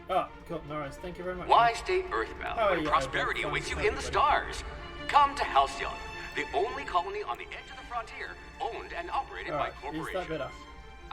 Oh, cool, no worries. Thank you very much. Why stay earthbound when prosperity awaits you in the stars? Come to Halcyon, the only colony on the edge of the frontier, owned and operated by corporations.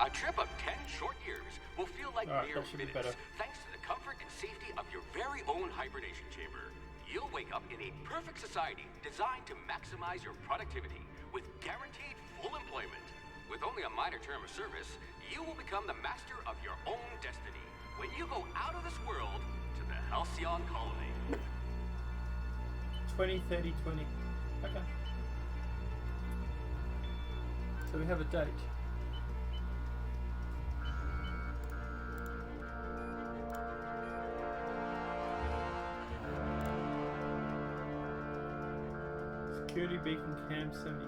A trip of 10 short years will feel like mere minutes, thanks to the comfort and safety of your very own hibernation chamber. You'll wake up in a perfect society designed to maximize your productivity with guaranteed full employment. With only a minor term of service, you will become the master of your own destiny when you go out of this world to the Halcyon colony. 20, 30, 20. Okay. So we have a date. Security beacon cam 78.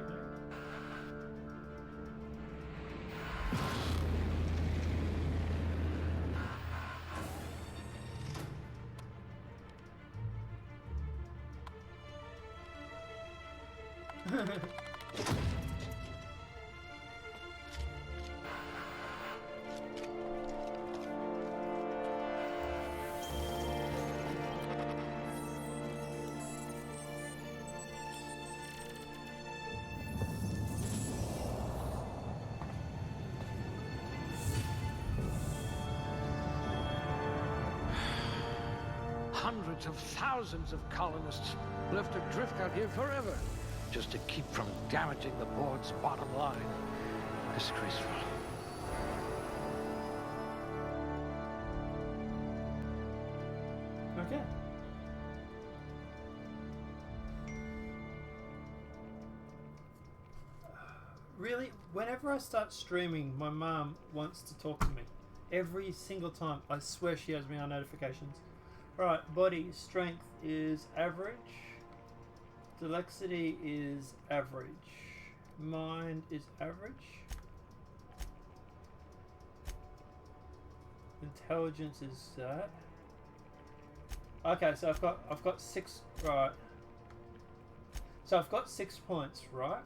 Hundreds of thousands of colonists left adrift out here forever, just to keep from damaging the board's bottom line. Disgraceful. Okay. Really, whenever I start streaming, my mum wants to talk to me. Every single time. I swear she has me on notifications. Right, body strength is average. Dexterity is average. Mind is average. Intelligence is that. Okay, so I've got 6, right. So I've got 6 points, right?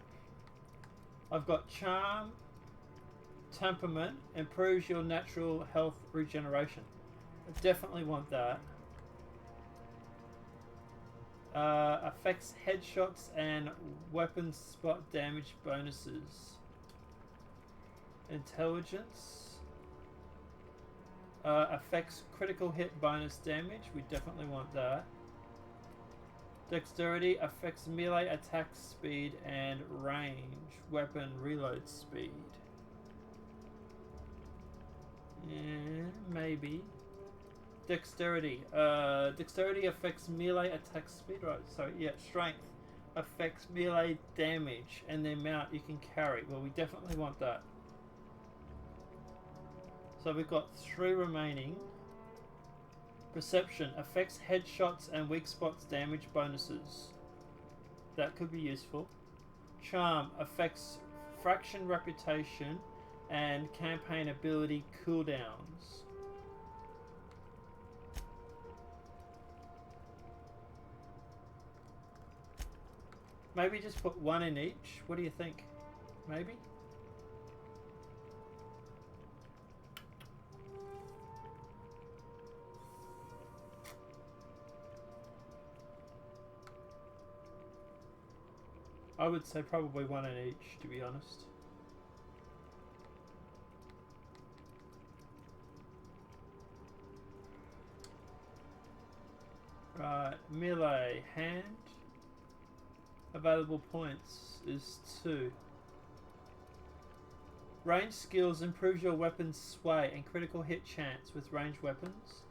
I've got charm, temperament, improves your natural health regeneration. I definitely want that. Affects headshots and weapon spot damage bonuses. Intelligence affects critical hit bonus damage. We definitely want that. Dexterity affects melee attack speed and range. Weapon reload speed. Yeah, maybe. Dexterity. Dexterity affects melee attack speed. Right, so yeah, strength affects melee damage and the amount you can carry. Well, we definitely want that. So we've got 3 remaining. Perception affects headshots and weak spots damage bonuses. That could be useful. Charm affects fraction reputation and campaign ability cooldowns. Maybe just put 1 in each. What do you think? Maybe? I would say probably 1 in each, to be honest. Right, melee, hand. Available points is 2. Range skills improves your weapon's sway and critical hit chance with ranged weapons.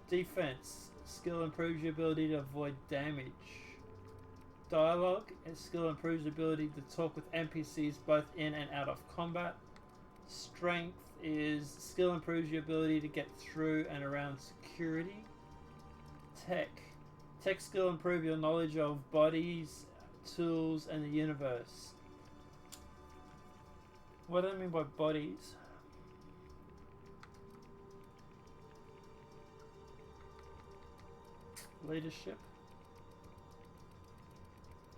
Defense skill improves your ability to avoid damage. Dialogue skill improves your ability to talk with NPCs both in and out of combat. Strength is skill improves your ability to get through and around security. Tech skill improve your knowledge of bodies, tools, and the universe. What do I mean by bodies? Leadership.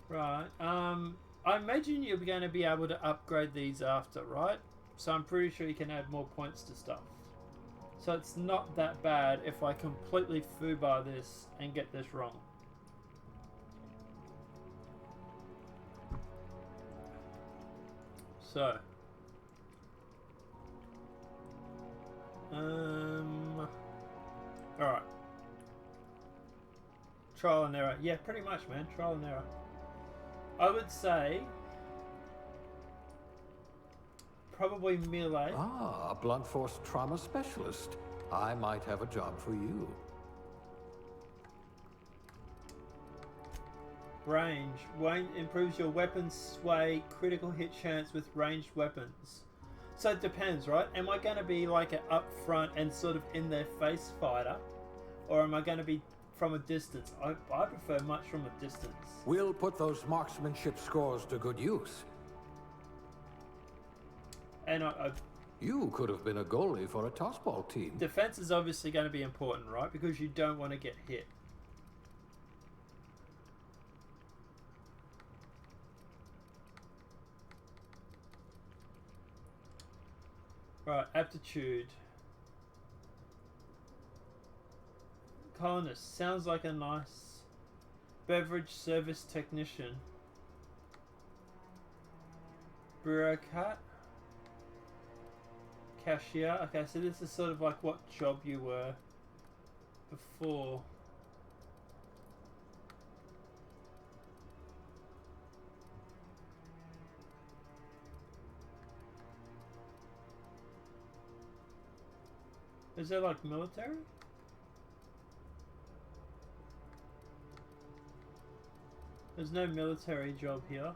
Right. I imagine you're going to be able to upgrade these after, right? So I'm pretty sure you can add more points to stuff. So it's not that bad if I completely foobar this and get this wrong. So, alright. Trial and error. Yeah, pretty much, man. Trial and error. I would say probably melee. Ah, a blunt force trauma specialist. I might have a job for you. Range. Range improves your weapon's sway, critical hit chance with ranged weapons. So it depends, right? Am I going to be like an up front and sort of in their face fighter? Or am I going to be from a distance? I prefer much from a distance. We'll put those marksmanship scores to good use. And you could have been a goalie for a tossball team. Defense is obviously going to be important, right? Because you don't want to get hit. Right, aptitude. Colonist sounds like a nice beverage service technician. Bureaucrat. Cashier. Okay, so this is sort of like what job you were before. Is there like military? There's no military job here.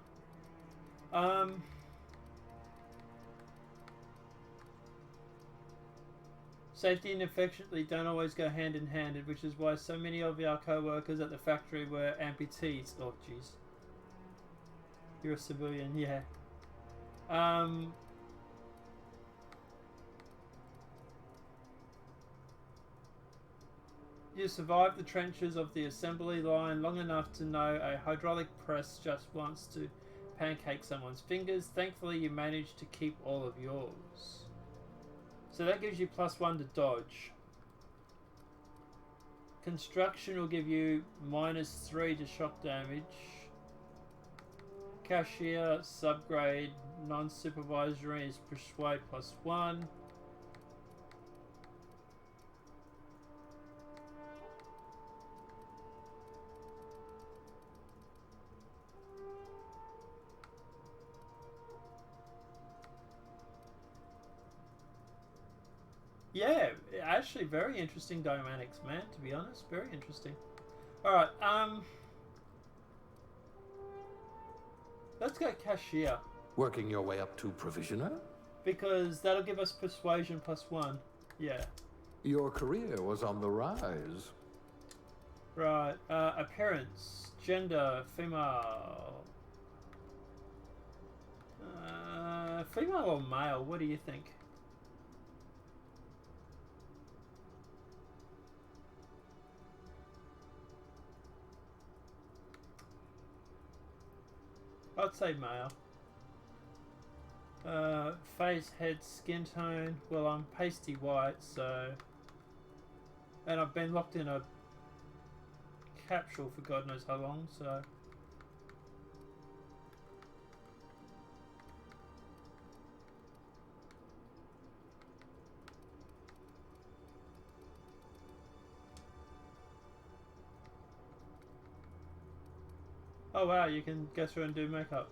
Safety and affectionately don't always go hand in hand, which is why so many of our co-workers at the factory were amputees. Oh, jeez. You're a civilian, yeah. You survived the trenches of the assembly line long enough to know a hydraulic press just wants to pancake someone's fingers. Thankfully, you managed to keep all of yours. So that gives you +1 to dodge. Construction will give you -3 to shock damage. Cashier, subgrade, non-supervisory is persuade +1. Yeah, actually very interesting dynamics, man, to be honest. Very interesting. Alright, let's go cashier. Working your way up to provisioner? Because that'll give us persuasion +1. Yeah. Your career was on the rise. Right, appearance, gender, female. Female or male, what do you think? I'd say male. Face, head, skin tone. Well, I'm pasty white, so... And I've been locked in a capsule for God knows how long, so... Oh wow, you can go through and do makeup.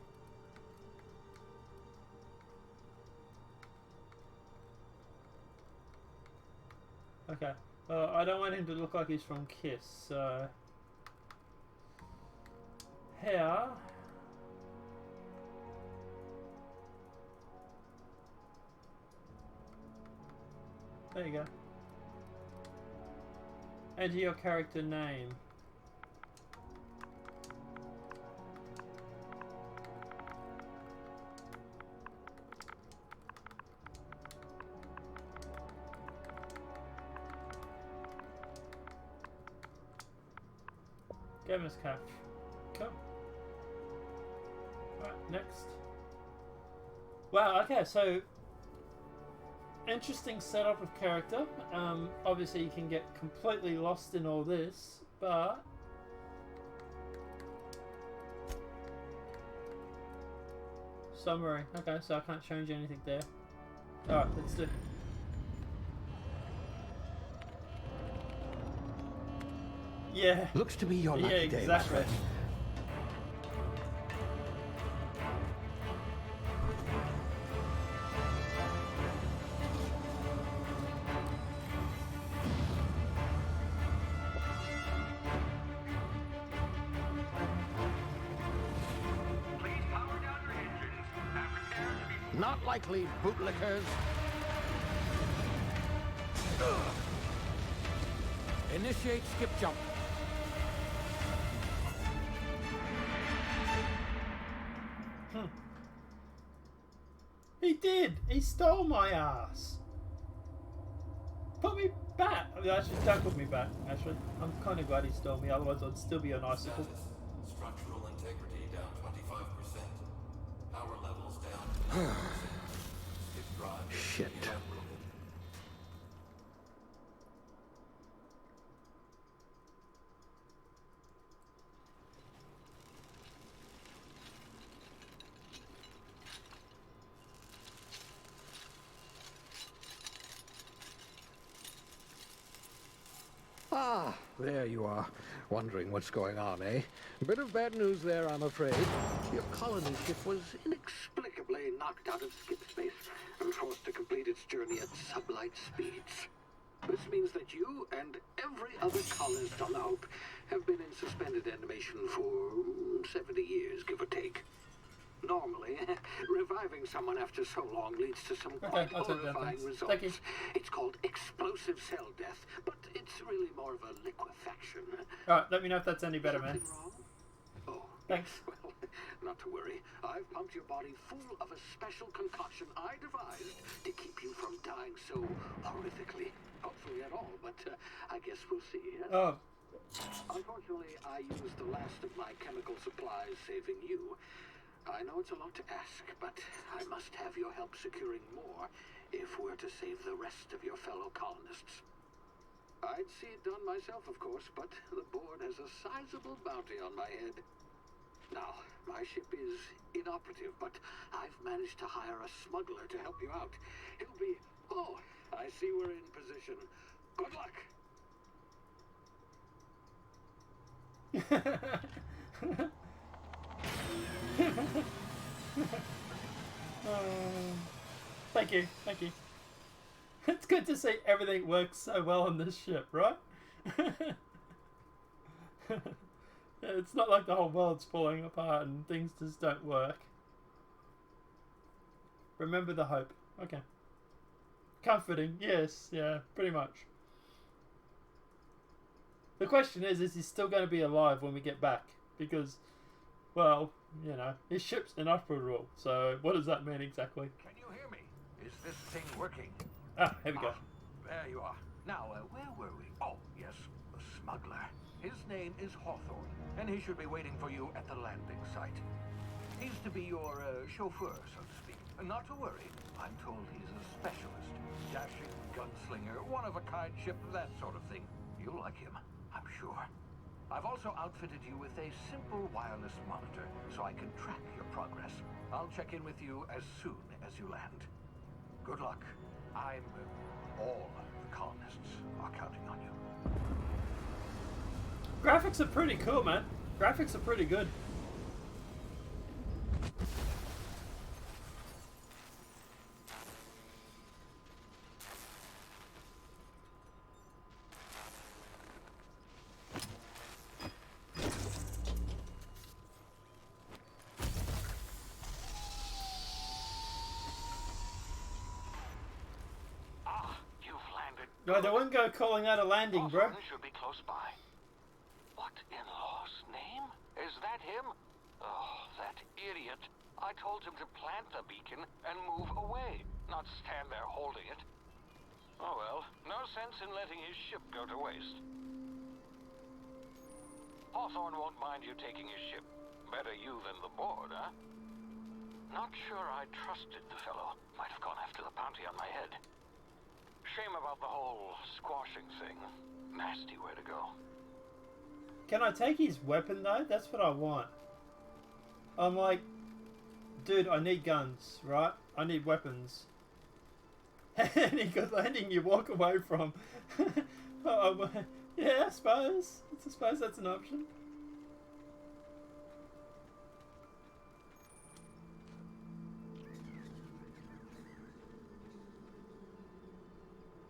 Okay. I don't want him to look like he's from Kiss, so... Hair... There you go. Enter your character name. Gamer's Cafe. Cool. Right, next. Wow, okay, so... Interesting setup of character. Obviously you can get completely lost in all this, but summary. Okay, so I can't change anything there. Alright, let's do it. Yeah. Looks to be your lucky day, my friend. Not likely, bootlickers. Initiate skip jump. He did! He stole my ass! Put me back! I mean, actually, don't put me back, actually. I'm kind of glad he stole me, otherwise I'd still be on icicle. Structural integrity down 25%. Power levels down 10%. Skip drive. Shit. Ah, there you are. Wondering what's going on, eh? A bit of bad news there, I'm afraid. Your colony ship was inexplicably knocked out of skip space and forced to complete its journey at sublight speeds. This means that you and every other colonist on the Hope have been in suspended animation for 70 years, give or take. Normally, reviving someone after so long leads to some quite horrifying results. It's called explosive cell death, but it's really more of a liquefaction. Alright, let me know if that's any better, man. Wrong? Oh, thanks. Well, not to worry. I've pumped your body full of a special concoction I devised to keep you from dying so horrifically. Hopefully at all, but I guess we'll see. Oh. Unfortunately, I used the last of my chemical supplies saving you. I know it's a lot to ask, but I must have your help securing more if we're to save the rest of your fellow colonists. I'd see it done myself, of course, but the board has a sizable bounty on my head. Now, my ship is inoperative, but I've managed to hire a smuggler to help you out. He'll be... Oh, I see we're in position. Good luck! Thank you, thank you. It's good to see everything works so well on this ship, right? It's not like the whole world's falling apart and things just don't work. Remember the hope. Okay. Comforting, yes, yeah, pretty much. The question is he still going to be alive when we get back? Because, well, you know, his ship's inoperable, so what does that mean exactly? Can you hear me? Is this thing working? Ah, here we go. There you are. Now, where were we? Oh, yes, the smuggler. His name is Hawthorne, and he should be waiting for you at the landing site. He's to be your chauffeur, so to speak. Not to worry. I'm told he's a specialist. Dashing gunslinger, one-of-a-kind ship, that sort of thing. You'll like him, I'm sure. I've also outfitted you with a simple wireless monitor, so I can track your progress. I'll check in with you as soon as you land. Good luck. All the colonists are counting on you. Graphics are pretty cool, man. Graphics are pretty good. No, they wouldn't go calling out a landing, bro. Should be close by. What in law's name? Is that him? Oh, that idiot. I told him to plant the beacon and move away, not stand there holding it. Oh well, no sense in letting his ship go to waste. Hawthorne won't mind you taking his ship. Better you than the board, huh? Not sure I trusted the fellow. Might have gone after the bounty on my head. about the whole squashing thing? Nasty way to go. Can I take his weapon though? That's what I want. I'm like, dude, I need guns, right? I need weapons. And he goes landing you walk away from. Yeah, I suppose that's an option.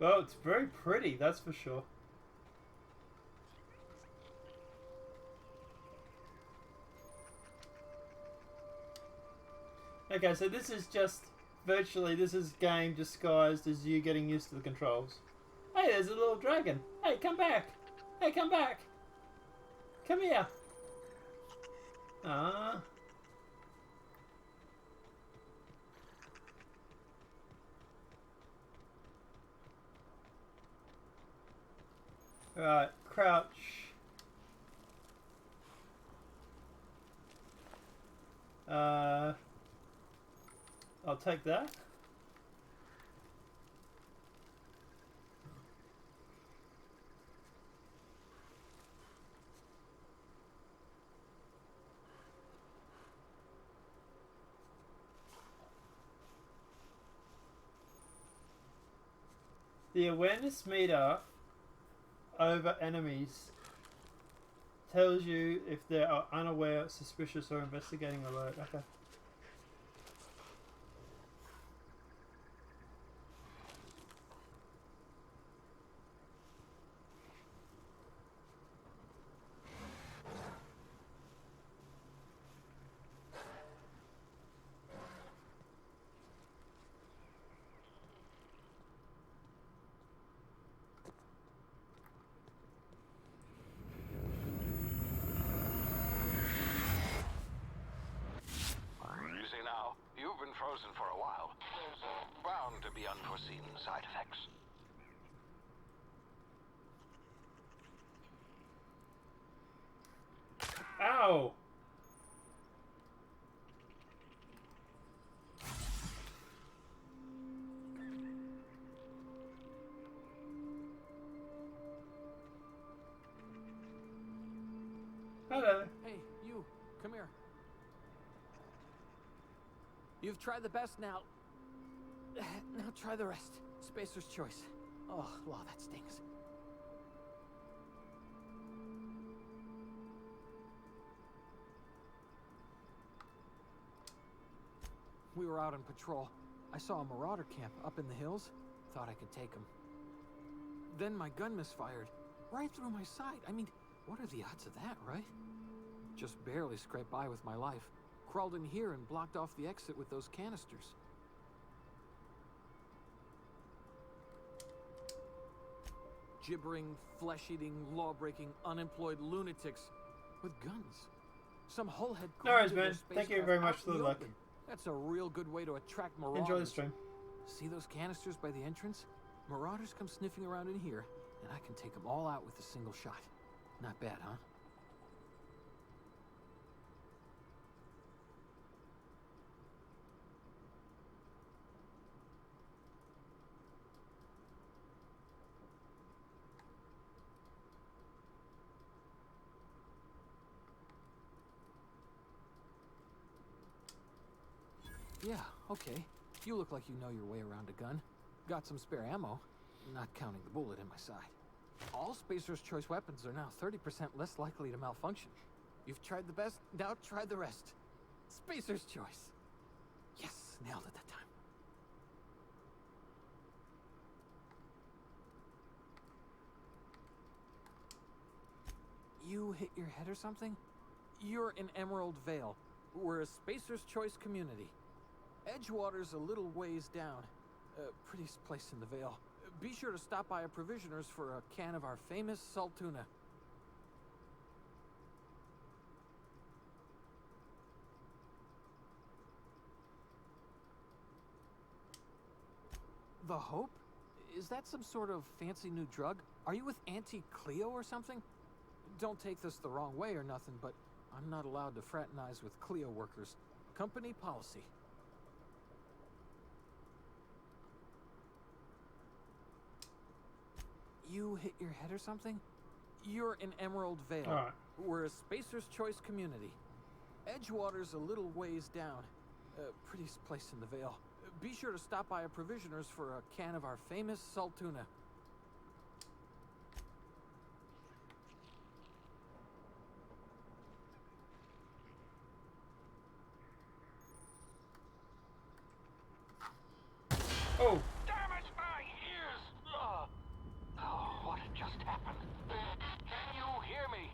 Well, it's very pretty, that's for sure. Okay, so this is just virtually, this is game disguised as you getting used to the controls. Hey, there's a little dragon. Hey, come back. Hey, come back. Come here. Ah. Right, crouch. I'll take that. The awareness meter over enemies tells you if they are unaware, suspicious, or investigating alert. Okay. Frozen for a while. There's bound to be unforeseen side effects. Ow! Hello. Hey, you. Come here. You've tried the best now. Now try the rest. Spacer's choice. Oh, wow, that stings. We were out on patrol. I saw a marauder camp up in the hills. Thought I could take him. Then my gun misfired. Right through my side. I mean, what are the odds of that, right? Just barely scraped by with my life. Crawled in here and blocked off the exit with those canisters. Gibbering, flesh-eating, law-breaking, unemployed lunatics with guns. Some hullhead. No worries, man. Thank you very much for the luck. That's a real good way to attract marauders. Enjoy the stream. See those canisters by the entrance? Marauders come sniffing around in here, and I can take them all out with a single shot. Not bad, huh? Yeah, okay. You look like you know your way around a gun. Got some spare ammo, not counting the bullet in my side. All Spacer's Choice weapons are now 30% less likely to malfunction. You've tried the best, now try the rest. Spacer's Choice. Yes, nailed it that time. You hit your head or something? You're in Emerald Vale. We're a Spacer's Choice community. Edgewater's a little ways down. Prettiest place in the Vale. Be sure to stop by a provisioner's for a can of our famous salt tuna. The Hope? Is that some sort of fancy new drug? Are you with Auntie Cleo or something? Don't take this the wrong way or nothing, but I'm not allowed to fraternize with Cleo workers. Company policy. you hit your head or something? You're in Emerald Vale. Alright. We're a Spacer's Choice community. Edgewater's a little ways down. Prettiest place in the Vale. Be sure to stop by a provisioner's for a can of our famous salt tuna. Oh! Damn it, my ears! Oh, what just happened? Can you hear me?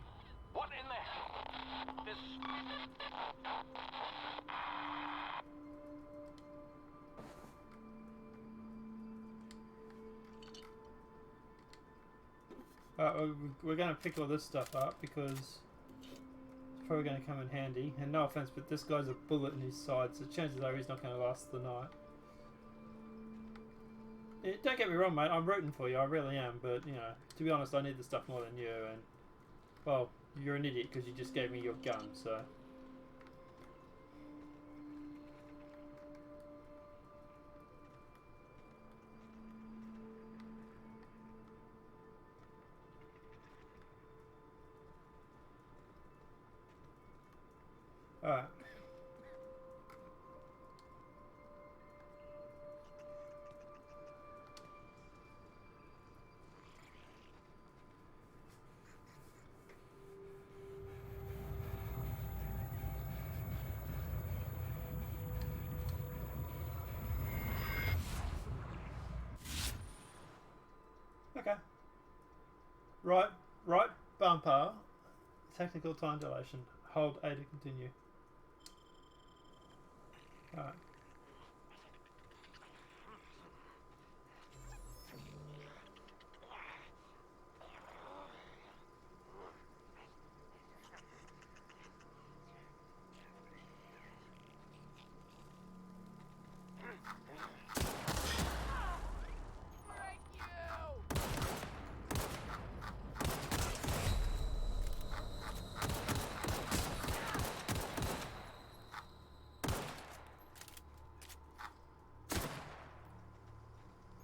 What in the hell? This... We're going to pick all this stuff up because it's probably going to come in handy. And no offense, but this guy's a bullet in his side, so chances are he's not going to last the night. Don't get me wrong, mate, I'm rooting for you, I really am, but, you know, to be honest, I need the stuff more than you, and, well, you're an idiot because you just gave me your gun, so... Alright. Okay. Right bumper. Technical time dilation. Hold A to continue. Alright.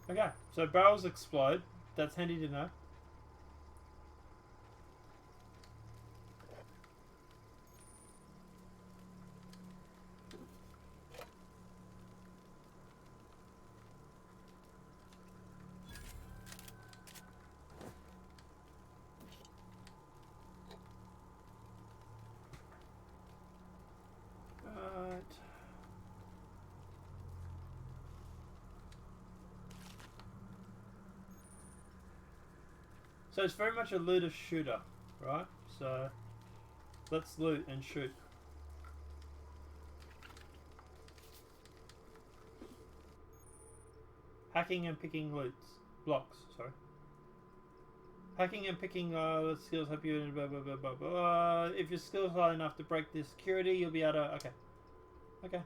Okay, so barrels explode. That's handy to know. So it's very much a looter shooter, right? So let's loot and shoot. Hacking and picking blocks, sorry. Hacking and picking skills help you in blah blah blah blah blah. If your skills are high enough to break this security, you'll be able to... Okay. Okay.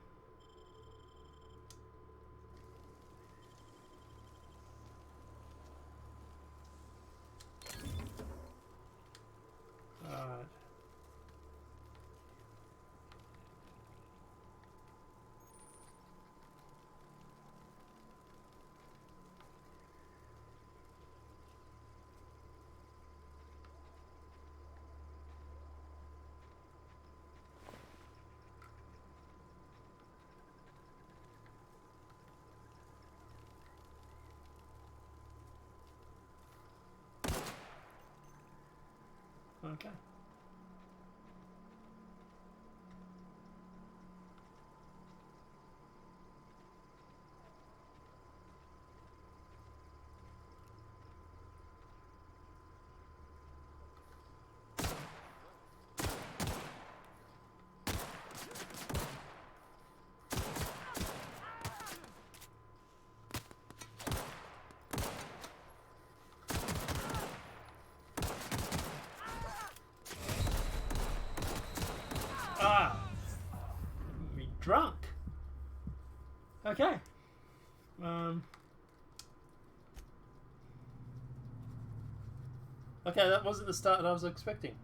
Alright. Okay. Ah! Me drunk. Okay. Okay, that wasn't the start that I was expecting.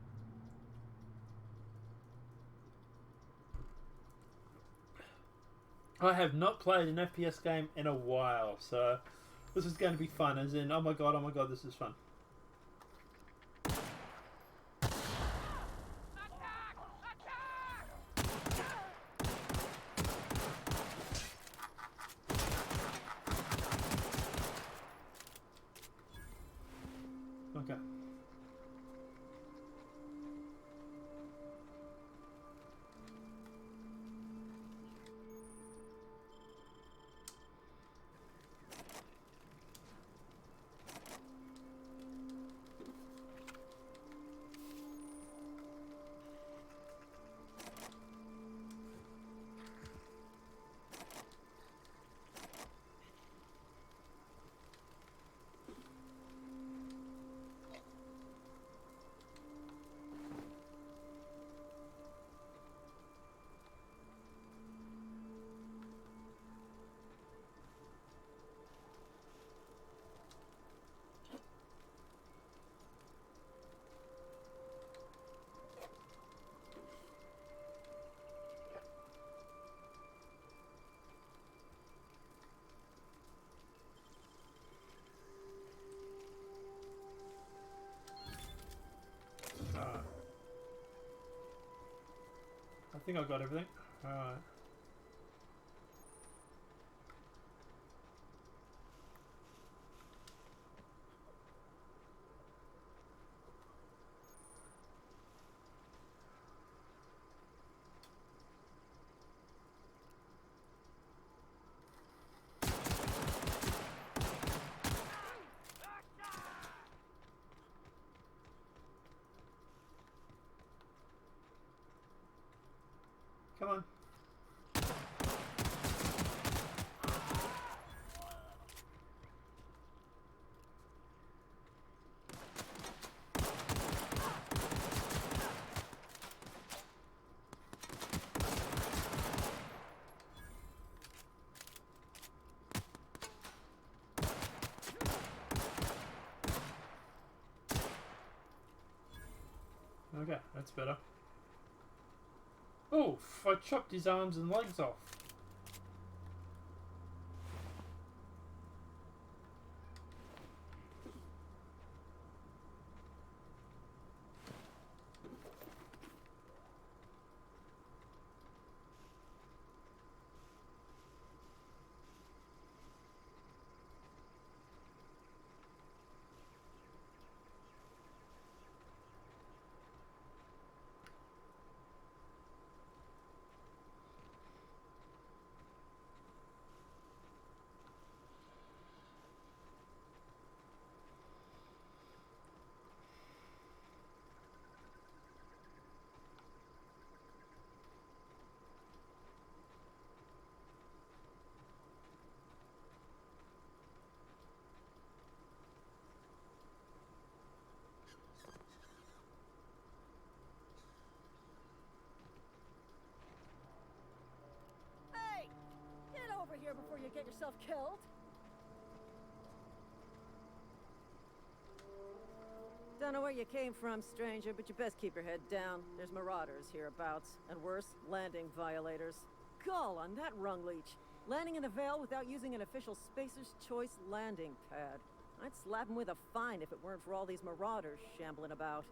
I have not played an FPS game in a while, so this is going to be fun, as in, oh my god, this is fun. Okay. I think I got everything. Alright. Come on. Okay, that's better. Oof, I chopped his arms and legs off. Here before you get yourself killed. Don't know where you came from, stranger, but you best keep your head down. There's marauders hereabouts, and worse, landing violators. Gall on that rung leech. Landing in the Vale without using an official Spacer's Choice landing pad. I'd slap him with a fine if it weren't for all these marauders shambling about.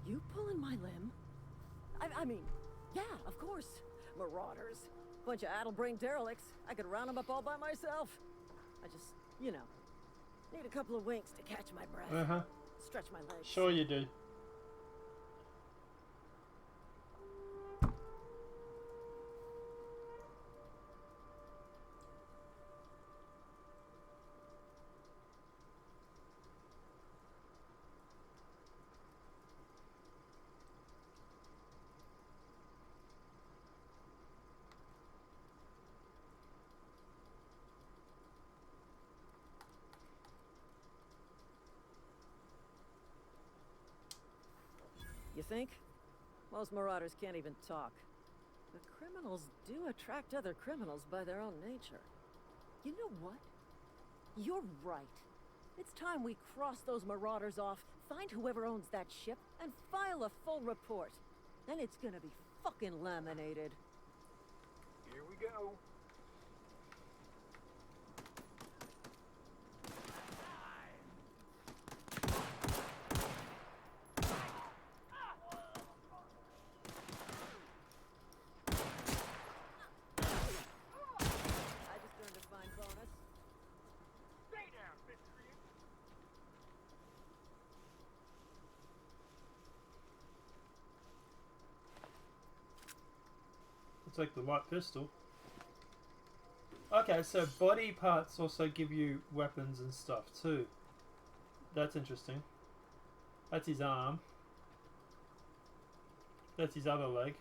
You pulling my limb? I mean, yeah, of course. Marauders. Bunch of addle-brained derelicts. I could round them up all by myself. I just, you know, need a couple of winks to catch my breath. Uh-huh. Stretch my legs. Sure you do. You think? Most marauders can't even talk. But criminals do attract other criminals by their own nature. You know what? You're right. It's time we cross those marauders off, find whoever owns that ship, and file a full report. Then it's gonna be fucking laminated. Here we go. take the light pistol. Okay, so body parts also give you weapons and stuff too. That's interesting. That's his arm. That's his other leg.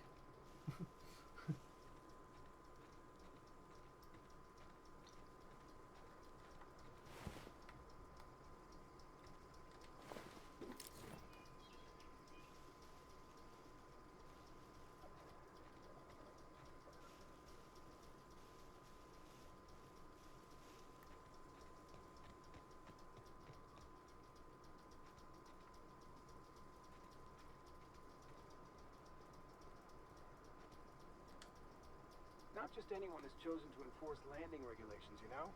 Not just anyone is chosen to enforce landing regulations, you know?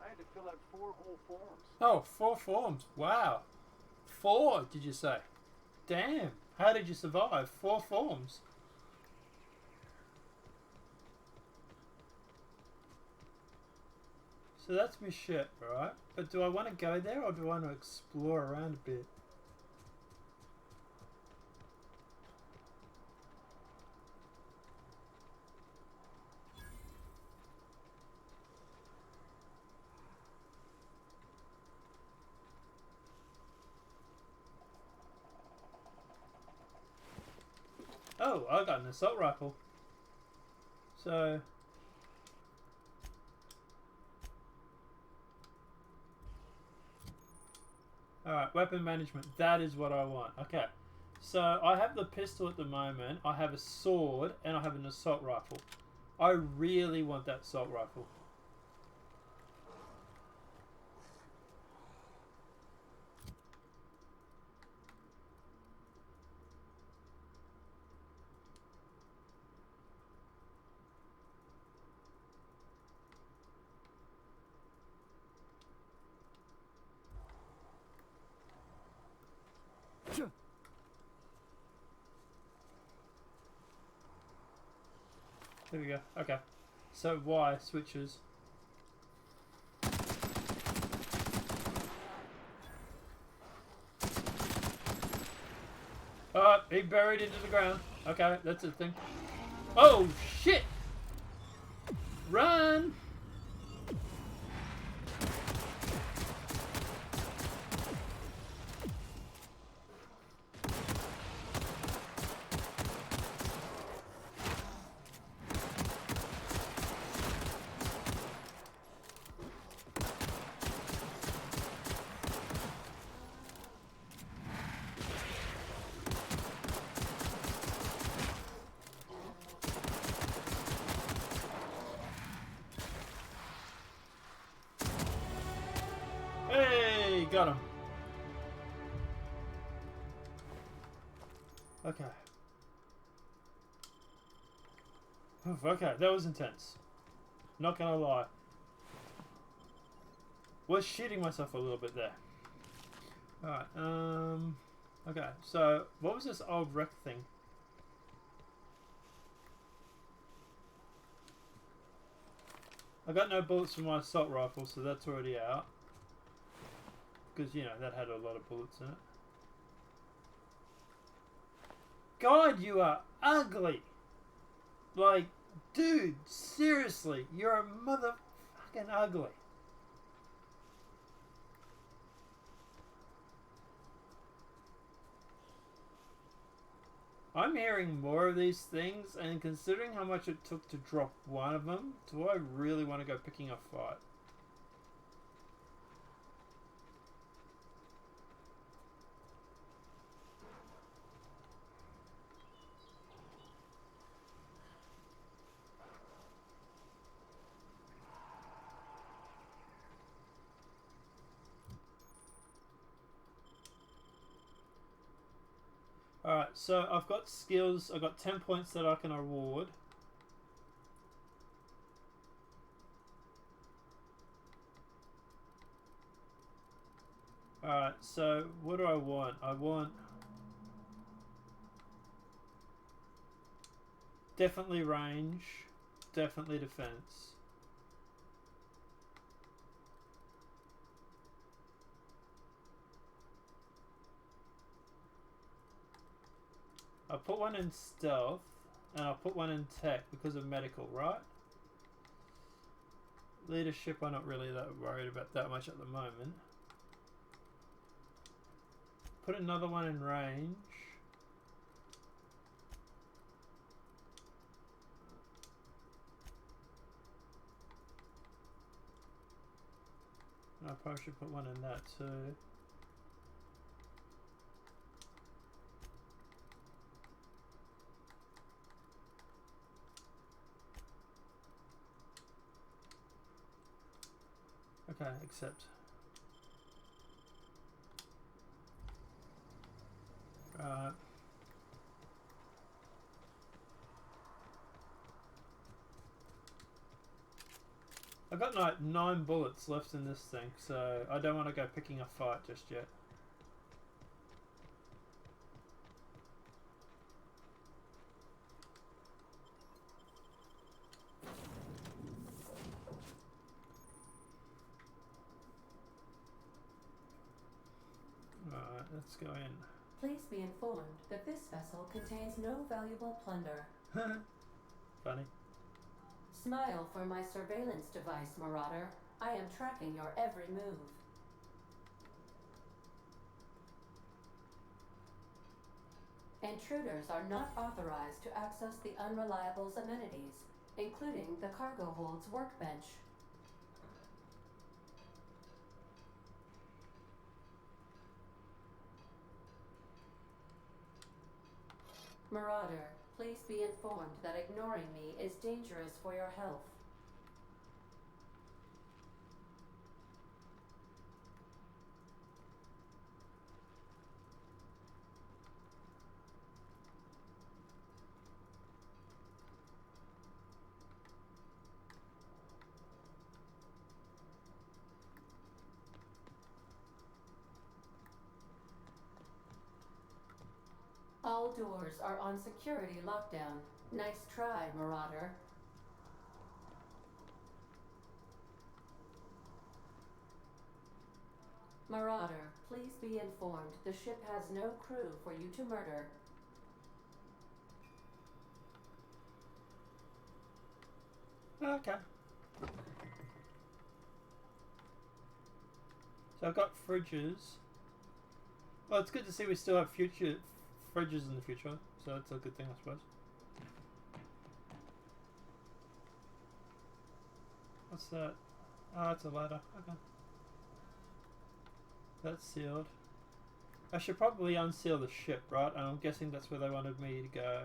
I had to fill out 4 whole forms. Oh, 4 forms. Wow. 4, did you say? Damn. How did you survive? 4 forms. So that's my shit, right? But do I want to go there or do I want to explore around a bit? Oh, I got an assault rifle. So... Alright, weapon management. That is what I want. Okay. So, I have the pistol at the moment. I have a sword. And I have an assault rifle. I really want that assault rifle. There we go. Okay. So Y switches. Oh, he buried into the ground. Okay, that's a thing. Oh, shit! Run! Hey, got him. Okay. Oof, okay, that was intense. Not gonna lie. Was shitting myself a little bit there. Alright, okay, so what was this old wreck thing? I got no bullets for my assault rifle, so that's already out. Because, you know, that had a lot of bullets in it. God, you are ugly! Like, dude, seriously, you're a motherfucking ugly. I'm hearing more of these things, and considering how much it took to drop one of them, do I really want to go picking a fight? Alright, so I've got skills. I've got 10 points that I can award. Alright, so what do I want? I want... definitely range. Definitely defense. I'll put one in stealth. And I'll put one in tech because of medical, right? Leadership, I'm not really that worried about that much at the moment. Put another one in range. I probably should put one in that too. Okay, accept. Right. I've got like 9 bullets left in this thing, so I don't want to go picking a fight just yet. Alright, let's go in. Please be informed that this vessel contains no valuable plunder. Funny. Smile for my surveillance device, Marauder. I am tracking your every move. Intruders are not authorized to access the Unreliable's amenities, including the cargo hold's workbench. Marauder, please be informed that ignoring me is dangerous for your health. All doors are on security lockdown. Nice try, Marauder. Marauder, please be informed the ship has no crew for you to murder. Okay. So I've got fridges. Well, it's good to see we still have future fridges in the future, so that's a good thing, I suppose. What's that? Oh, it's a ladder. Okay. That's sealed. I should probably unseal the ship, right? And I'm guessing that's where they wanted me to go.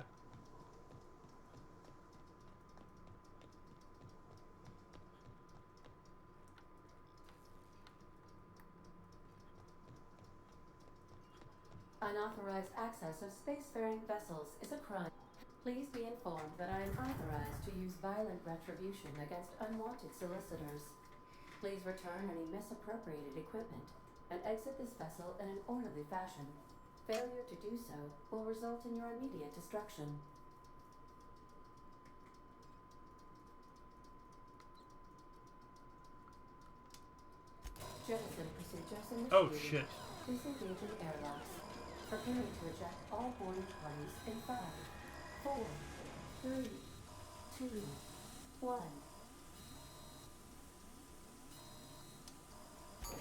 Unauthorized access of spacefaring vessels is a crime. Please be informed that I am authorized to use violent retribution against unwanted solicitors. Please return any misappropriated equipment and exit this vessel in an orderly fashion. Failure to do so will result in your immediate destruction. Jettison procedures initiated. Oh shit. Disengaging airlocks. Preparing to eject all boarding parties in 5, 4, 3, 2, 1.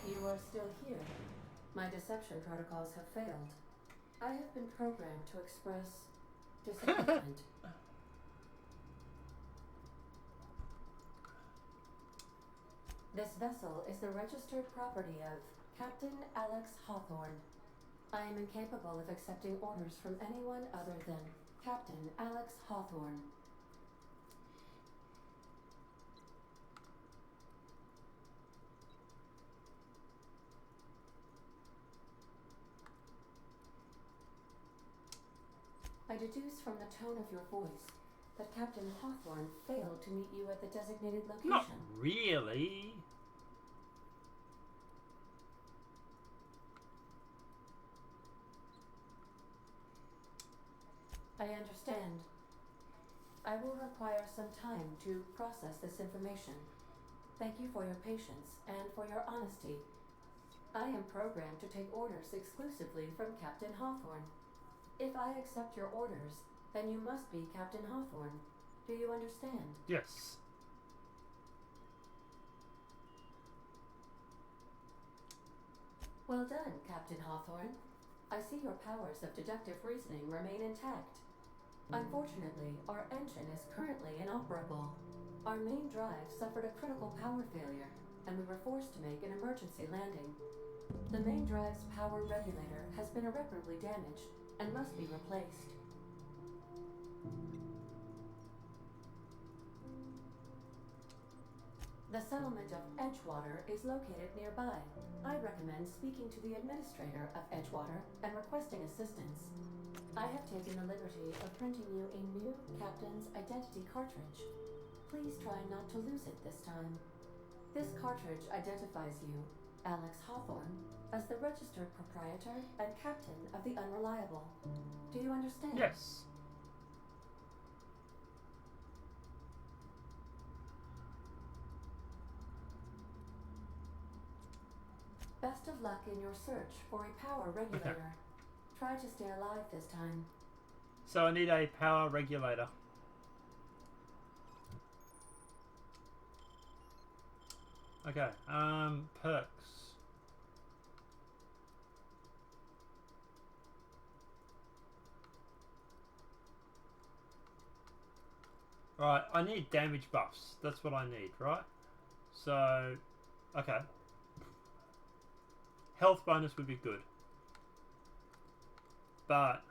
You are still here. My deception protocols have failed. I have been programmed to express disappointment. This vessel is the registered property of Captain Alex Hawthorne. I am incapable of accepting orders from anyone other than Captain Alex Hawthorne. I deduce from the tone of your voice that Captain Hawthorne failed to meet you at the designated location. Not really. I understand. I will require some time to process this information. Thank you for your patience and for your honesty. I am programmed to take orders exclusively from Captain Hawthorne. If I accept your orders, Then you must be Captain Hawthorne. Do you understand? Yes. Well done, Captain Hawthorne. I see your powers of deductive reasoning remain intact. Unfortunately, our engine is currently inoperable. Our main drive suffered a critical power failure, and we were forced to make an emergency landing. The main drive's power regulator has been irreparably damaged and must be replaced. The settlement of Edgewater is located nearby. I recommend speaking to the administrator of Edgewater and requesting assistance. I have taken the liberty of printing you a new Captain's Identity cartridge. Please try not to lose it this time. This cartridge identifies you, Alex Hawthorne, as the registered proprietor and captain of the Unreliable. Do you understand? Yes. Best of luck in your search for a power regulator. Okay. Try to stay alive this time. So I need a power regulator. Okay, perks. Right, I need damage buffs. That's what I need, right? So, okay. Health bonus would be good. But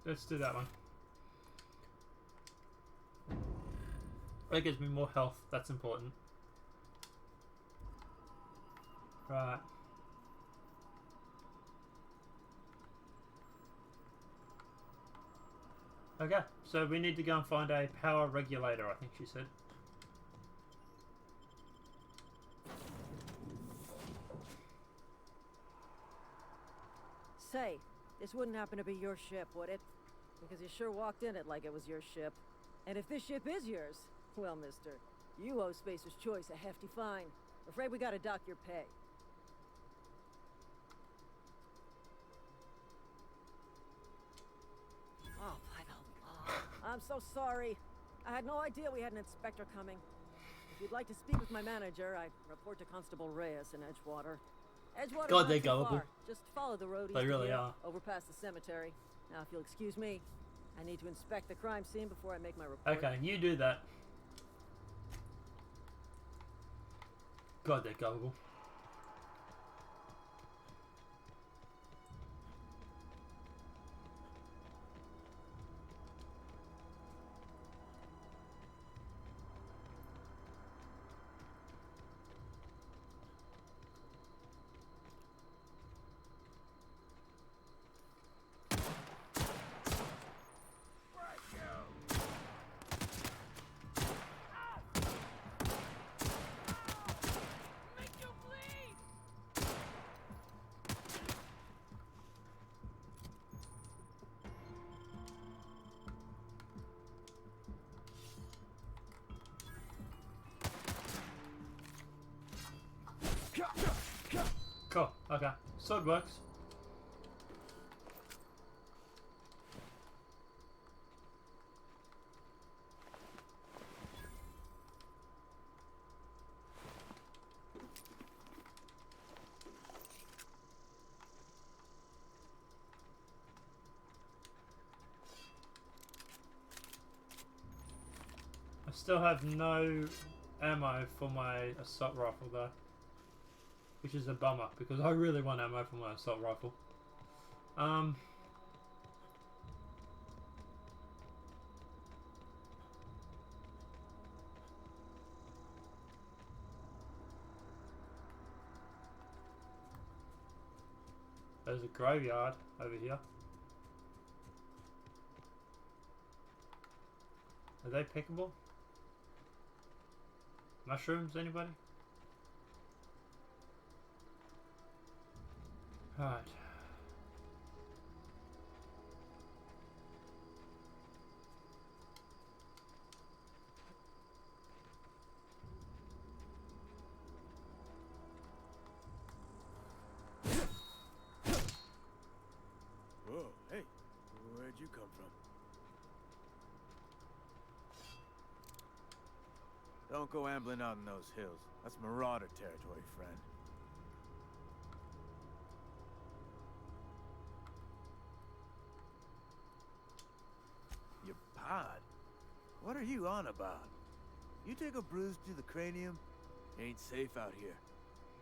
let's do that one. That gives me more health. That's important. Right. Okay, so we need to go and find a power regulator, I think she said. Say, this wouldn't happen to be your ship, would it? Because you sure walked in it like it was your ship. And if this ship is yours, well, mister, you owe Spacer's Choice a hefty fine. Afraid we gotta dock your pay. Oh, by the law. I'm so sorry. I had no idea we had an inspector coming. If you'd like to speak with my manager, I report to Constable Reyes in Edgewater. Edgewater's God, not they're too gullible. far. Just follow the road They east of really here, are. over past the cemetery. Now, if you'll excuse me, I need to inspect the crime scene before I make my report. Okay, you do that. God, they're gullible. Cool, okay. Sword works. I still have no ammo for my assault rifle though. Which is a bummer, because I really want ammo for my assault rifle. There's a graveyard over here. Are they pickable? Mushrooms, anybody? Alright. Whoa, hey, where'd you come from? Don't go ambling out in those hills. That's Marauder territory, friend. Your pod? What are you on about? You take a bruise to the cranium? Ain't safe out here.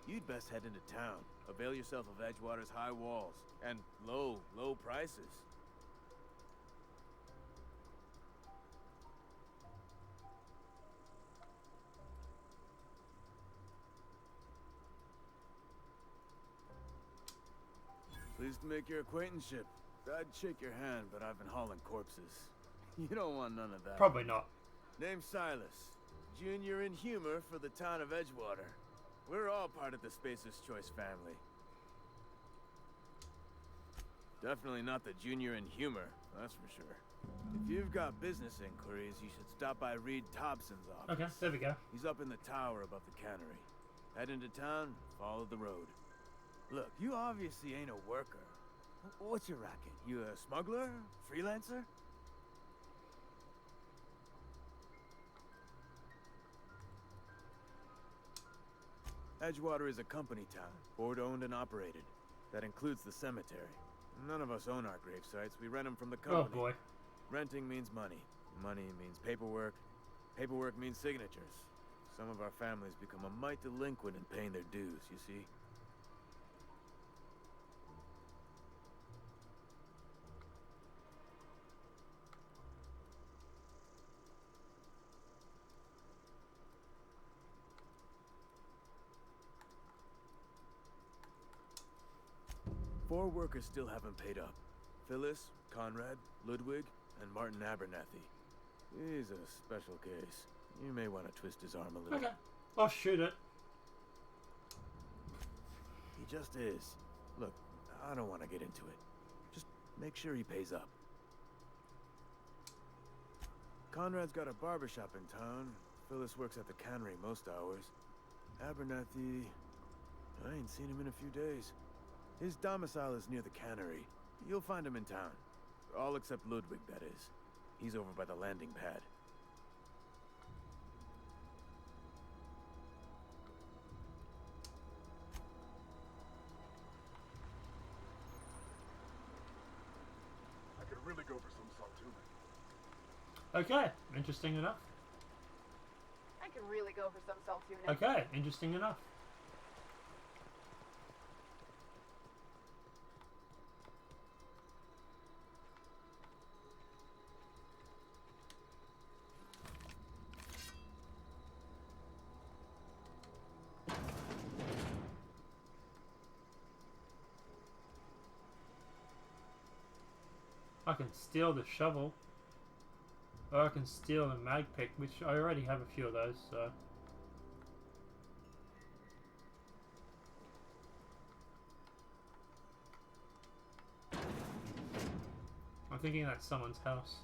You'd best head into town. Avail yourself of Edgewater's high walls. And low prices. Pleased to make your acquaintanceship. I'd shake your hand, but I've been hauling corpses. You don't want none of that. Probably not. Name's Silas. Junior in humor for the town of Edgewater. We're all part of the Spacer's Choice family. Definitely not the junior in humor, that's for sure. If you've got business inquiries, you should stop by Reed Thompson's office. Okay, there we go. He's up in the tower above the cannery. Head into town, follow the road. Look, you obviously ain't a worker. What's your racket? You a smuggler? Freelancer? Edgewater is a company town, board-owned and operated. That includes the cemetery. None of us own our grave sites. We rent them from the company. Oh boy. Renting means money. Money means paperwork. Paperwork means signatures. Some of our families become a mite delinquent in paying their dues, you see? Four workers still haven't paid up. Phyllis, Conrad, Ludwig, and Martin Abernathy. He's a special case. You may want to twist his arm a little. Okay. I'll shoot it. He just is. Look, I don't want to get into it. Just make sure he pays up. Conrad's got a barbershop in town. Phyllis works at the cannery most hours. Abernathy... I ain't seen him in a few days. His domicile is near the cannery. You'll find him in town. All except Ludwig, that is. He's over by the landing pad. I could really go for some salt tuna. Okay, interesting enough. I could really go for some salt tuna. Okay, interesting enough. I can steal the shovel. Or I can steal the mag pick, which I already have a few of those, so... I'm thinking that's someone's house.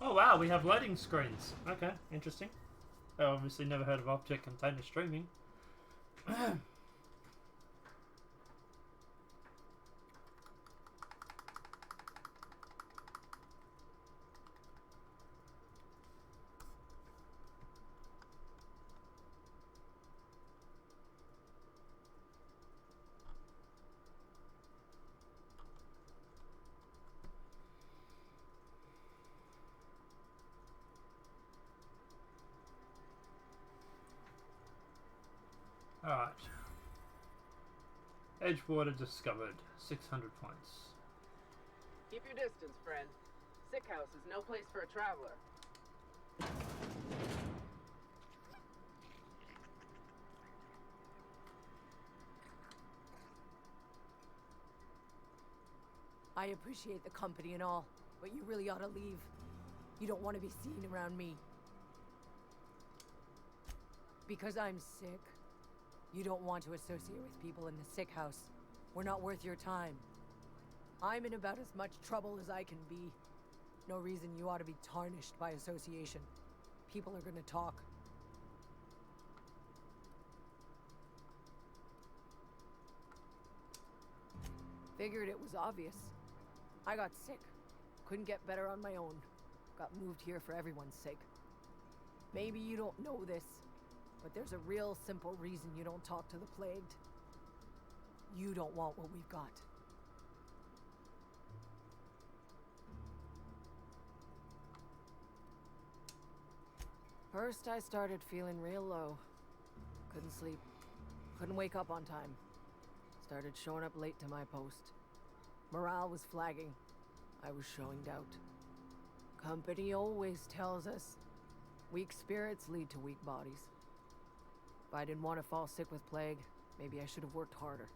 Oh wow, we have loading screens. Okay, interesting. I obviously never heard of object container streaming. Alright. Edgewater discovered. 600 points. Keep your distance, friend. Sick house is no place for a traveler. I appreciate the company and all, but you really ought to leave. You don't want to be seen around me. Because I'm sick. You don't want to associate with people in the sick house. We're not worth your time. I'm in about as much trouble as I can be. No reason you ought to be tarnished by association. People are gonna talk. Figured it was obvious. I got sick. Couldn't get better on my own. Got moved here for everyone's sake. Maybe you don't know this, but there's a real simple reason you don't talk to the plagued. You don't want what we've got. First, I started feeling real low. Couldn't sleep. Couldn't wake up on time. Started showing up late to my post. Morale was flagging. I was showing doubt. Company always tells us, weak spirits lead to weak bodies. If I didn't want to fall sick with plague, maybe I should have worked harder.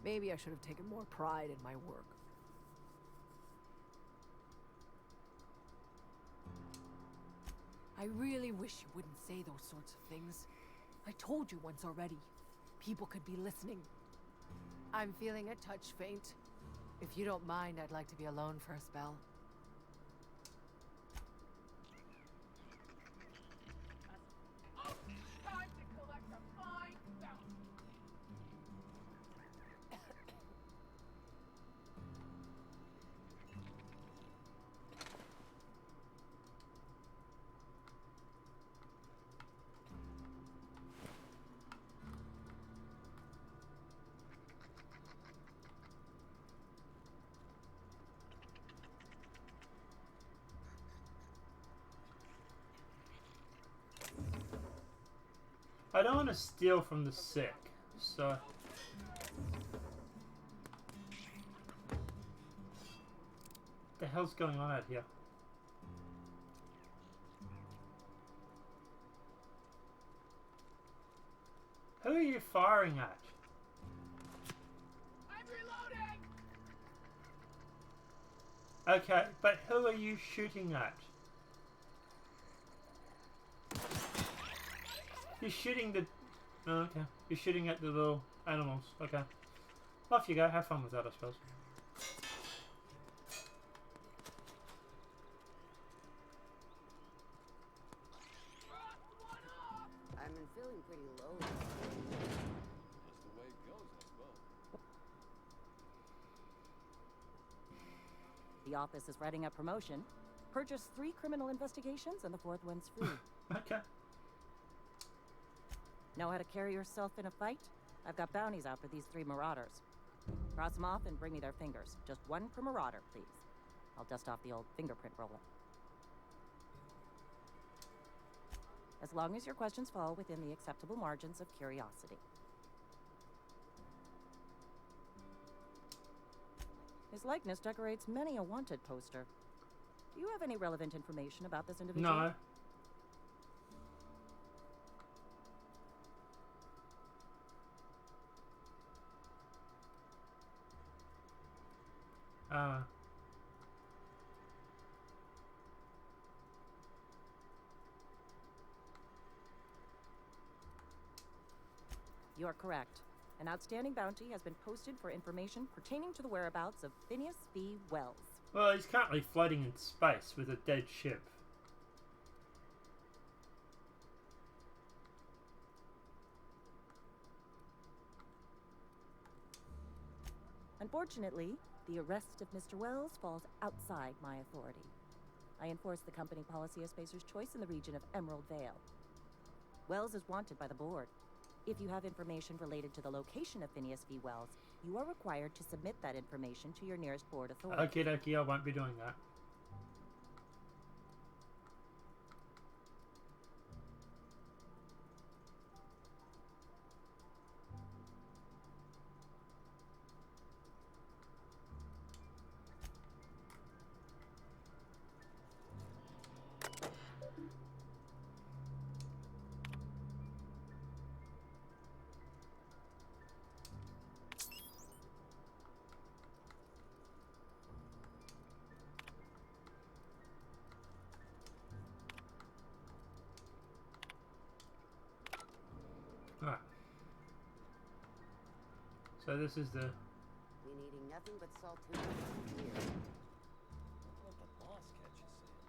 Maybe I should have taken more pride in my work. I really wish you wouldn't say those sorts of things. I told you once already. People could be listening. I'm feeling a touch faint. If you don't mind, I'd like to be alone for a spell. Time to collect a fine bounty. I don't want to steal from the sick, so... What the hell's going on out here? Who are you firing at? I'm reloading! Okay, but who are you shooting at? You're shooting the... Oh, okay. You're shooting at the little animals. Okay. Off you go. Have fun with that, I suppose. I've been feeling pretty low. That's the way it goes, I suppose. The office is writing a promotion. Purchase 3 criminal investigations and the 4th one's free. Okay. Know how to carry yourself in a fight? I've got bounties out for these 3 marauders. Cross them off and bring me their fingers. Just 1 per marauder, please. I'll dust off the old fingerprint roller. As long as your questions fall within the acceptable margins of curiosity. His likeness decorates many a wanted poster. Do you have any relevant information about this individual? No. You're correct. An outstanding bounty has been posted for information pertaining to the whereabouts of Phineas V. Wells. Well, he's currently floating in space with a dead ship. Unfortunately, the arrest of Mr. Wells falls outside my authority. I enforce the company policy of Spacer's Choice in the region of Emerald Vale. Wells is wanted by the board. If you have information related to the location of Phineas V. Wells, you are required to submit that information to your nearest board authority. Okie dokie, I won't be doing that. So this is the... Been eating nothing but salt tuna for years. Let the boss catch you saying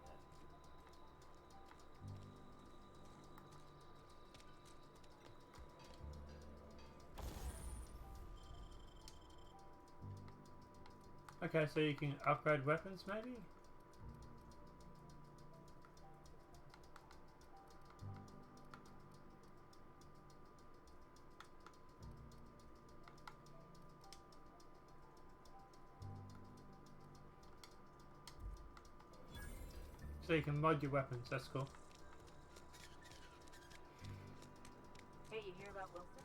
that. Okay, so you can upgrade weapons, maybe? So you can mod your weapons, that's cool. Hey, you hear about Wilson?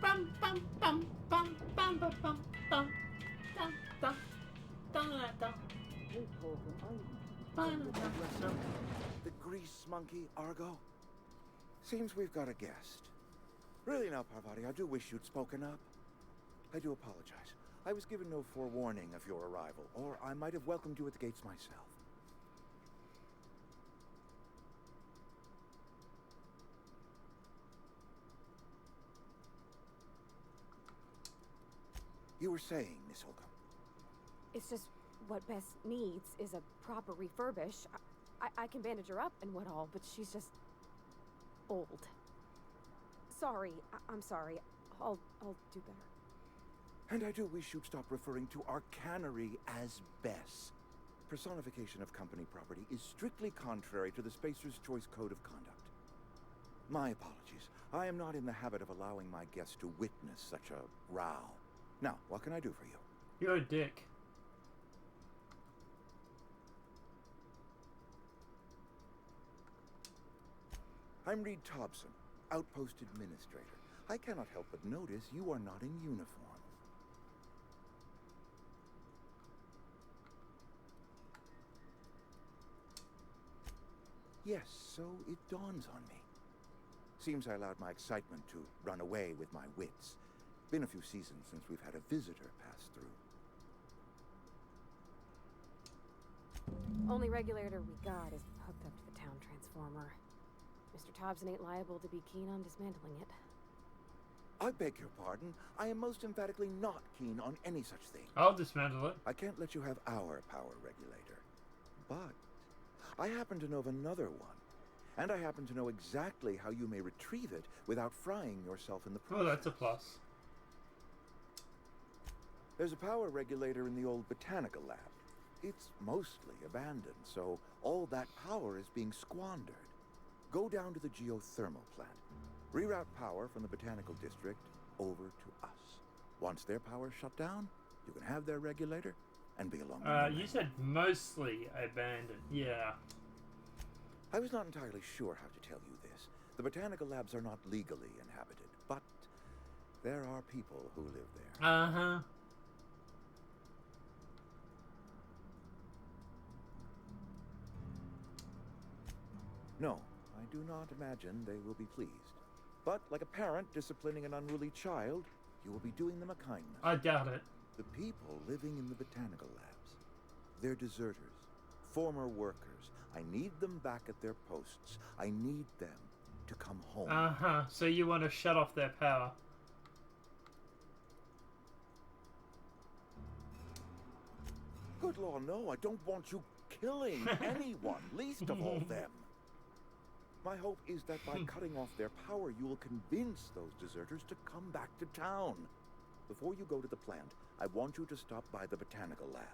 Bum bum bum bum bum bum bum bum dum dum dum dum. The grease monkey, Argo? Seems we've got a guest. Really now, Parvati, I do wish you'd spoken up. I do apologize. I was given no forewarning of your arrival, or I might have welcomed you at the gates myself. You were saying, Miss Holcomb. It's just what Bess needs is a proper refurbish. I can bandage her up and what all, but she's just old. Sorry, I'm sorry. I'll do better. And I do wish you'd stop referring to our cannery as Bess. Personification of company property is strictly contrary to the Spacer's Choice Code of Conduct. My apologies. I am not in the habit of allowing my guests to witness such a row. Now, what can I do for you? You're a dick. I'm Reed Thompson, Outpost Administrator. I cannot help but notice you are not in uniform. Yes, so it dawns on me. Seems I allowed my excitement to run away with my wits. Been a few seasons since we've had a visitor pass through. Only regulator we got is hooked up to the town transformer. Mr. Thompson ain't liable to be keen on dismantling it. I beg your pardon. I am most emphatically not keen on any such thing. I'll dismantle it. I can't let you have our power regulator. But I happen to know of another one. And I happen to know exactly how you may retrieve it without frying yourself in the process. Oh, that's a plus. There's a power regulator in the old botanical lab. It's mostly abandoned, so all that power is being squandered. Go down to the geothermal plant. Reroute power from the botanical district over to us. Once their power's shut down, you can have their regulator and be along. You said mostly abandoned. Yeah. I was not entirely sure how to tell you this. The botanical labs are not legally inhabited, but there are people who live there. Uh-huh. No, I do not imagine they will be pleased. But like a parent disciplining an unruly child, you will be doing them a kindness. I doubt it. The people living in the botanical labs, they're deserters, former workers. I need them back at their posts. I need them to come home. Uh-huh. So you want to shut off their power. Good law, no. I don't want you killing anyone, least of all them. My hope is that by cutting off their power, you will convince those deserters to come back to town. Before you go to the plant, I want you to stop by the botanical lab.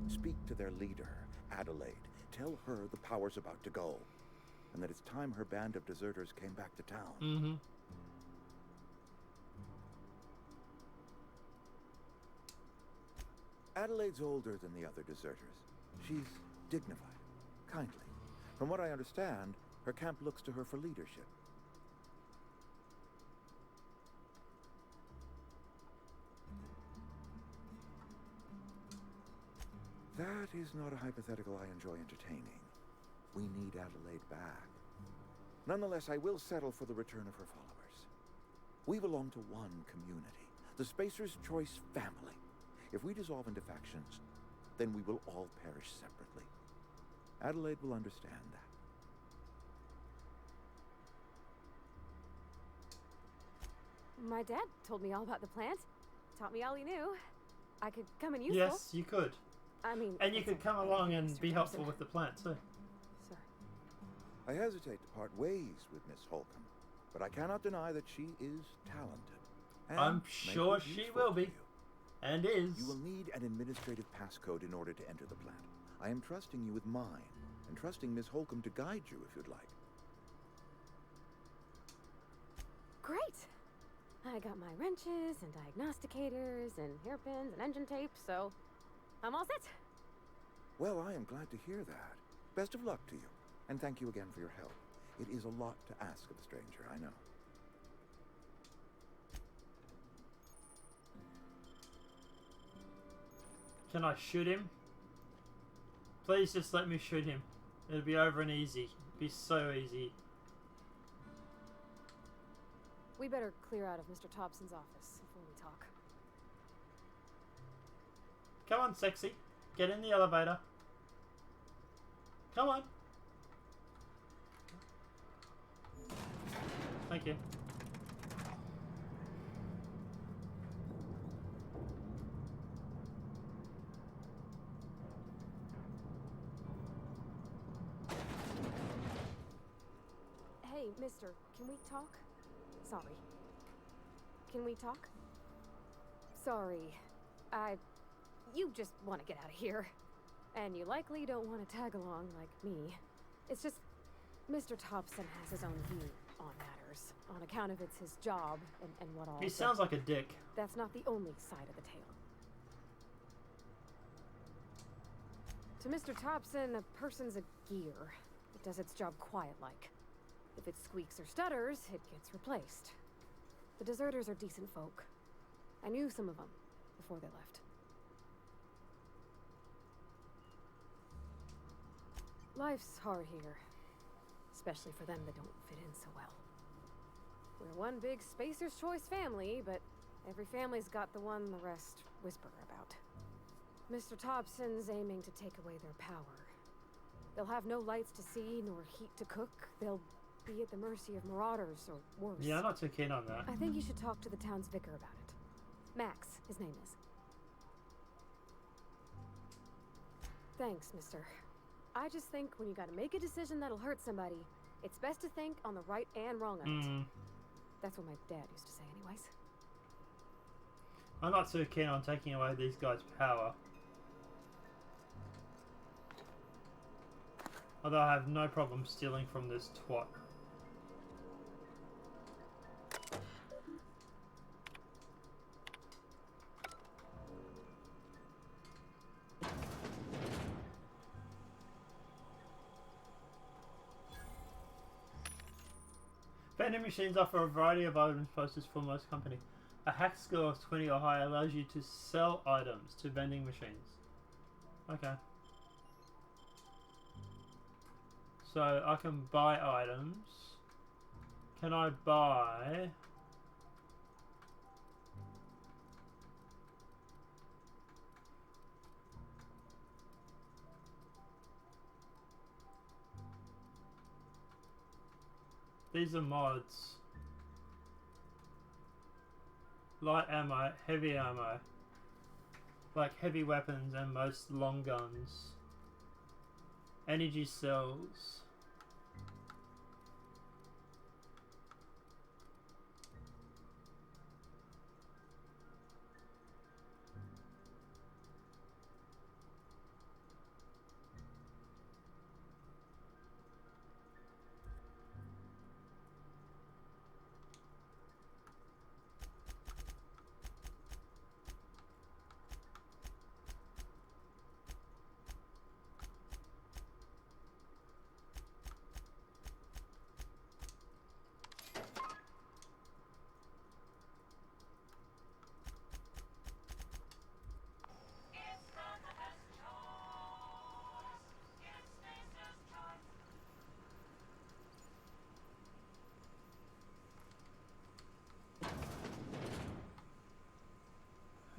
Speak to their leader, Adelaide. Tell her the power's about to go, and that it's time her band of deserters came back to town. Mm-hmm. Adelaide's older than the other deserters. She's dignified, kindly. From what I understand, her camp looks to her for leadership. That is not a hypothetical I enjoy entertaining. We need Adelaide back. Nonetheless, I will settle for the return of her followers. We belong to one community, the Spacer's Choice family. If we dissolve into factions, then we will all perish separately. Adelaide will understand that. My dad told me all about the plant. Taught me all he knew. I could come in useful. Yes, you could. I mean... And you could come along and be helpful with the plant, too. Sir. I hesitate to part ways with Miss Holcomb, but I cannot deny that she is talented. I'm sure she will be. And is. You will need an administrative passcode in order to enter the plant. I am trusting you with mine, and trusting Miss Holcomb to guide you if you'd like. Great! I got my wrenches and diagnosticators and hairpins and engine tape, so I'm all set. Well, I am glad to hear that. Best of luck to you, and thank you again for your help. It is a lot to ask of a stranger, I know. Can I shoot him? Please just let me shoot him. It'll be over and easy. It'll be so easy. We better clear out of Mr. Thompson's office before we talk. Come on, sexy. Get in the elevator. Come on. Thank you. Hey, mister, can we talk? Sorry. Can we talk? Sorry. You just want to get out of here. And you likely don't want to tag along like me. It's just, Mr. Thompson has his own view on matters, on account of it's his job and what all. He sounds like a dick. That's not the only side of the tale. To Mr. Thompson, a person's a gear. It does its job quiet-like. If it squeaks or stutters, it gets replaced. The deserters are decent folk. I knew some of them before they left. Life's hard here, especially for them that don't fit in so well. We're one big Spacer's Choice family, but every family's got the one the rest whisper about. Mr. Thompson's aiming to take away their power. They'll have no lights to see, nor heat to cook. They'll be at the mercy of marauders, or worse. Yeah, I'm not too keen on that. I think you should talk to the town's vicar about it. Max, his name is. Thanks, mister. I just think when you gotta make a decision that'll hurt somebody, it's best to think on the right and wrong of it. That's what my dad used to say anyways. I'm not too keen on taking away these guys' power. Although I have no problem stealing from this twat. Vending machines offer a variety of items posters for most companies. A hack score of 20 or higher allows you to sell items to vending machines. Okay. So I can buy items. Can I buy... These are mods. Light ammo, heavy ammo. Like heavy weapons and most long guns. Energy cells.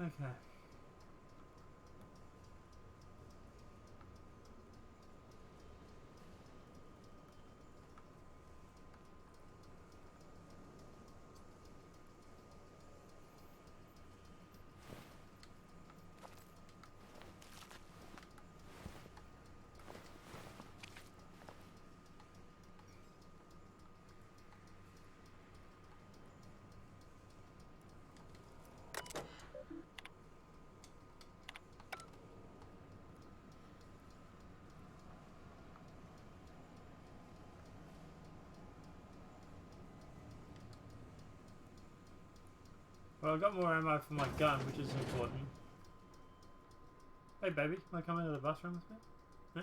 Okay. Well, I got more ammo for my gun, which is important. Hey, baby, wanna come into the bus room with me? Huh?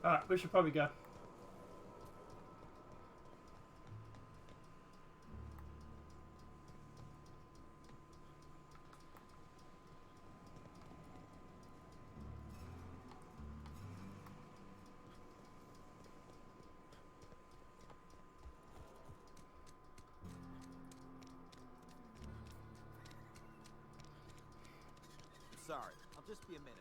Alright, we should probably go. I'm sorry, I'll just be a minute.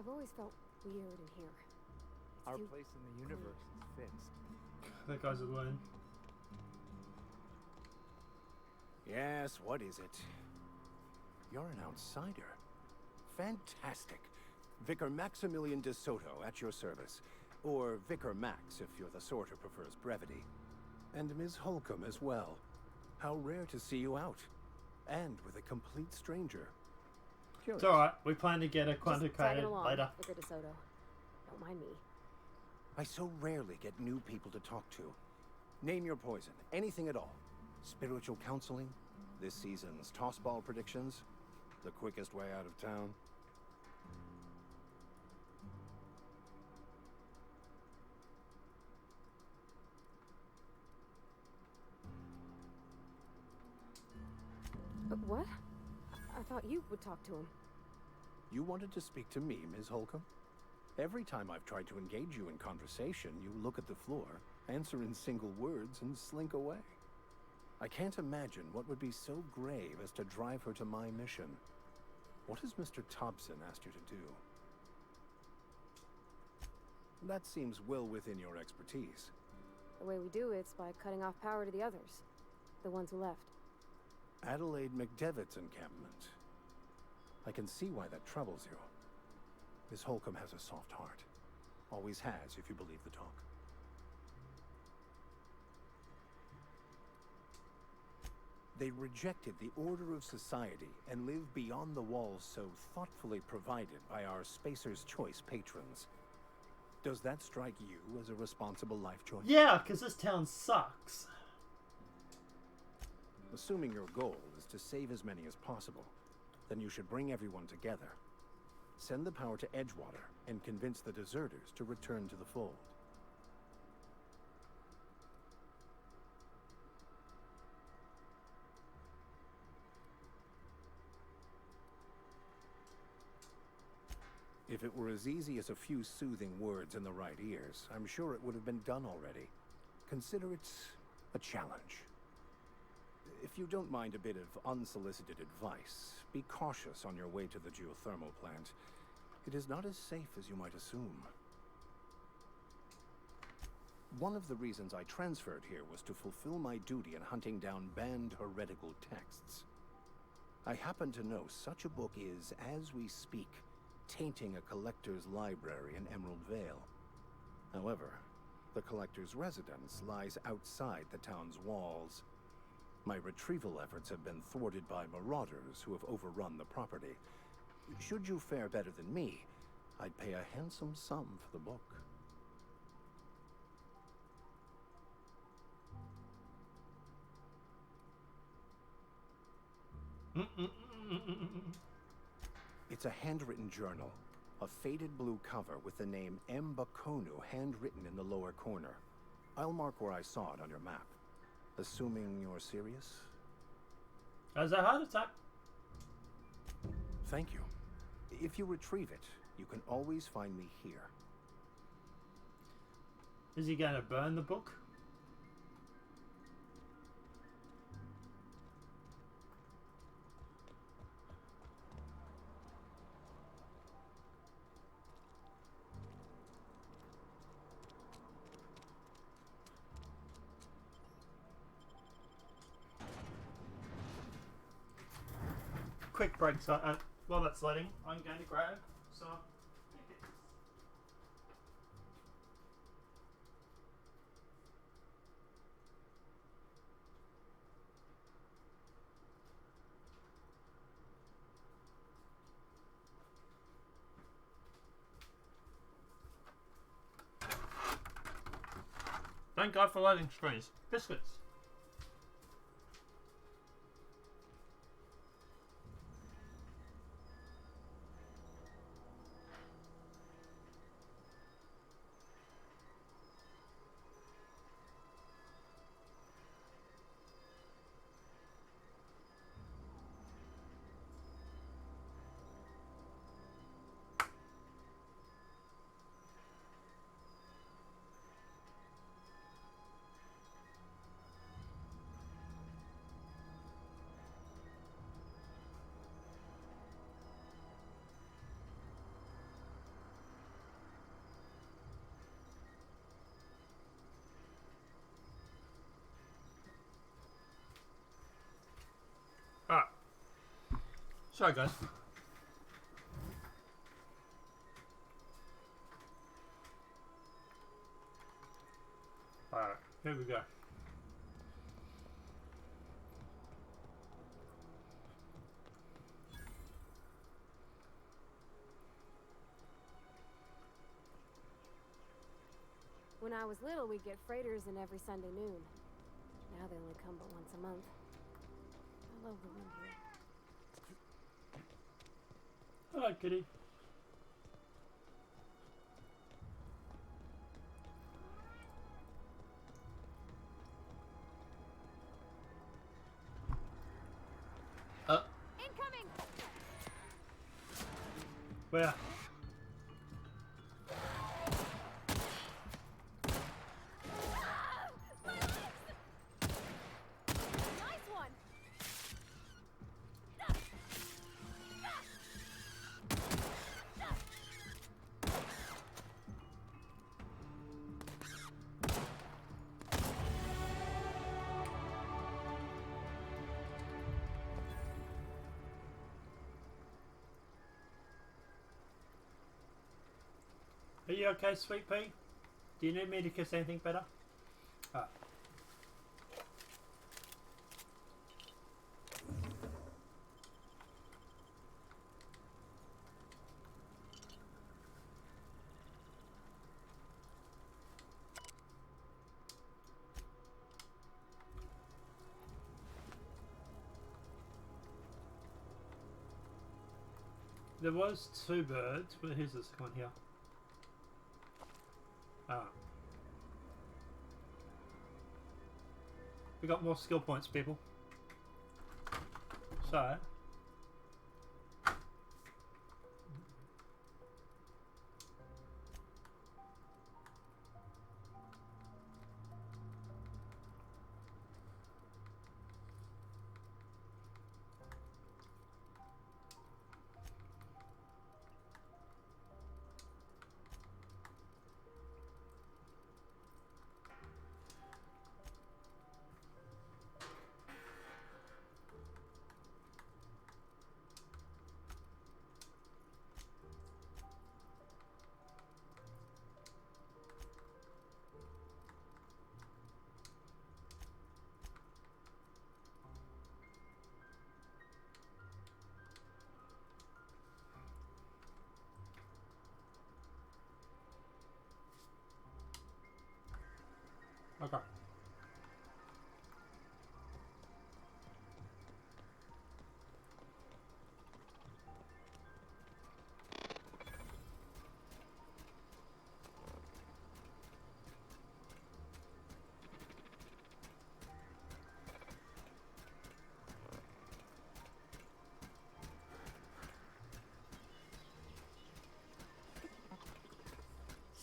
I've always felt weird in here. Our place in the universe is fixed. That guy's alone. Yes, what is it? You're an outsider. Fantastic. Vicar Maximilian de Soto at your service. Or Vicar Max if you're the sort who prefers brevity. And Ms. Holcomb as well. How rare to see you out. And with a complete stranger. Curious. It's alright, we plan to get acquainted later. Vicar de Soto. Don't mind me. I so rarely get new people to talk to. Name your poison, anything at all. Spiritual counseling, this season's tossball predictions, the quickest way out of town. But what? I thought you would talk to him. You wanted to speak to me, Ms. Holcomb? Every time I've tried to engage you in conversation, you look at the floor, answer in single words, and slink away. I can't imagine what would be so grave as to drive her to my mission. What has Mr. Thompson asked you to do? That seems well within your expertise. The way we do it's by cutting off power to the others. The ones who left. Adelaide McDevitt's encampment. I can see why that troubles you. Miss Holcomb has a soft heart. Always has, if you believe the talk. They rejected the order of society and live beyond the walls so thoughtfully provided by our Spacer's Choice patrons. Does that strike you as a responsible life choice? Yeah, because this town sucks. Assuming your goal is to save as many as possible, then you should bring everyone together. Send the power to Edgewater and convince the deserters to return to the fold. If it were as easy as a few soothing words in the right ears, I'm sure it would have been done already. Consider it a challenge. If you don't mind a bit of unsolicited advice, be cautious on your way to the geothermal plant. It is not as safe as you might assume. One of the reasons I transferred here was to fulfill my duty in hunting down banned heretical texts. I happen to know such a book is, as we speak, tainting a collector's library in Emerald Vale. However, the collector's residence lies outside the town's walls. My retrieval efforts have been thwarted by marauders who have overrun the property. Should you fare better than me, I'd pay a handsome sum for the book. It's a handwritten journal, a faded blue cover with the name M. Bakonu handwritten in the lower corner. I'll mark where I saw it on your map. Assuming you're serious? As a heart attack. Thank you. If you retrieve it, you can always find me here. Is he going to burn the book? Quick break, so while that's loading, I'm going to grab some tickets. Thank God for loading screens. Biscuits. Alright. Sorry guys. Alright, here we go. When I was little, we'd get freighters in every Sunday noon. Now they only come but once a month. I love the wind here. Hello, kitty. Incoming! Where? Are you okay, Sweet Pea? Do you need me to kiss anything better? Alright. There was two birds, but here's this one here. We got more skill points, people. So Okay.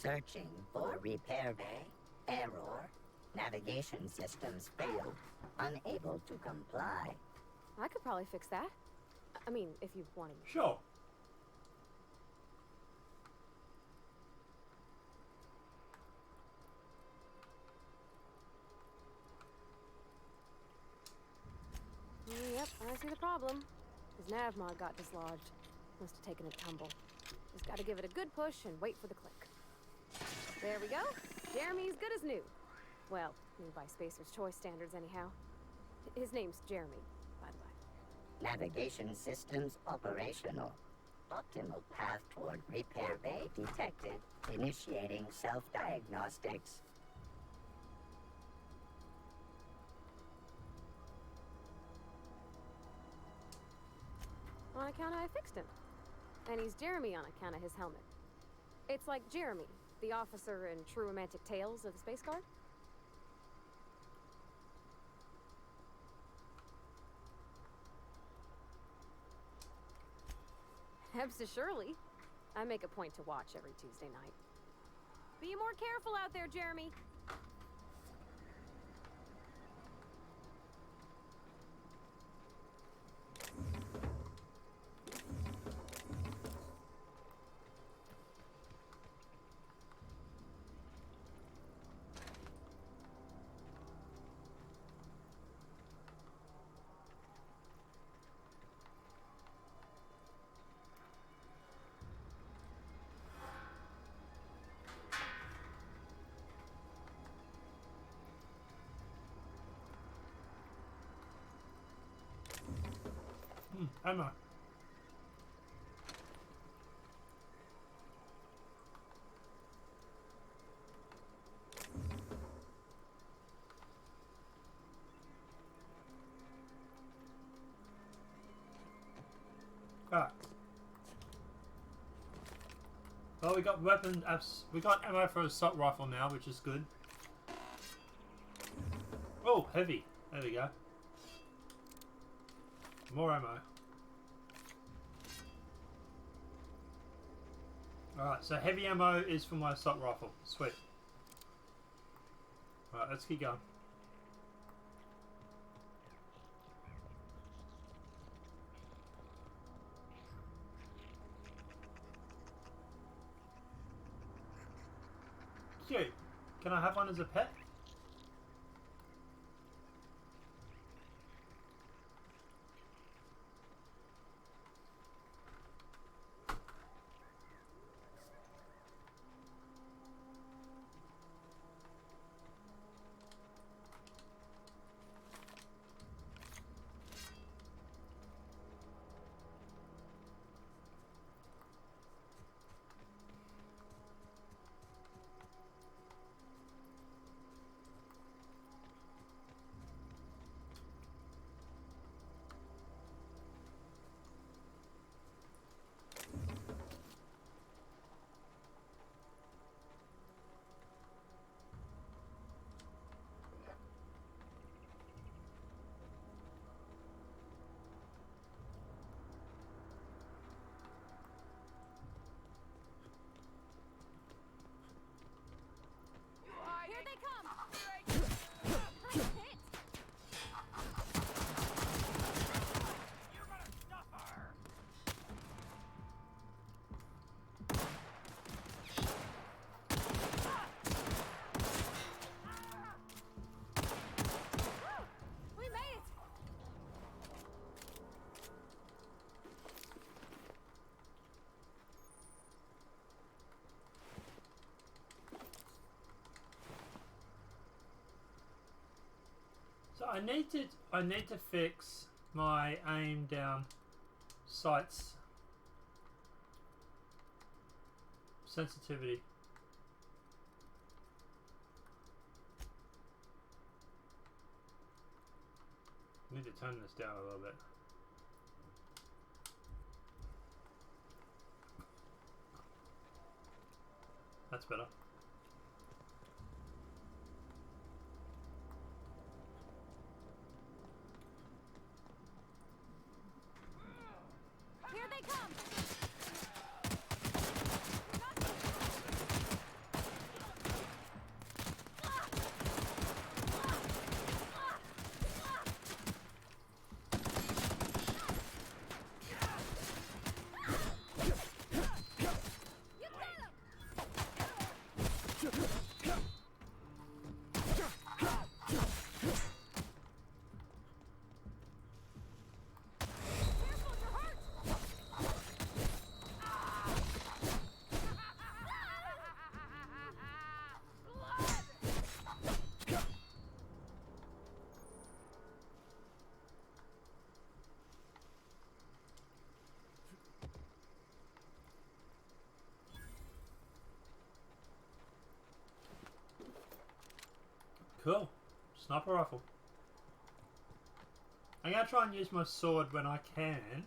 Searching for repair bay. Error. Navigation systems failed. Unable to comply. I could probably fix that. I mean, if you wanted me. Sure. Yep, I see the problem. His nav mod got dislodged. Must have taken a tumble. Just gotta give it a good push and wait for the click. There we go. Jeremy's good as new. Well, new by Spacer's Choice standards anyhow. His name's Jeremy, by the way. Navigation systems operational. Optimal path toward repair bay detected. Initiating self-diagnostics. On account of I fixed him. And he's Jeremy on account of his helmet. It's like Jeremy, the officer in True Romantic Tales of the Space Guard. Hebs to Shirley. I make a point to watch every Tuesday night. Be more careful out there, Jeremy. Ammo. Alright. Well, we got weapon apps. We got ammo for assault rifle now, which is good. Oh, heavy. There we go. More ammo. Alright, so heavy ammo is for my assault rifle. Sweet. Alright, let's keep going. Cute. Can I have one as a pet? Here they come! Hit! You're gonna suffer! We made it! So I need to fix my aim down sights sensitivity. I need to turn this down a little bit. That's better. Here they come! Cool. Sniper rifle. I'm gonna try and use my sword when I can.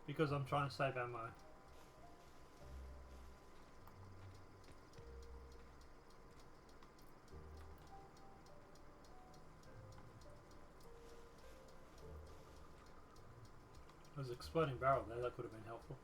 Because I'm trying to save ammo. There's an exploding barrel there, that could have been helpful.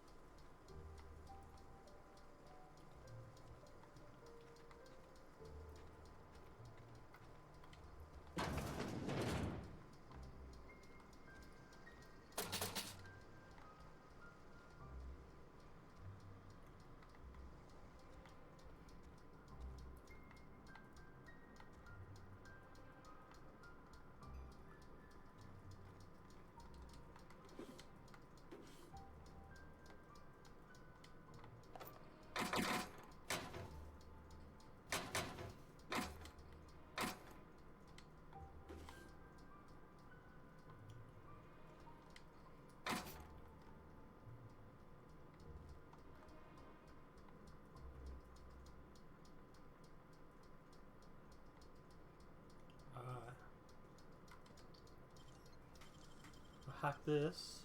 Hack this.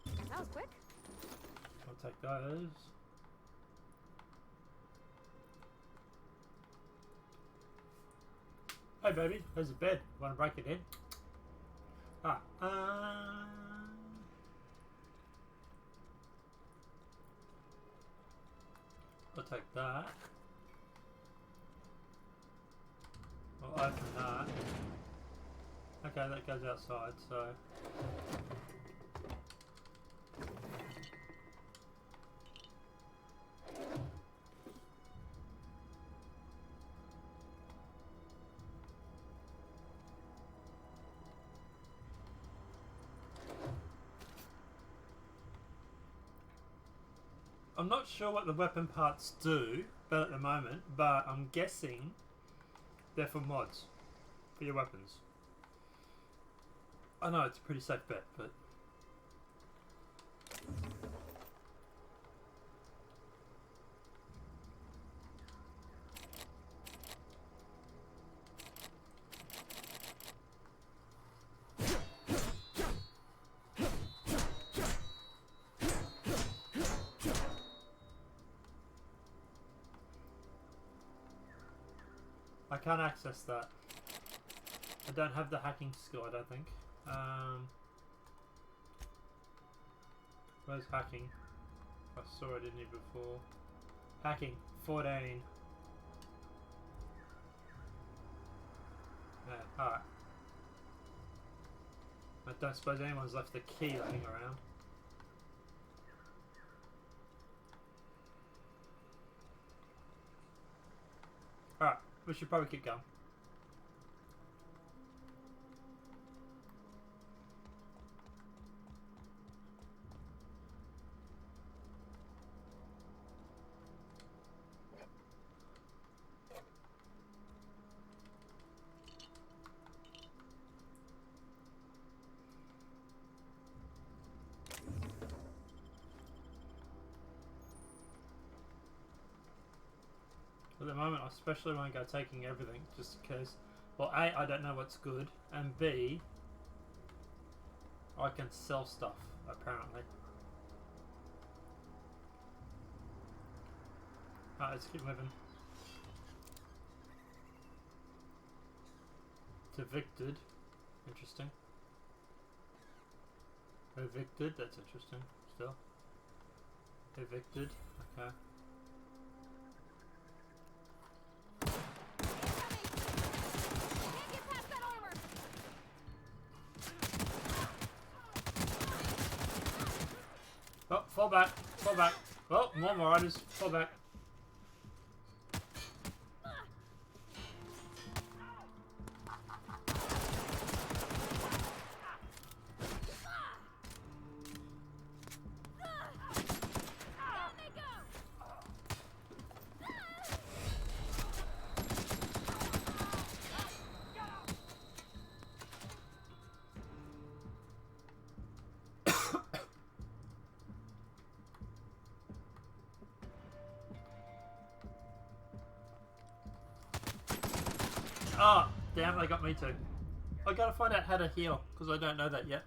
That was quick. I'll take those. Hey baby, there's a bed. Want to break it in? Ah, I'll take that. I'll open that. Okay, that goes outside, so... I'm not sure what the weapon parts do, but at the moment, but I'm guessing they're for mods, for your weapons. I know it's a pretty safe bet, but... I can't access that. I don't have the hacking skill, I don't think. Where's hacking? I saw it in here before. Hacking, 14. Yeah, alright. I don't suppose anyone's left the key laying around. Alright, we should probably keep going. At the especially when I go taking everything, just in case. Well, A, I don't know what's good, and B, I can sell stuff, apparently. Alright, let's keep moving. Evicted. Interesting. Evicted, that's interesting. Still. Evicted, okay. Oh, fall back, fall back. Oh, more marauders, fall back. Oh, damn, they got me too. I gotta find out how to heal, because I don't know that yet.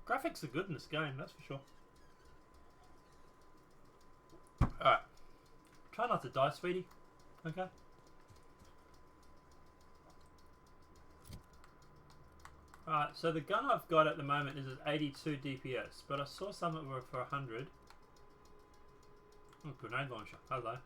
Graphics are good in this game, that's for sure. Alright. Try not to die, sweetie. Okay? Alright, so the gun I've got at the moment is at 82 DPS, but I saw some that were for 100. Oh, grenade launcher. Hello.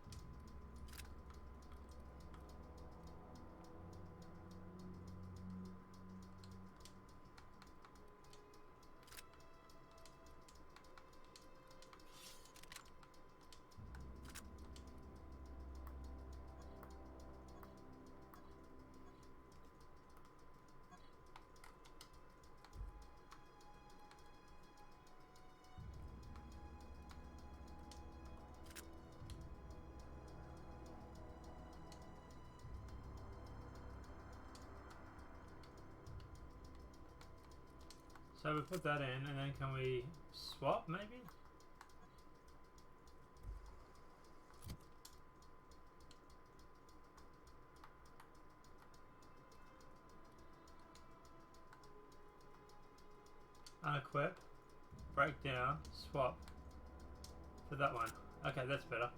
So we put that in, and then can we swap, maybe? Unequip, break down, swap. For that one. Okay, that's better.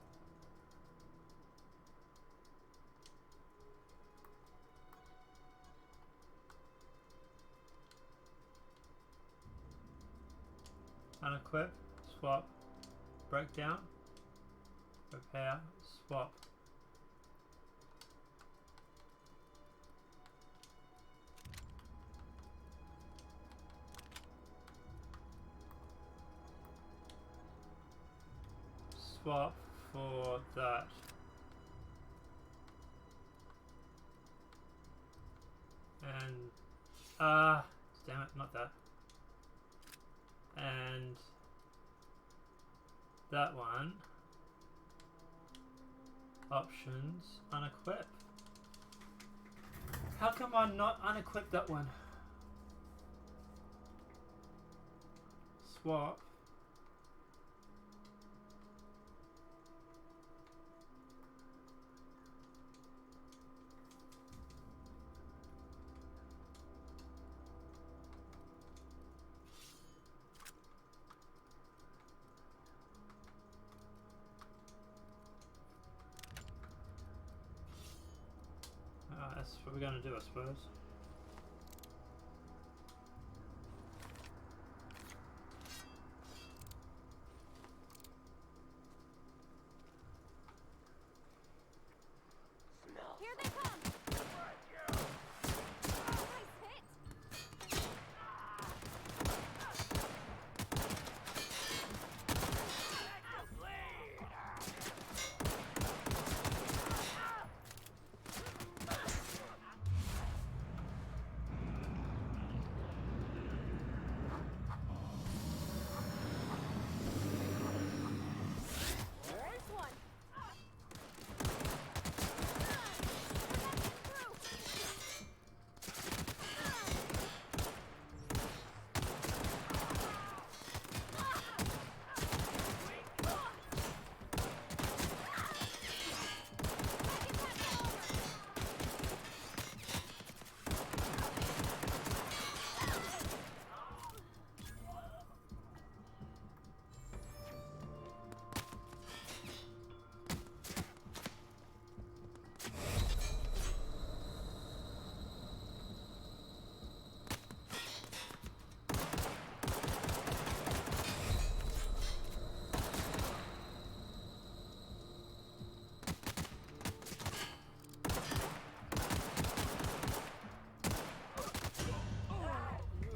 Unequip, swap, breakdown, repair, swap. Swap for that. And, damn it, not that. And that one. Options, unequip. How come I not unequip that one? Swap. That's what we're going to do, I suppose. Here they come!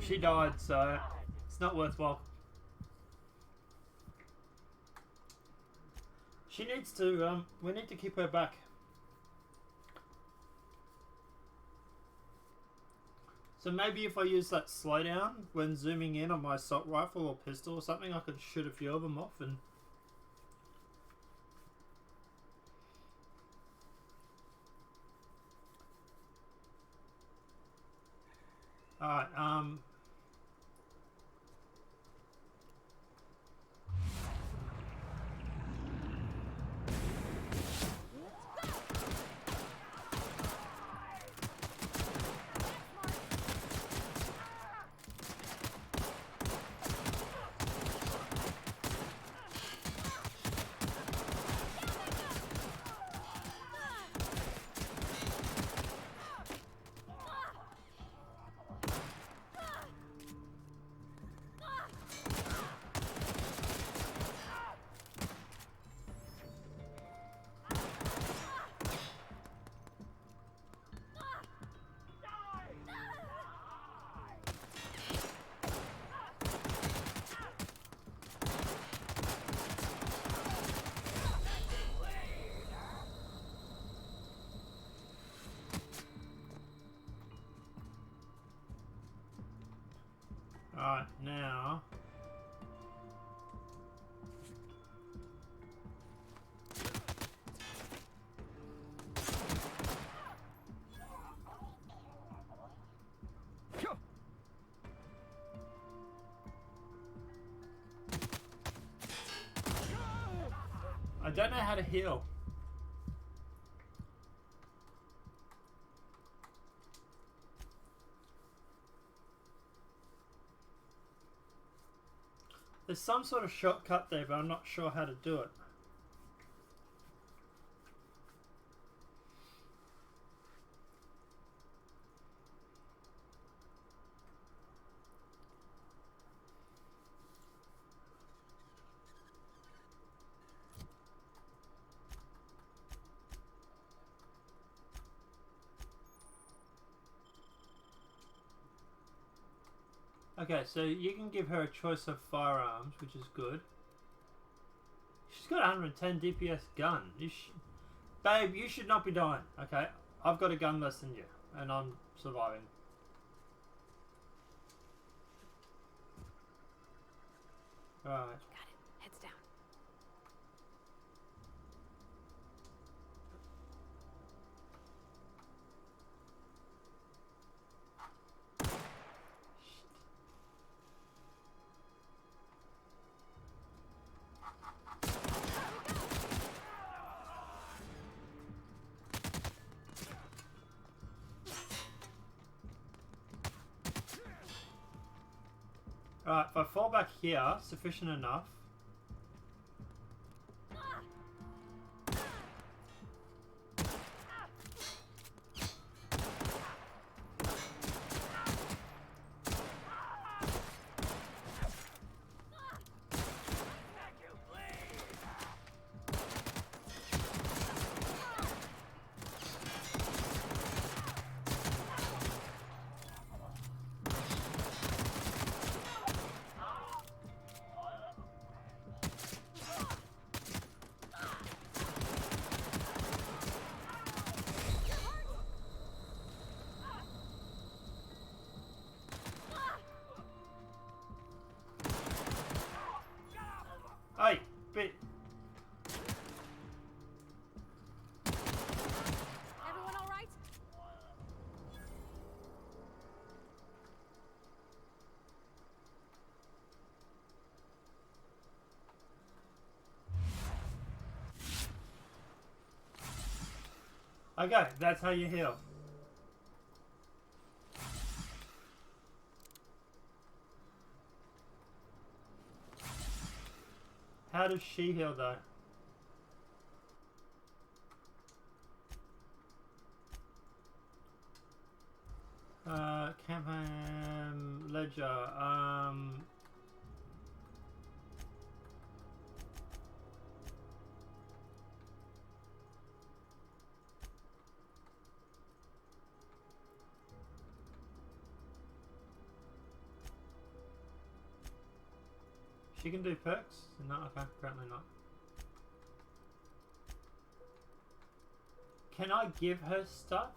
She died, so it's not worthwhile. She needs to, we need to keep her back. So maybe if I use that slowdown when zooming in on my assault rifle or pistol or something, I could shoot a few of them off and... Alright, alright, now... I don't know how to heal. There's some sort of shortcut there, but I'm not sure how to do it. Okay, so you can give her a choice of firearms, which is good. She's got a 110 DPS gun. Babe, you should not be dying. Okay, I've got a gun less than you, and I'm surviving. Right. Got it. Heads down. Alright, if I fall back here, sufficient enough. Hey, bit. Everyone all right? Okay, that's how you heal. How does she heal though? Campaign ledger. She can do perks? No, okay, apparently not. Can I give her stuff?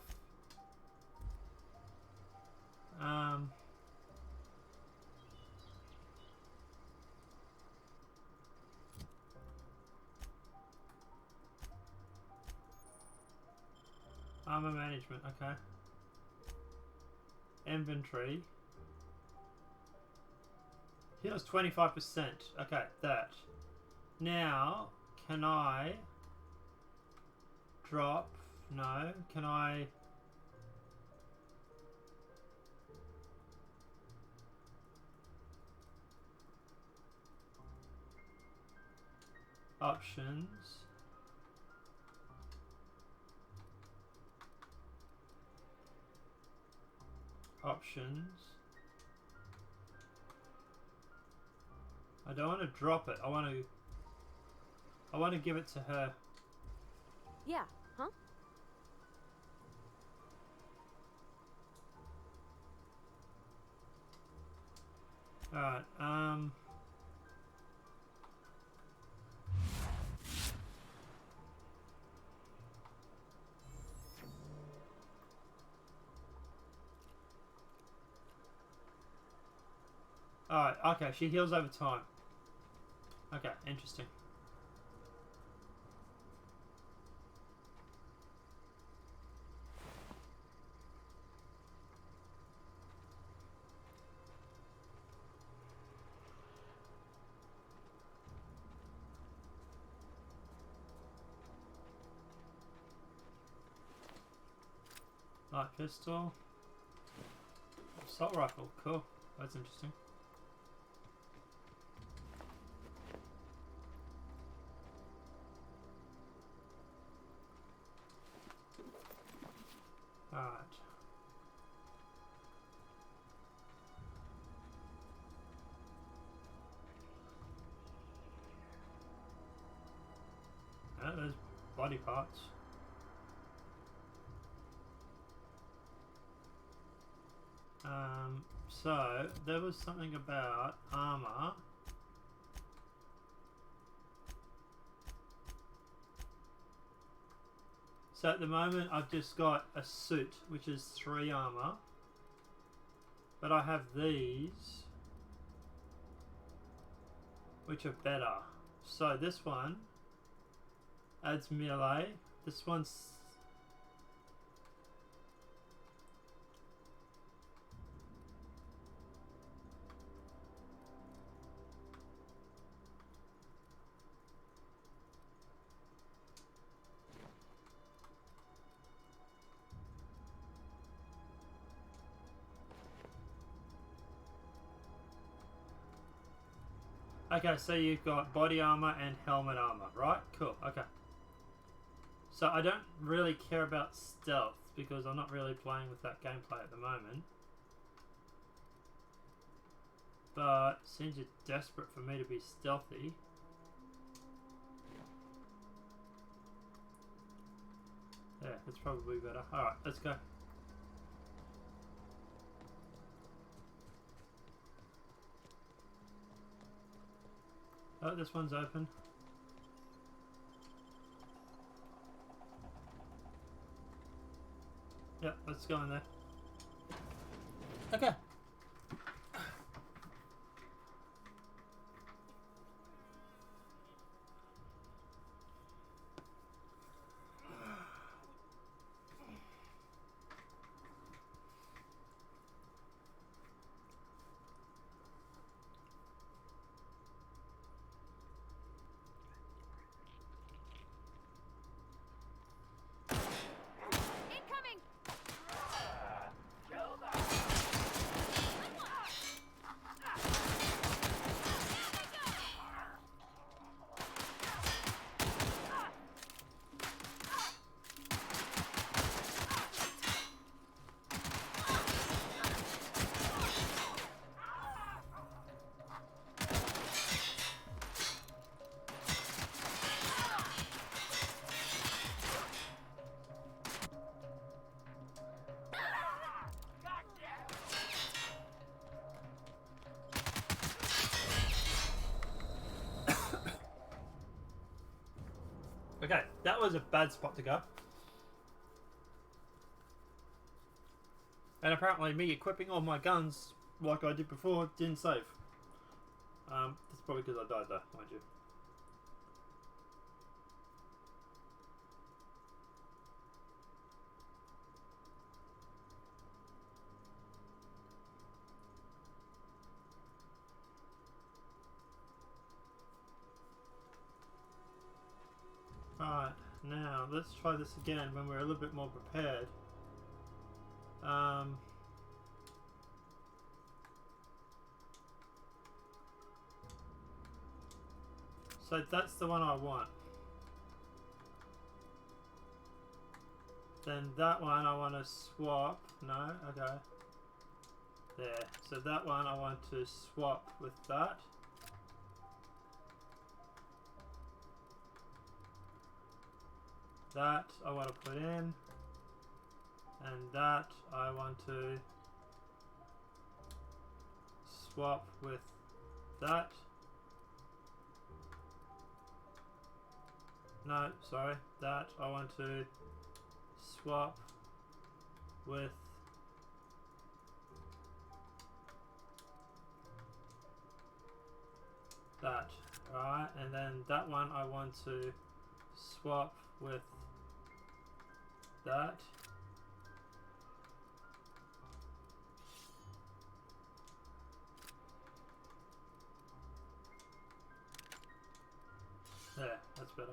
Armor management, okay. Inventory. Heals 25%. Okay, that. Now, can I drop? No. Can I? Options. Options. I don't want to drop it. I want to give it to her. Yeah, huh? Alright, alright, okay, she heals over time. Okay, interesting. Light pistol. Assault rifle, cool. That's interesting. Alright. Oh, there's body parts. So there was something about armor. So at the moment I've just got a suit, which is 3 armor. But I have these, which are better. So this one adds melee. This one's... Okay, so you've got body armor and helmet armor, right? Cool, okay. So I don't really care about stealth because I'm not really playing with that gameplay at the moment. But since you're desperate for me to be stealthy... Yeah, that's probably better. Alright, let's go. Oh, this one's open. Yep, let's go in there. Okay. Okay, that was a bad spot to go. And apparently me equipping all my guns like I did before didn't save. That's probably because I died though, mind you. Alright, now let's try this again when we're a little bit more prepared. So that's the one I want. Then that one I want to swap. No? Okay. There. So that one I want to swap with that. That I want to put in. And that I want to swap with that. No, sorry. That I want to swap with that. Alright, and then that one I want to swap with that. There, that's better.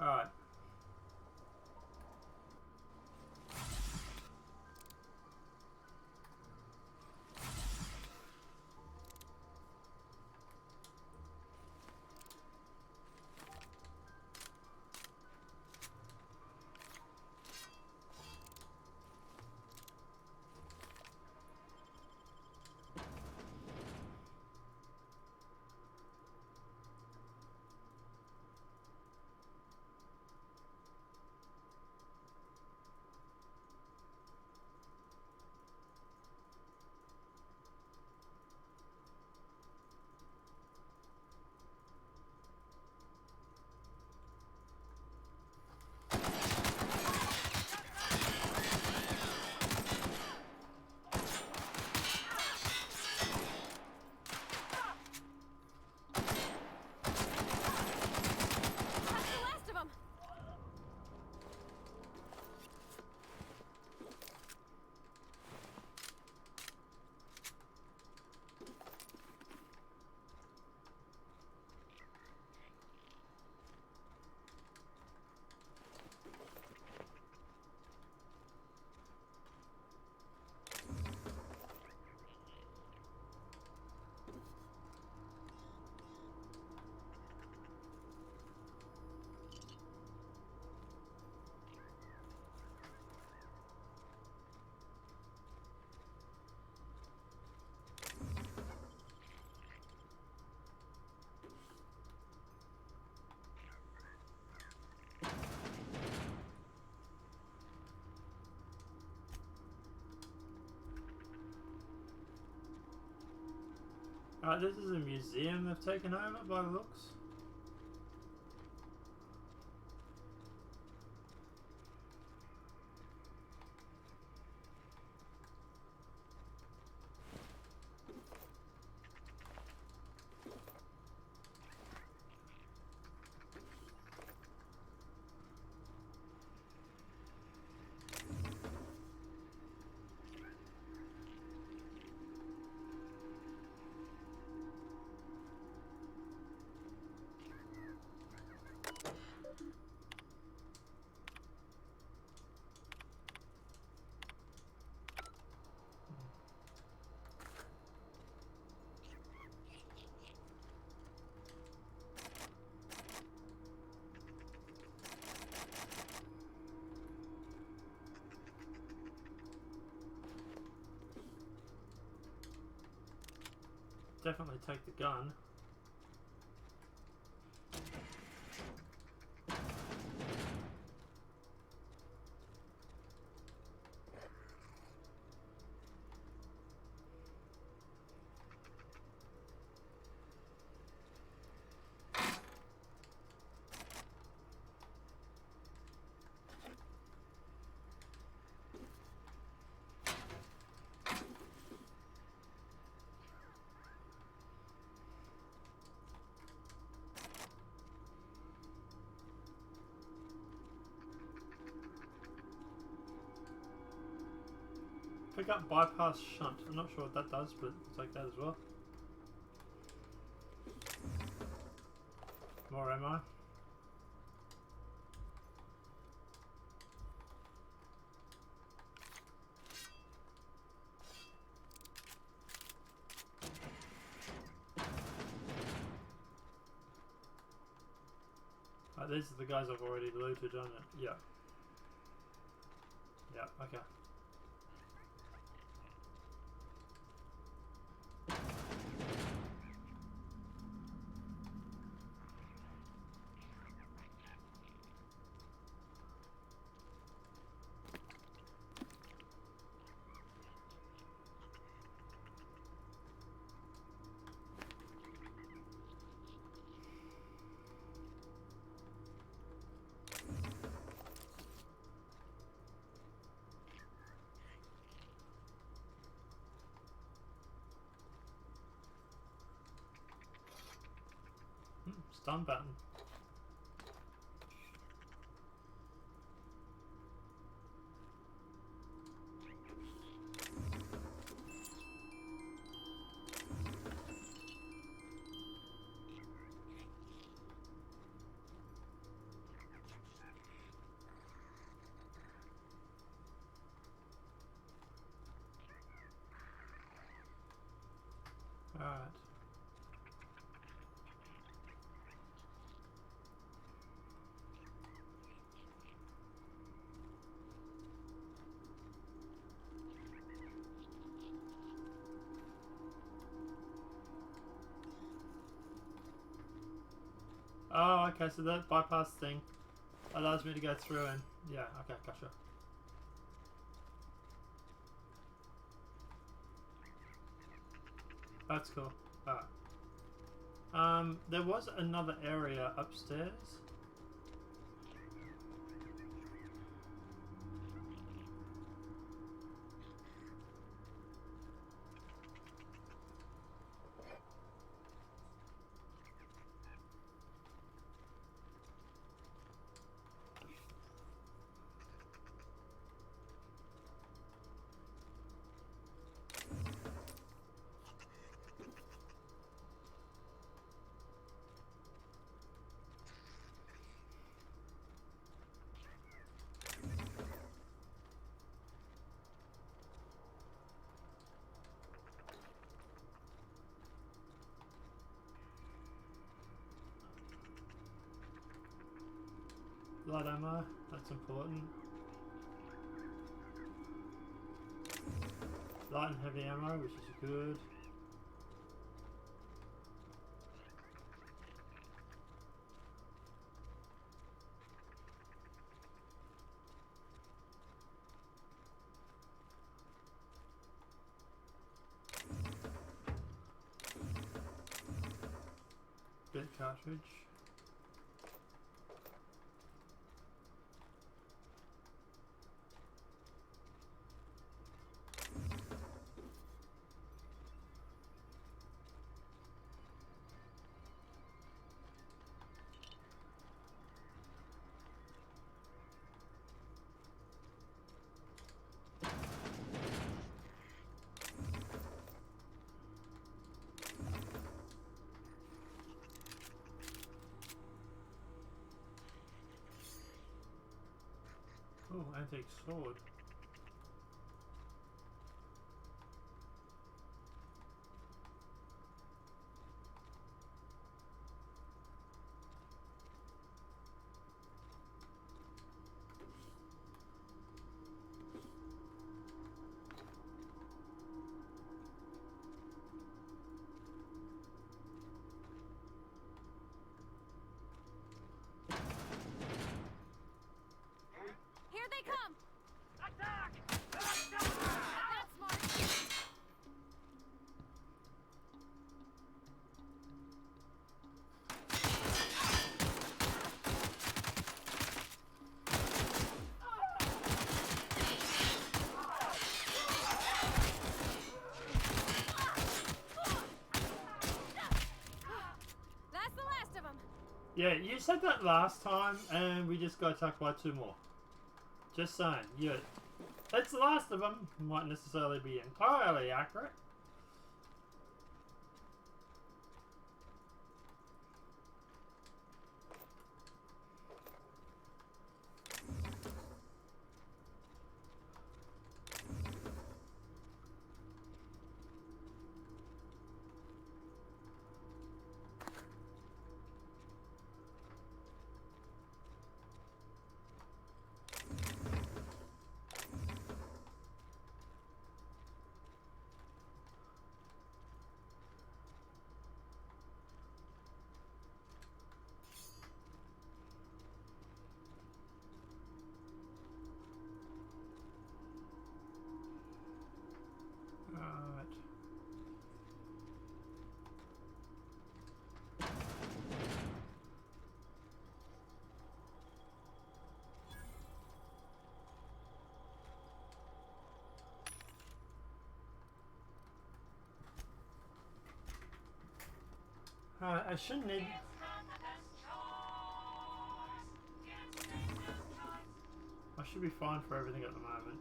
Alright. This is a museum they've taken over by the looks. Definitely take the gun. Pick up bypass shunt. I'm not sure what that does, but it's like that as well. More ammo. These are the guys I've already looted, aren't it? Yeah. Yeah, okay. Stun button. All right. Oh, okay, so that bypass thing allows me to go through and... Yeah, okay, gotcha. That's cool. Alright. There was another area upstairs. Light ammo, that's important. Light and heavy ammo, which is good. Bit cartridge. Oh, antique sword. Here they come! Attack! That's smart. That's the last of them. Yeah, you said that last time, and we just got attacked by two more. Just saying, yeah. That's the last of them. Might necessarily be entirely accurate. I shouldn't need... I should be fine for everything at the moment.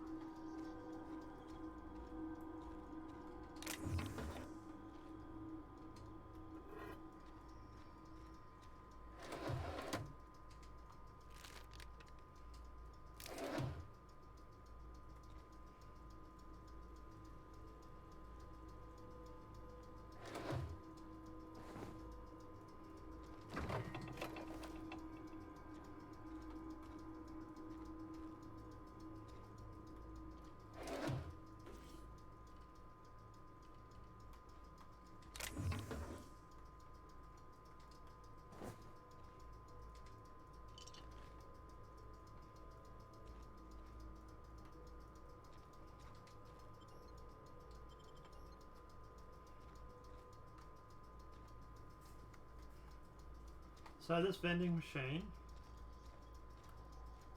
So this vending machine...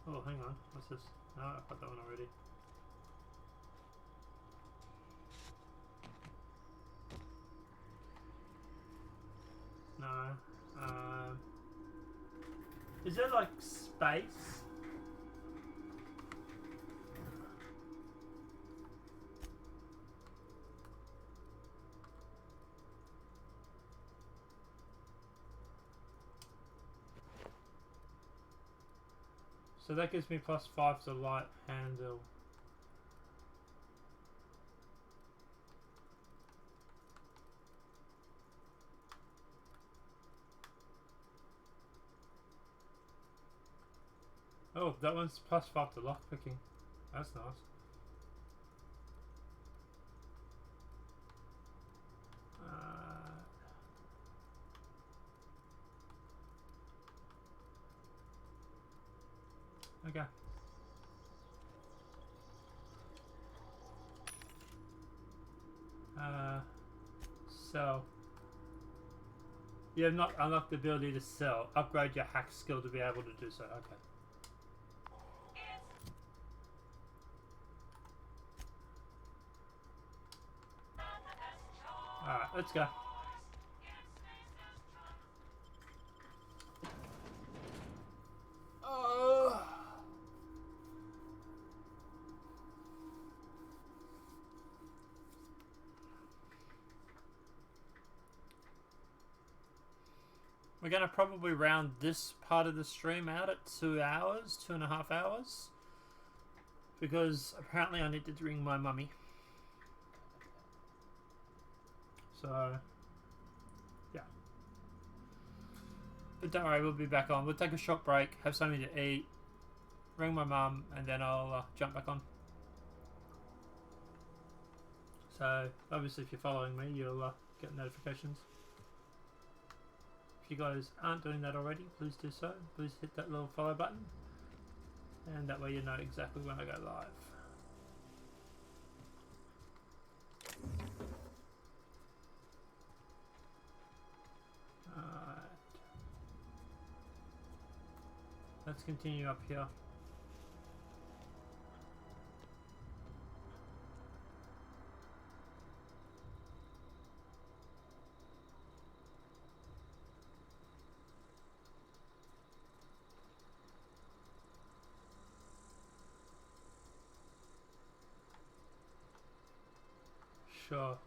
Oh, hang on. What's this? No, I've got that one already. No. Is there like space? So that gives me +5 to light handle. Oh, that one's +5 to lockpicking. That's nice. Okay. Sell. You have not unlocked the ability to sell. Upgrade your hack skill to be able to do so. Okay. Alright, let's go. We're going to probably round this part of the stream out at 2 hours, 2.5 hours. Because apparently I need to ring my mummy. So, yeah. But don't worry, we'll be back on. We'll take a short break, have something to eat, ring my mum, and then I'll jump back on. So, obviously if you're following me, you'll get notifications. If you guys aren't doing that already, please do so. Please hit that little follow button. And that way you know exactly when I go live. Alright. Let's continue up here. Sure.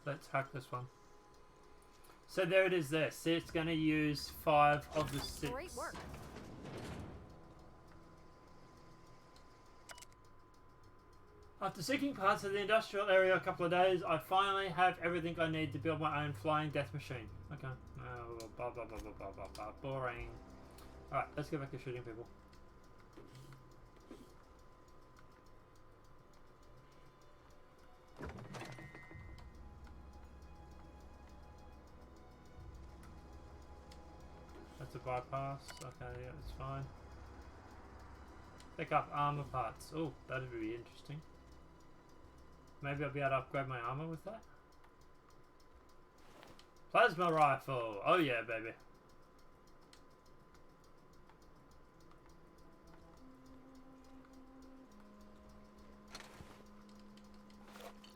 Let's hack this one. So there it is there. See, it's going to use 5 of the 6. Great work. After seeking parts of the industrial area a couple of days, I finally have everything I need to build my own flying death machine. Okay. Blah, blah, blah, blah, blah, blah, blah. Boring. Alright, let's go back to shooting people. That's a bypass. Okay, yeah, that's fine. Pick up armor parts. Oh, that'd be interesting. Maybe I'll be able to upgrade my armor with that. Plasma rifle. Oh yeah, baby.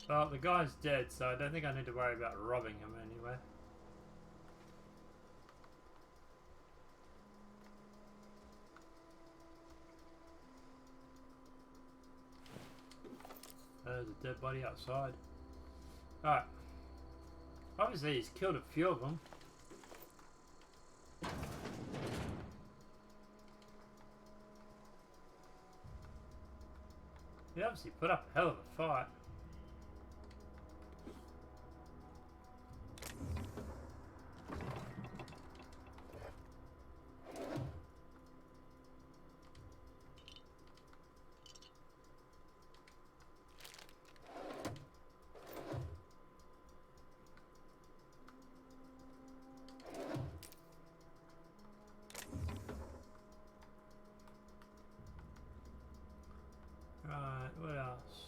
Well, the guy's dead, so I don't think I need to worry about robbing him anyway. There's a dead body outside. Alright. Obviously he's killed a few of them. He obviously put up a hell of a fight. Right, what else?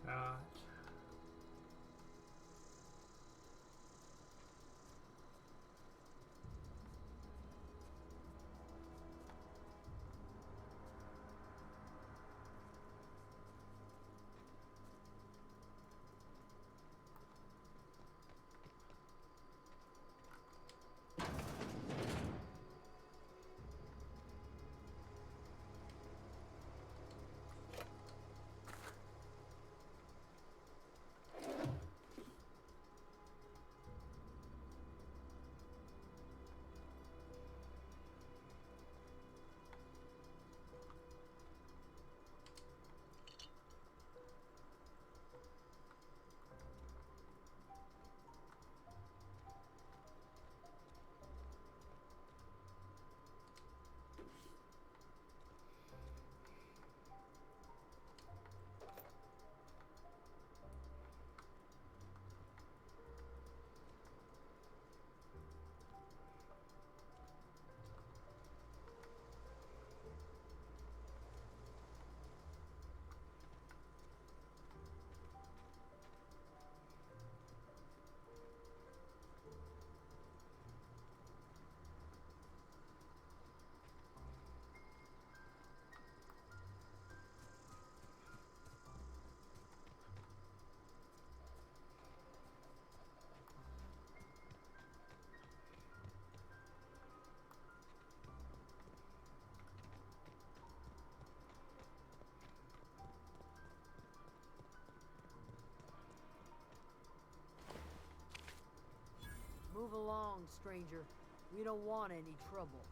Right. Move along, stranger. We don't want any trouble.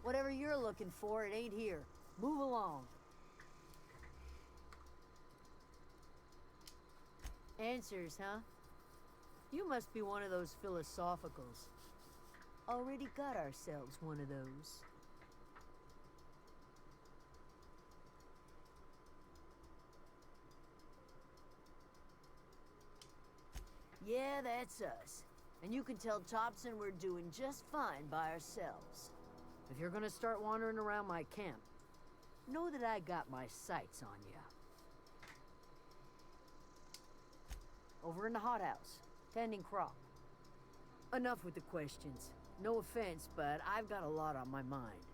Whatever you're looking for, it ain't here. Move along. Answers, huh? You must be one of those philosophicals. already got ourselves one of those. Yeah, that's us. And you can tell Thompson we're doing just fine by ourselves. If you're gonna start wandering around my camp, know that I got my sights on you. Over in the hothouse, tending crop. Enough with the questions. No offense, but I've got a lot on my mind.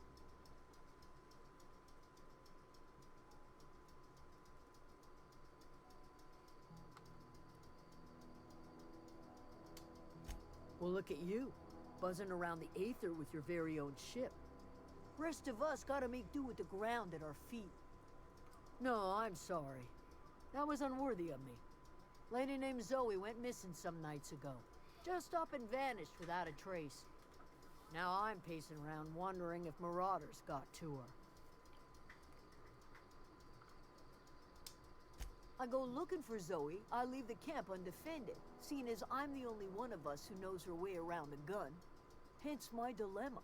Well, look at you, buzzing around the Aether with your very own ship. Rest of us gotta make do with the ground at our feet. No, I'm sorry. That was unworthy of me. Lady named Zoe went missing some nights ago. Just up and vanished without a trace. Now I'm pacing around wondering if marauders got to her. I go looking for Zoe, I leave the camp undefended, seeing as I'm the only one of us who knows her way around the gun. Hence my dilemma.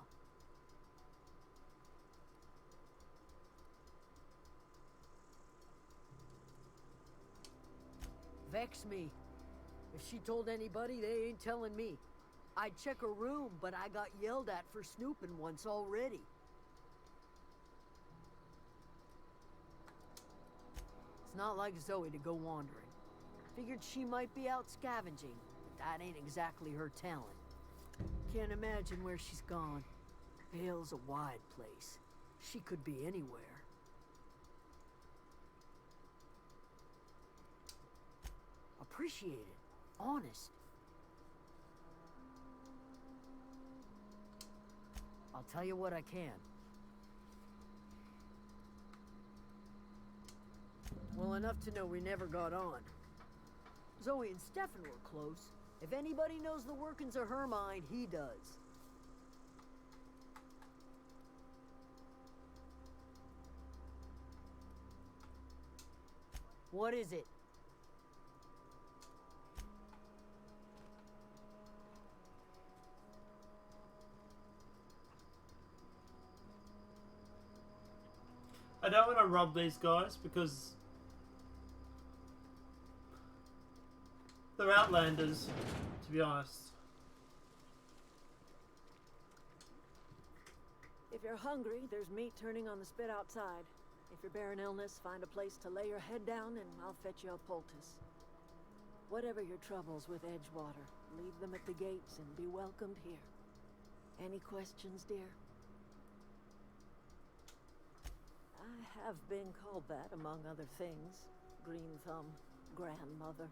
Vex me. If she told anybody, they ain't telling me. I'd check her room, but I got yelled at for snooping once already. It's not like Zoe to go wandering. Figured she might be out scavenging, but that ain't exactly her talent. Can't imagine where she's gone. Vale's a wide place. She could be anywhere. Appreciate it. Honest. I'll tell you what I can. Well, enough to know we never got on. Zoe and Stefan were close. If anybody knows the workings of her mind, he does. What is it? I don't want to rob these guys because they're outlanders, to be honest. If you're hungry, there's meat turning on the spit outside. If you're bearing illness, find a place to lay your head down and I'll fetch you a poultice. Whatever your troubles with Edgewater, leave them at the gates and be welcomed here. Any questions, dear? I have been called that, among other things. Green Thumb, grandmother,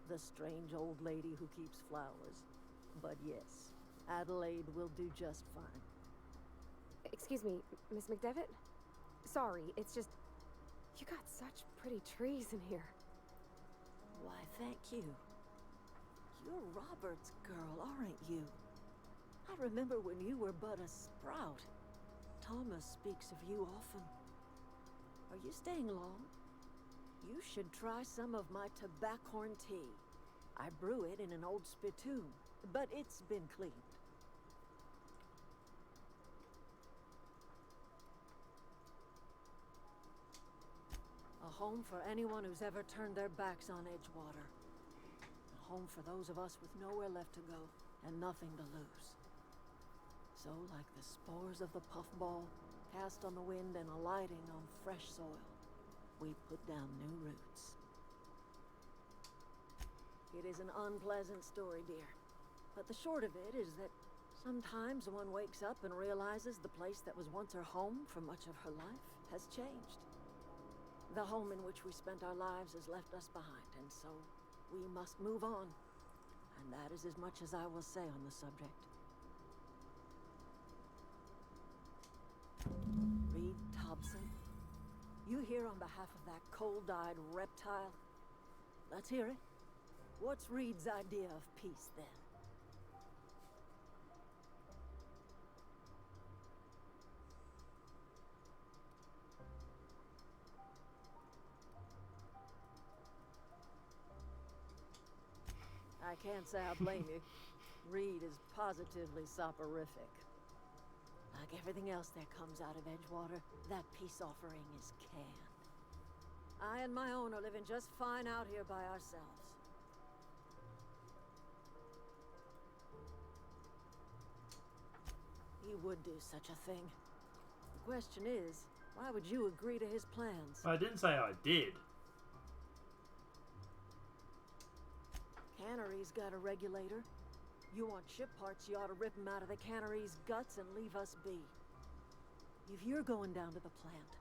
the strange old lady who keeps flowers. But yes, Adelaide will do just fine. Excuse me, Miss McDevitt? Sorry, it's just... You got such pretty trees in here. Why, thank you. You're Robert's girl, aren't you? I remember when you were but a sprout. Thomas speaks of you often. Are you staying long? You should try some of my tobaccorn tea. I brew it in an old spittoon, but it's been cleaned. A home for anyone who's ever turned their backs on Edgewater. A home for those of us with nowhere left to go and nothing to lose. So, like the spores of the puffball, cast on the wind and alighting on fresh soil, we put down new roots. It is an unpleasant story, dear. But the short of it is that sometimes one wakes up and realizes the place that was once her home for much of her life has changed. The home in which we spent our lives has left us behind, and so we must move on. And that is as much as I will say on the subject. Reed Thompson, you here on behalf of that cold-eyed reptile? Let's hear it. What's Reed's idea of peace, then? I can't say I blame you. Reed is positively soporific. Like everything else that comes out of Edgewater, that peace offering is canned. I and my own are living just fine out here by ourselves. He would do such a thing. The question is, why would you agree to his plans? I didn't say I did. Cannery's got a regulator. You want ship parts, you ought to rip them out of the cannery's guts and leave us be. If you're going down to the plant,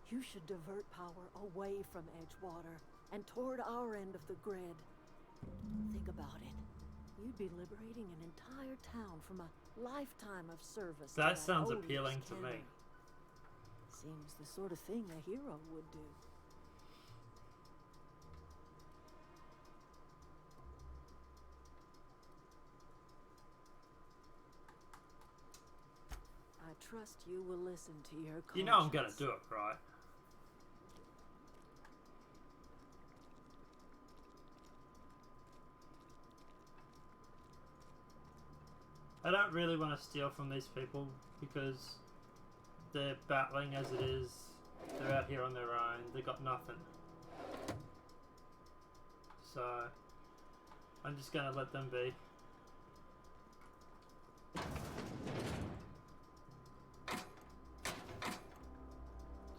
you should divert power away from Edgewater and toward our end of the grid. Think about it. You'd be liberating an entire town from a lifetime of service. That to sounds odious appealing to cannery. me. Seems the sort of thing a hero would do. I trust you will listen to your conscience. You know I'm gonna do it, right? I don't really want to steal from these people because they're battling as it is. They're out here on their own. They got nothing. So I'm just gonna let them be.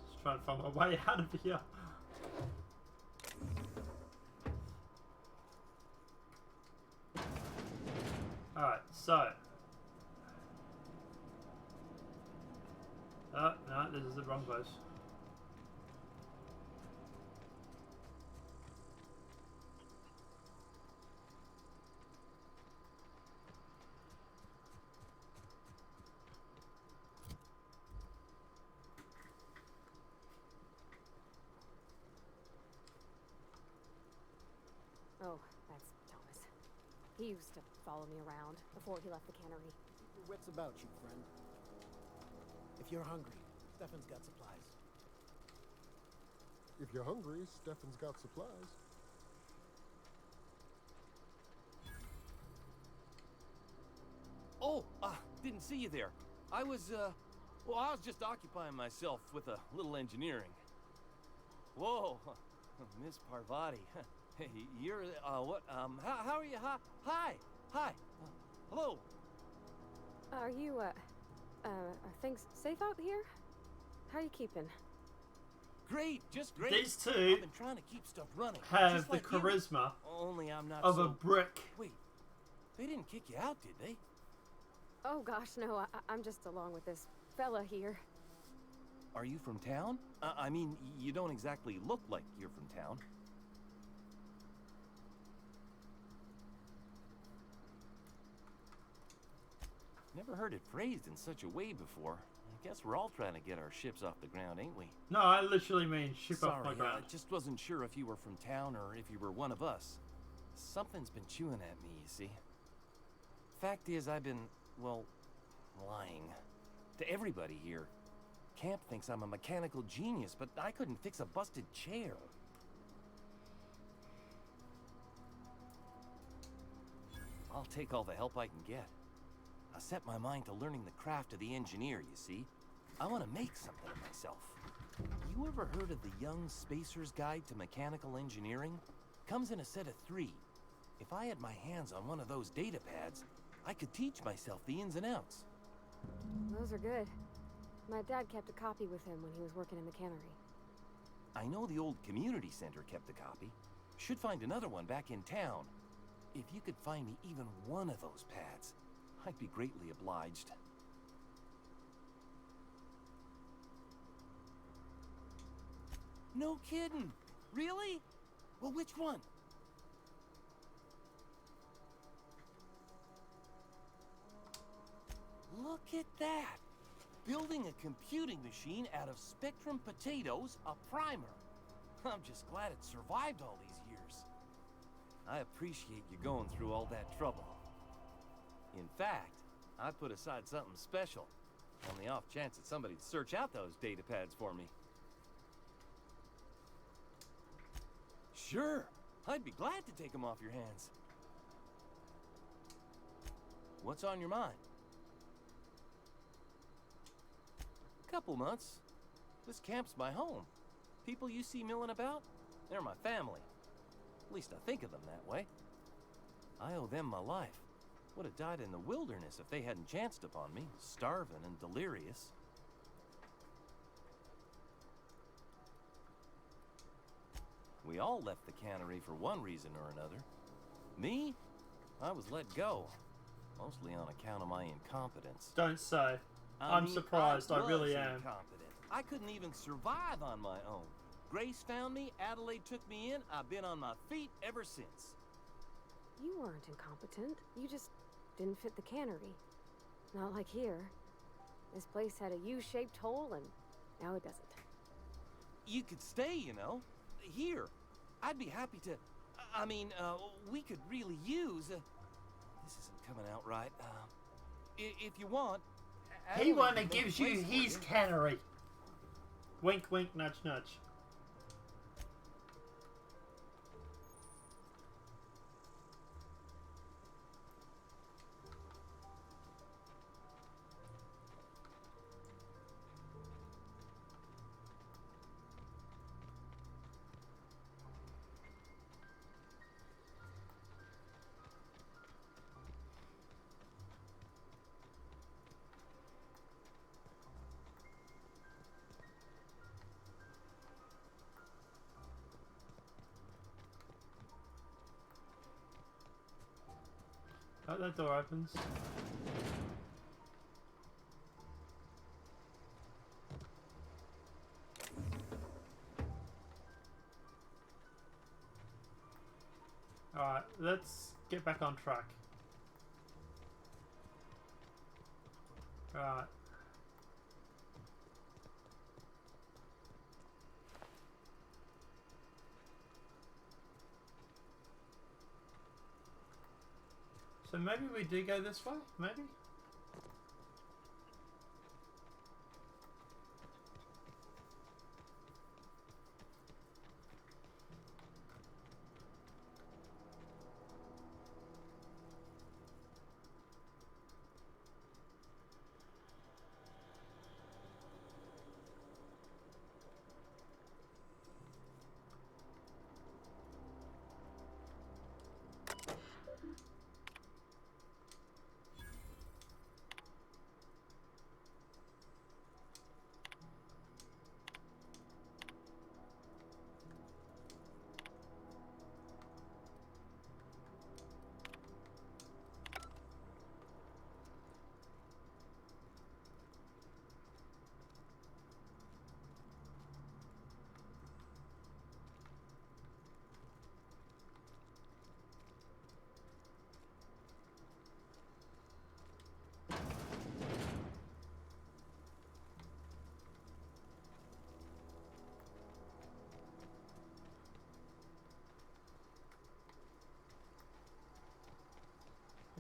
Just trying to find my way out of here. Alright, so oh, no, this is the wrong place. Oh, that's Thomas. He used to follow me around before he left the cannery. Keep your wits about you, friend. If you're hungry, Stefan's got supplies. If you're hungry, Stefan's got supplies. Oh, didn't see you there. I was just occupying myself with a little engineering. Whoa, Miss Parvati. Hey, you're, what, how are you? Hi, hello. Are you, are things safe out here? How are you keeping? Great, just great. These two I've been trying to keep stuff running. have just the like you. charisma Only I'm not of so... a brick. Wait, they didn't kick you out, did they? Oh gosh, no, I'm just along with this fella here. Are you from town? I mean, you don't exactly look like you're from town. Never heard it phrased in such a way before. I guess we're all trying to get our ships off the ground, ain't we? No, I literally mean ship off my Sorry, ground. I just wasn't sure if you were from town or if you were one of us. Something's been chewing at me, you see. Fact is, I've been, well, lying. To everybody here. Camp thinks I'm a mechanical genius, but I couldn't fix a busted chair. I'll take all the help I can get. I set my mind to learning the craft of the engineer, you see. I want to make something of myself. You ever heard of the Young Spacer's Guide to Mechanical Engineering? Comes in a set of 3. If I had my hands on one of those data pads, I could teach myself the ins and outs. Those are good. My dad kept a copy with him when he was working in the cannery. I know the old community center kept a copy. Should find another one back in town. If you could find me even one of those pads, I'd be greatly obliged. No kidding! Really? Well, which one? Look at that! Building a computing machine out of Spectrum potatoes, a primer. I'm just glad it survived all these years. I appreciate you going through all that trouble. In fact, I put aside something special, on the off chance that somebody'd search out those data pads for me. Sure, I'd be glad to take them off your hands. What's on your mind? Couple months. This camp's my home. People you see milling about, they're my family. At least I think of them that way. I owe them my life. Would have died in the wilderness if they hadn't chanced upon me, starving and delirious. We all left the cannery for one reason or another. Me? I was let go. Mostly on account of my incompetence. Don't say. I I'm mean, surprised. I was really am. incompetent. I couldn't even survive on my own. Grace found me, Adelaide took me in, I've been on my feet ever since. You weren't incompetent. You just didn't fit the cannery. Not like here. This place had a U-shaped hole, and now it doesn't. You could stay, you know. Here. I'd be happy to... I mean, we could really use... this isn't coming out right. If you want... He wanna gives you his cannery. Wink, wink, nudge, nudge. Oh, that door opens. Alright, let's get back on track. Alright. So maybe we do go this way? Maybe?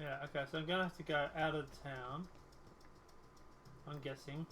Yeah, okay, so I'm gonna have to go out of town, I'm guessing.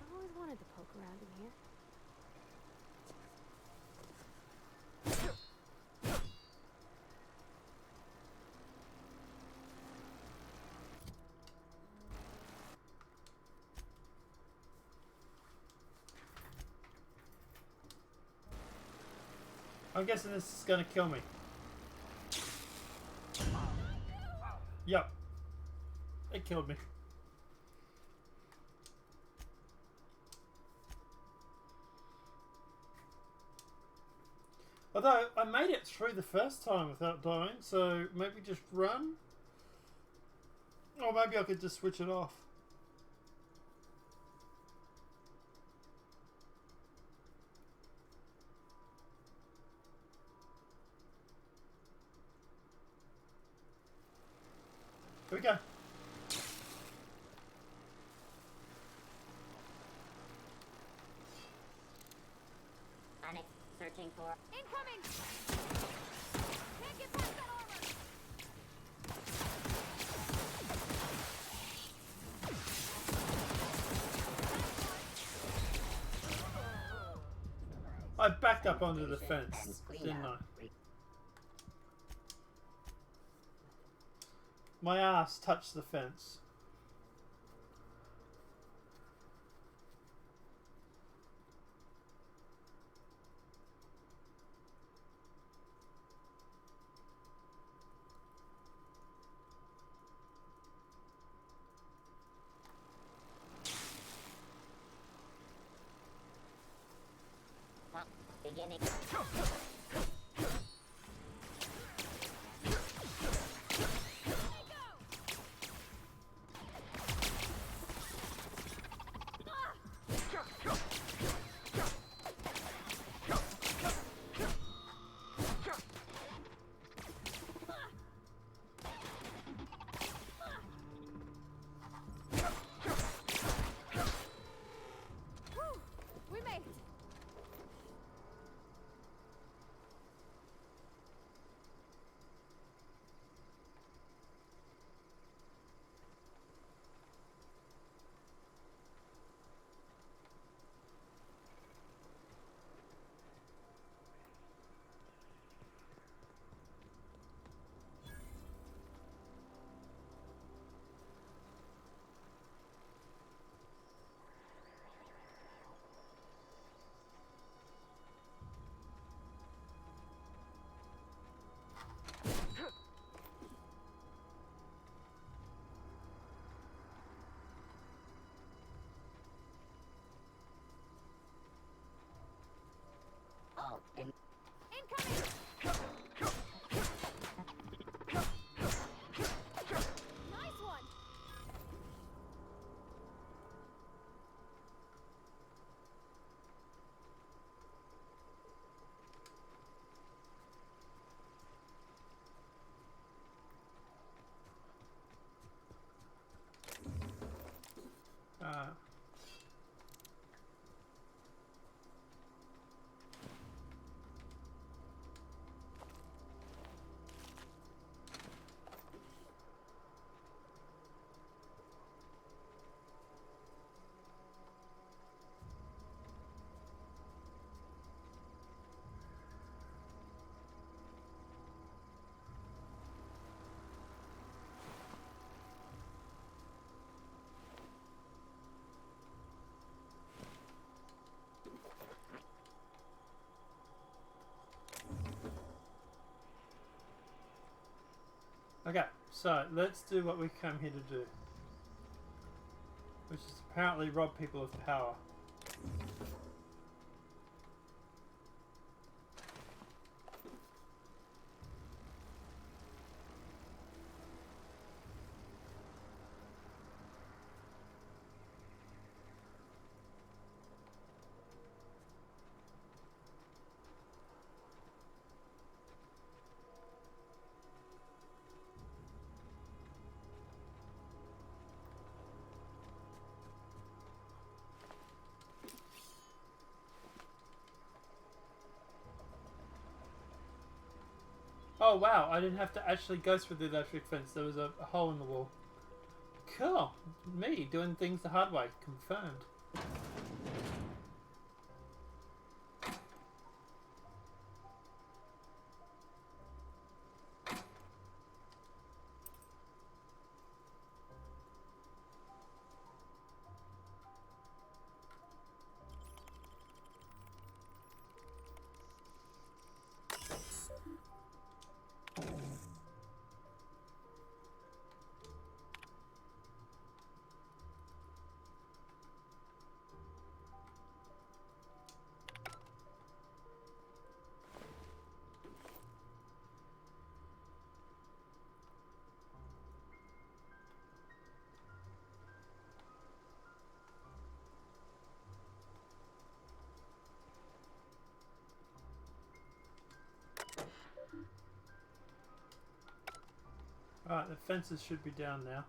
I always wanted to poke around in here. I'm guessing this is gonna kill me. Yep. It killed me. Although, I made it through the first time without dying, so maybe just run? Or maybe I could just switch it off. Here we go. Panic. Searching for... Incoming! Can't get past that armor! I backed up onto the fence, didn't I? My ass touched the fence. Beginning. We made it! Oh, and Incoming! Nice one! Okay, so let's do what we came here to do, which is apparently rob people of power. Oh wow, I didn't have to actually go through the electric fence. There was a hole in the wall. Cool. Me doing things the hard way. Confirmed. Alright, the fences should be down now.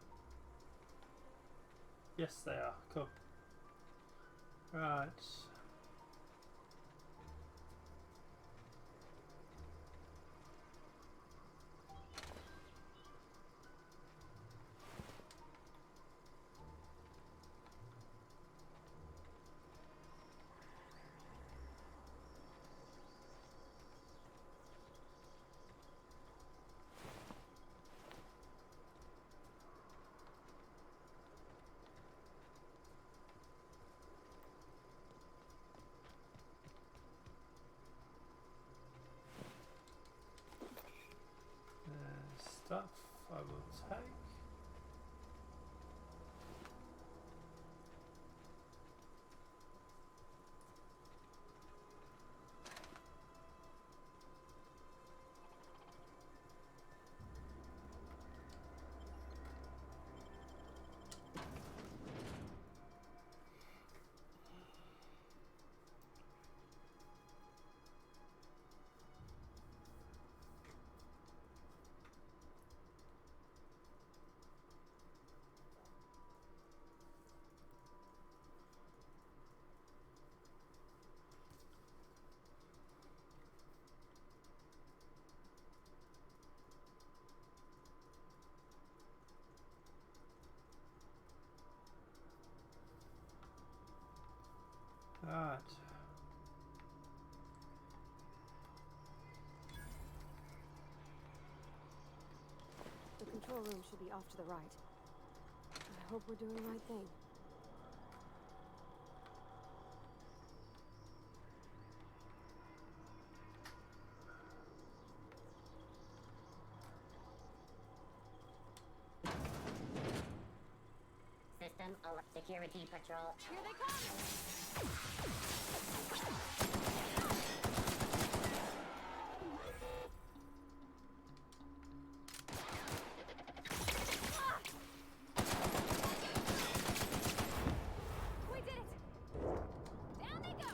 Yes, they are. Cool. Right. Stuff I will take. Alright. The control room should be off to the right. I hope we're doing the right thing. System alert. Security patrol. Here they come! We did it! Down they go!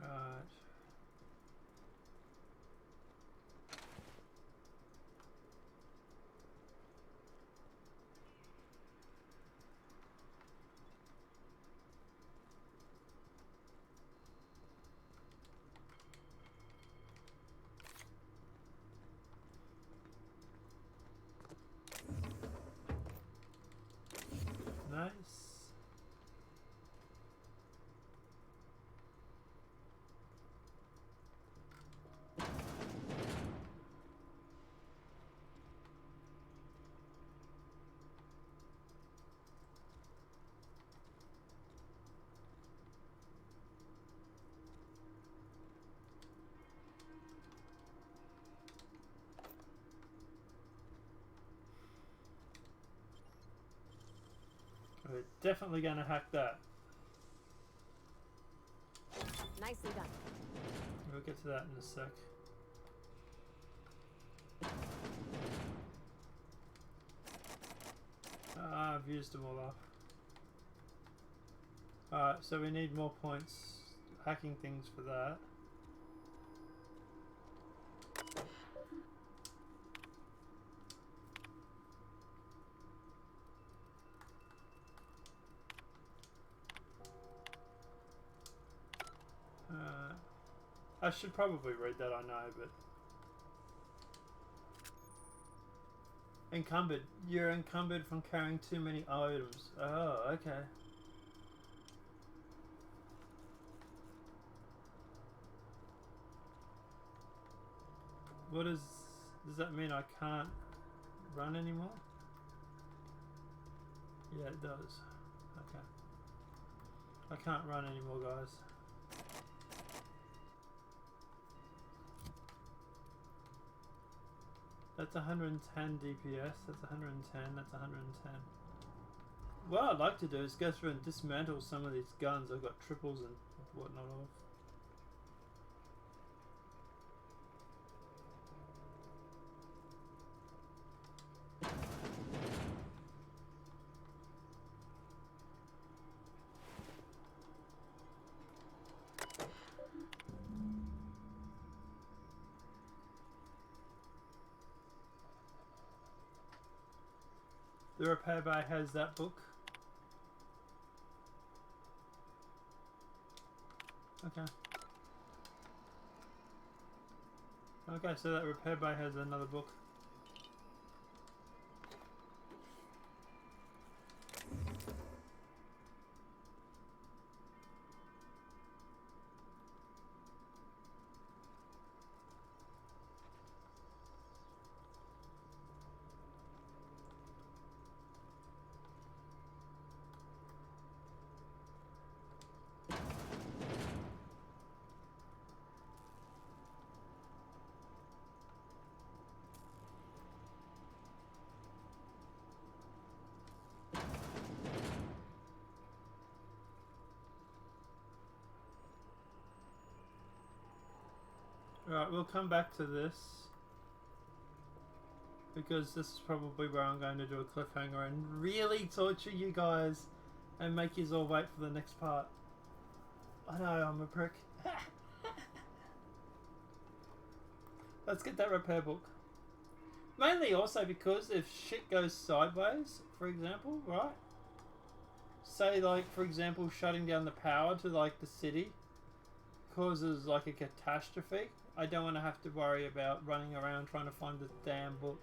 Alright. Nice. We're definitely going to hack that. Nicely done. We'll get to that in a sec. I've used them all up. Alright, so we need more points hacking things for that. I should probably read that, I know, but... Encumbered. You're encumbered from carrying too many items. Oh, okay. What is... Does that mean I can't run anymore? Yeah, it does. Okay. I can't run anymore, guys. That's 110 DPS, that's 110, that's 110. What I'd like to do is go through and dismantle some of these guns I've got triples and whatnot of. The repair bay has that book. Okay. Okay, so that repair bay has another book. Right, we'll come back to this because this is probably where I'm going to do a cliffhanger and really torture you guys and make you all wait for the next part. I know, I'm a prick. Let's get that repair book. Mainly also because if shit goes sideways, for example, right? Say like, for example, shutting down the power to like the city causes like a catastrophe. I don't want to have to worry about running around trying to find the damn book.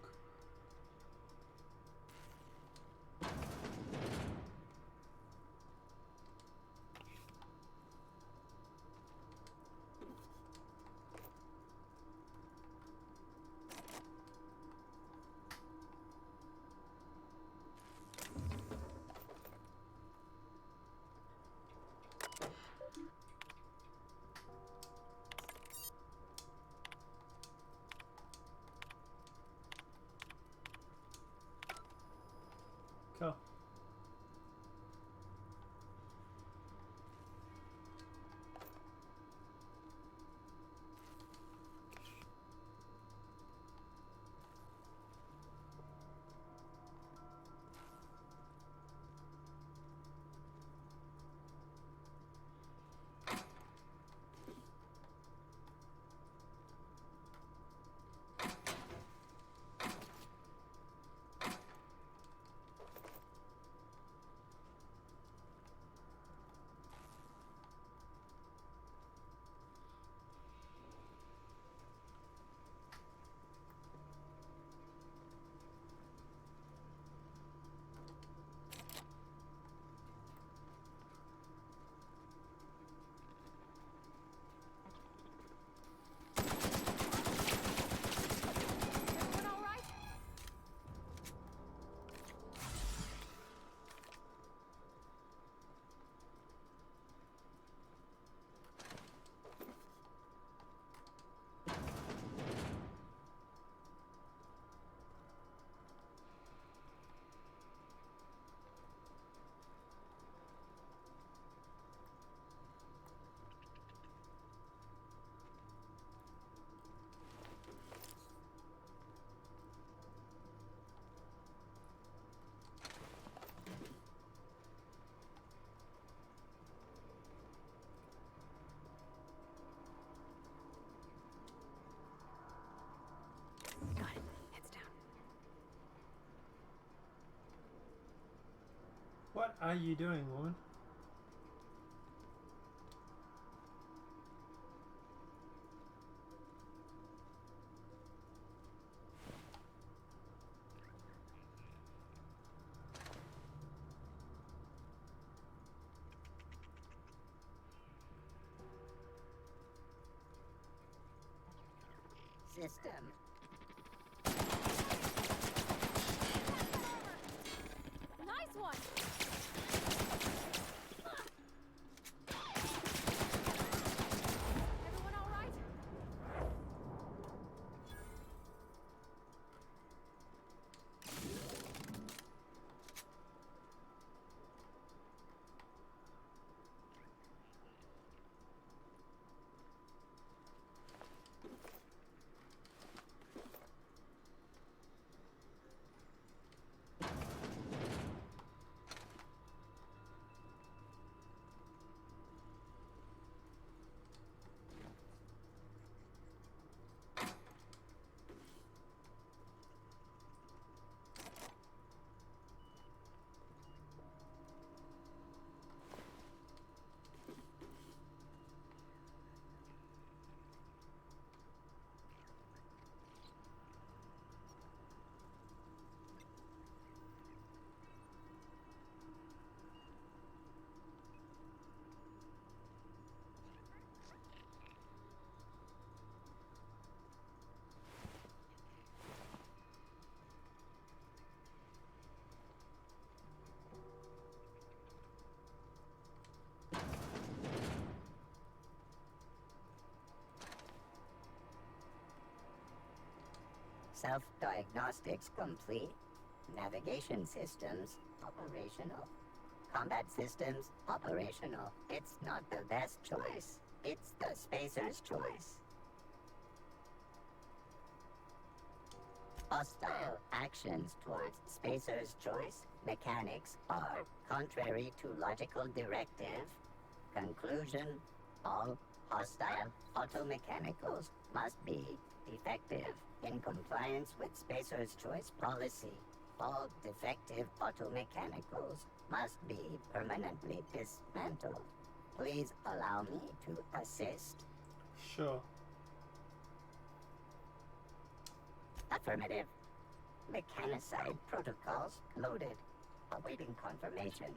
Cool. What are you doing, woman? System. Nice one! Everyone all right? Self-diagnostics complete. Navigation systems operational. Combat systems operational. It's not the best choice. It's the spacer's choice. Hostile actions towards spacer's choice mechanics are contrary to logical directive. Conclusion: all hostile automechanicals must be defective in compliance with spacer's choice policy. All defective automechanicals must be permanently dismantled. Please allow me to assist. Sure. Affirmative. Mechanicide protocols loaded. Awaiting confirmation.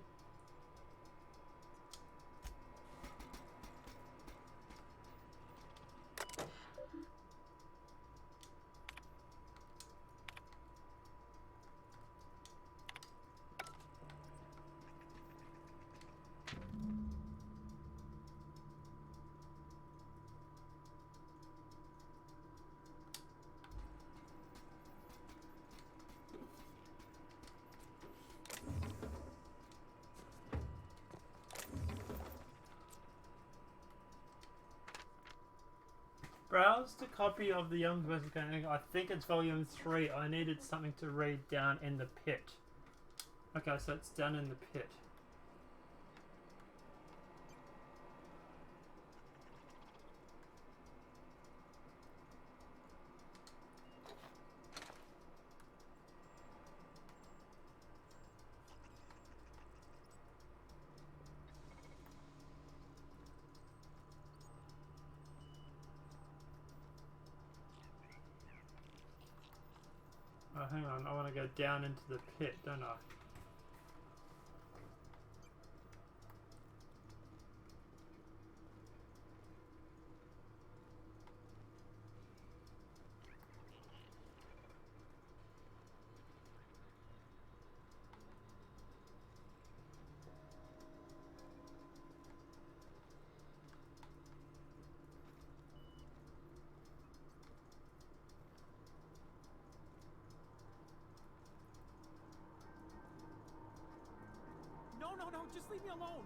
Browse the copy of the Young Mechanic. I think it's volume 3. I needed something to read down in the pit. Okay, so it's down in the pit. Oh, hang on, I want to go down into the pit, don't I? No, just leave me alone.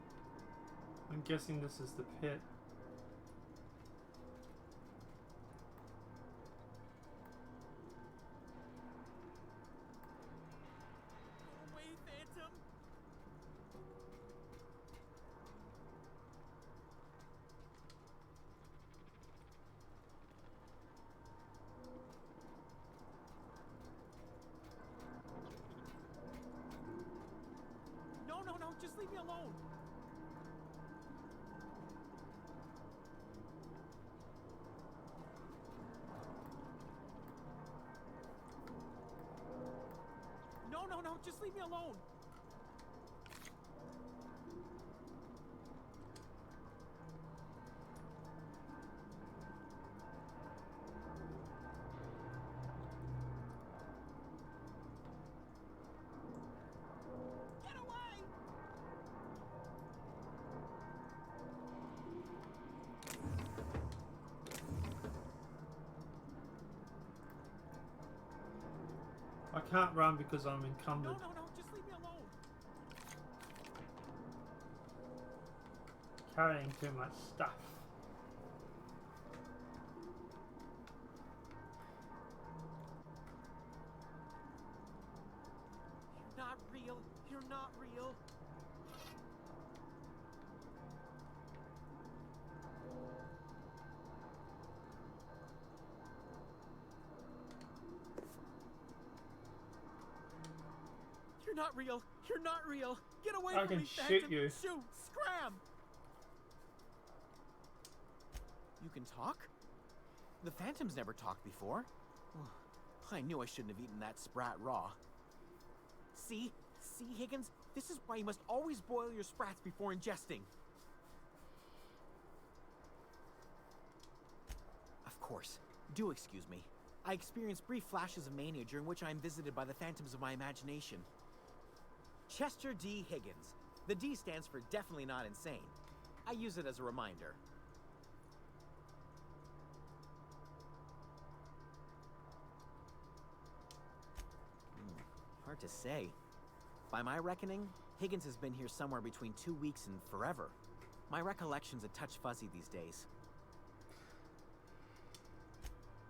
I'm guessing this is the pit. Go away, Phantom. No, just leave me alone. No, just leave me alone. Get away! I can't run because I'm encumbered. No, just leave me alone. Carrying too much stuff. You're not real. You're not real. You're not real. You're not real. Get away I from can me, shoot Phantom. you. Shoot! Scram! You can talk? The Phantom's never talked before. I knew I shouldn't have eaten that sprat raw. See, Higgins? This is why you must always boil your sprats before ingesting. Of course. Do excuse me. I experience brief flashes of mania during which I am visited by the phantoms of my imagination. Chester D. Higgins. The D stands for definitely not insane. I use it as a reminder. hard to say. By my reckoning, Higgins has been here somewhere between 2 weeks and forever. My recollection's a touch fuzzy these days.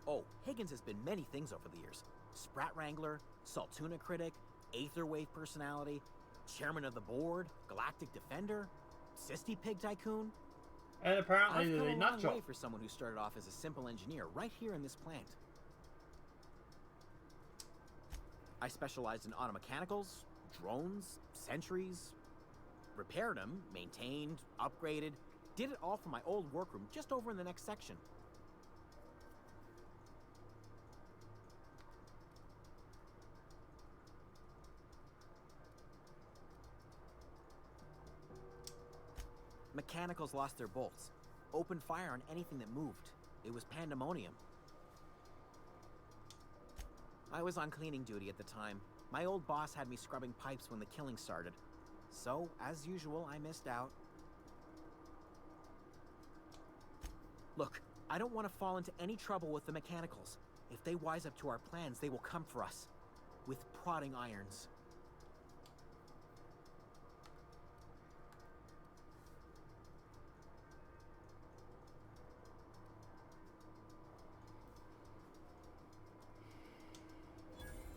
Oh, Higgins has been many things over the years. Sprat Wrangler, Saltuna Critic, Aetherwave Personality, Chairman of the Board, Galactic Defender, Sisty Pig Tycoon. And apparently I've come the a nut long job. way for someone who started off as a simple engineer right here in this plant. I specialized in automechanicals, drones, sentries, repaired them, maintained, upgraded, did it all from my old workroom just over in the next section. Mechanicals lost their bolts. Opened fire on anything that moved. It was pandemonium. I was on cleaning duty at the time. My old boss had me scrubbing pipes when the killing started. So, as usual, I missed out. Look, I don't want to fall into any trouble with the mechanicals. If they wise up to our plans, they will come for us. With prodding irons.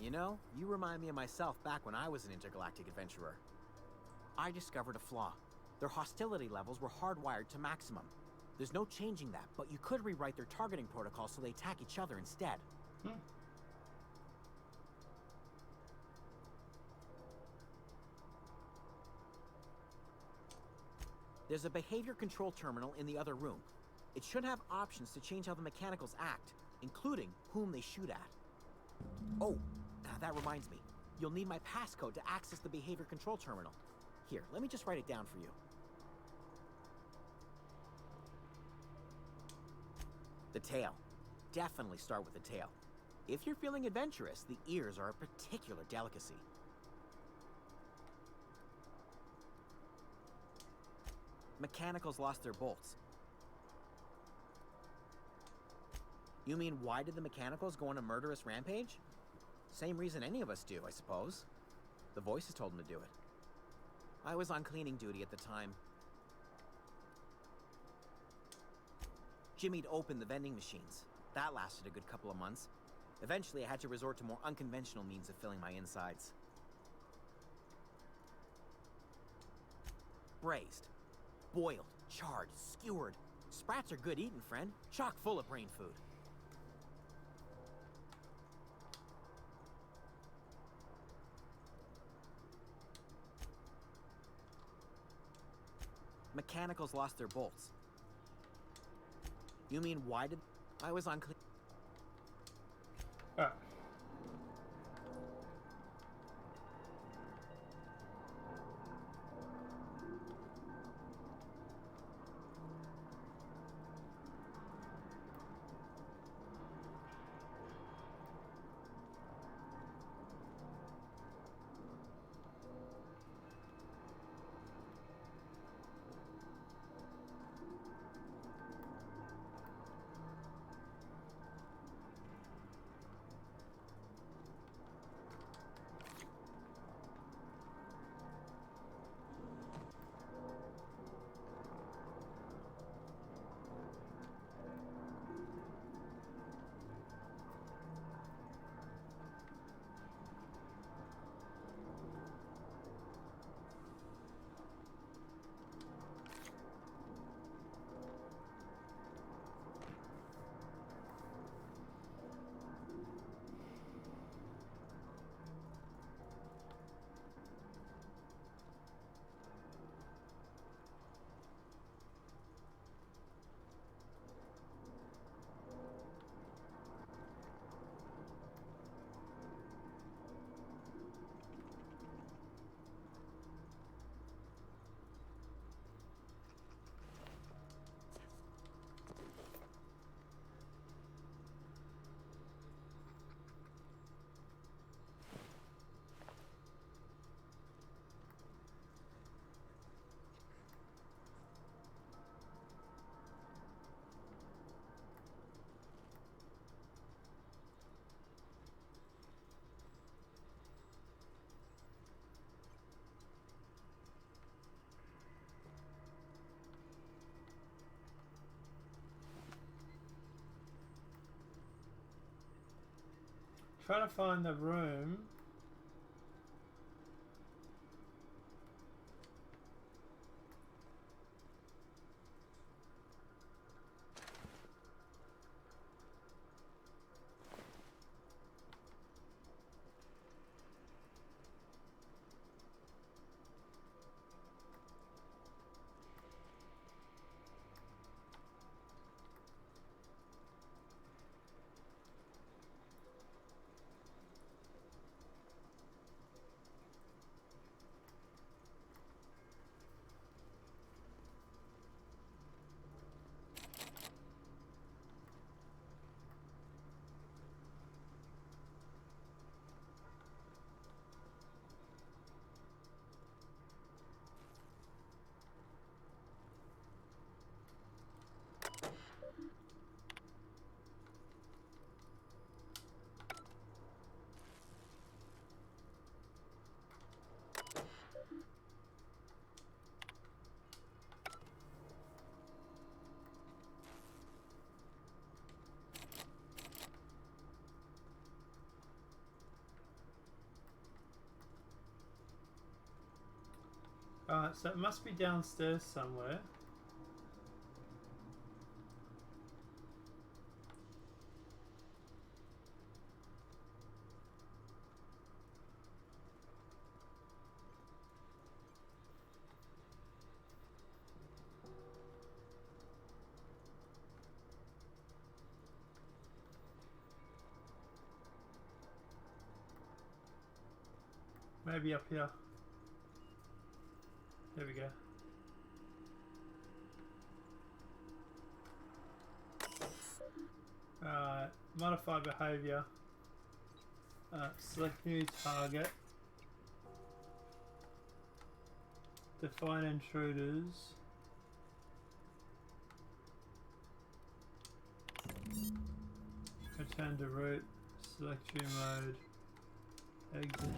You know, you remind me of myself back when I was an intergalactic adventurer. I discovered a flaw. Their hostility levels were hardwired to maximum. There's no changing that, but you could rewrite their targeting protocol so they attack each other instead. There's a behavior control terminal in the other room. It should have options to change how the mechanicals act, including whom they shoot at. Oh, that reminds me. You'll need my passcode to access the behavior control terminal. Here, let me just write it down for you. The tail. Definitely start with the tail. If you're feeling adventurous, the ears are a particular delicacy. Mechanicals lost their bolts. You mean, why did the mechanicals go on a murderous rampage? Same reason any of us do, I suppose. The voices told them to do it. I was on cleaning duty at the time. Jimmy'd opened the vending machines. That lasted a good couple of months. Eventually, I had to resort to more unconventional means of filling my insides. Braised. Boiled, charred, skewered. Sprats are good eating, friend. Chock full of brain food. Mechanicals lost their bolts. You mean, why did... I was on... trying to find the room. Alright, so it must be downstairs somewhere. Maybe up here. There we go. Alright, modify behavior. Select new target. Define intruders. Return to root. Select new mode. Exit.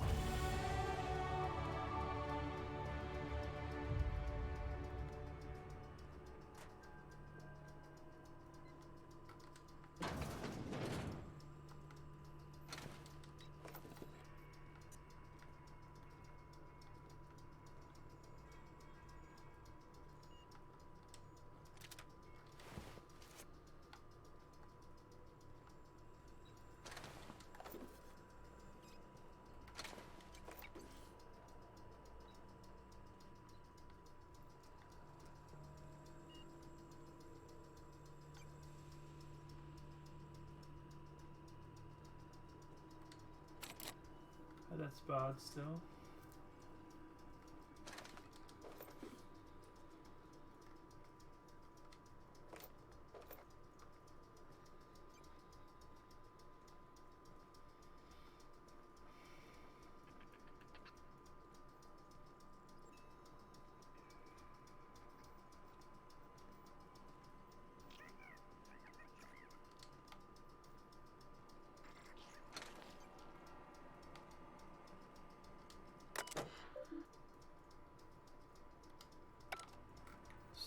Oh, that's barred still.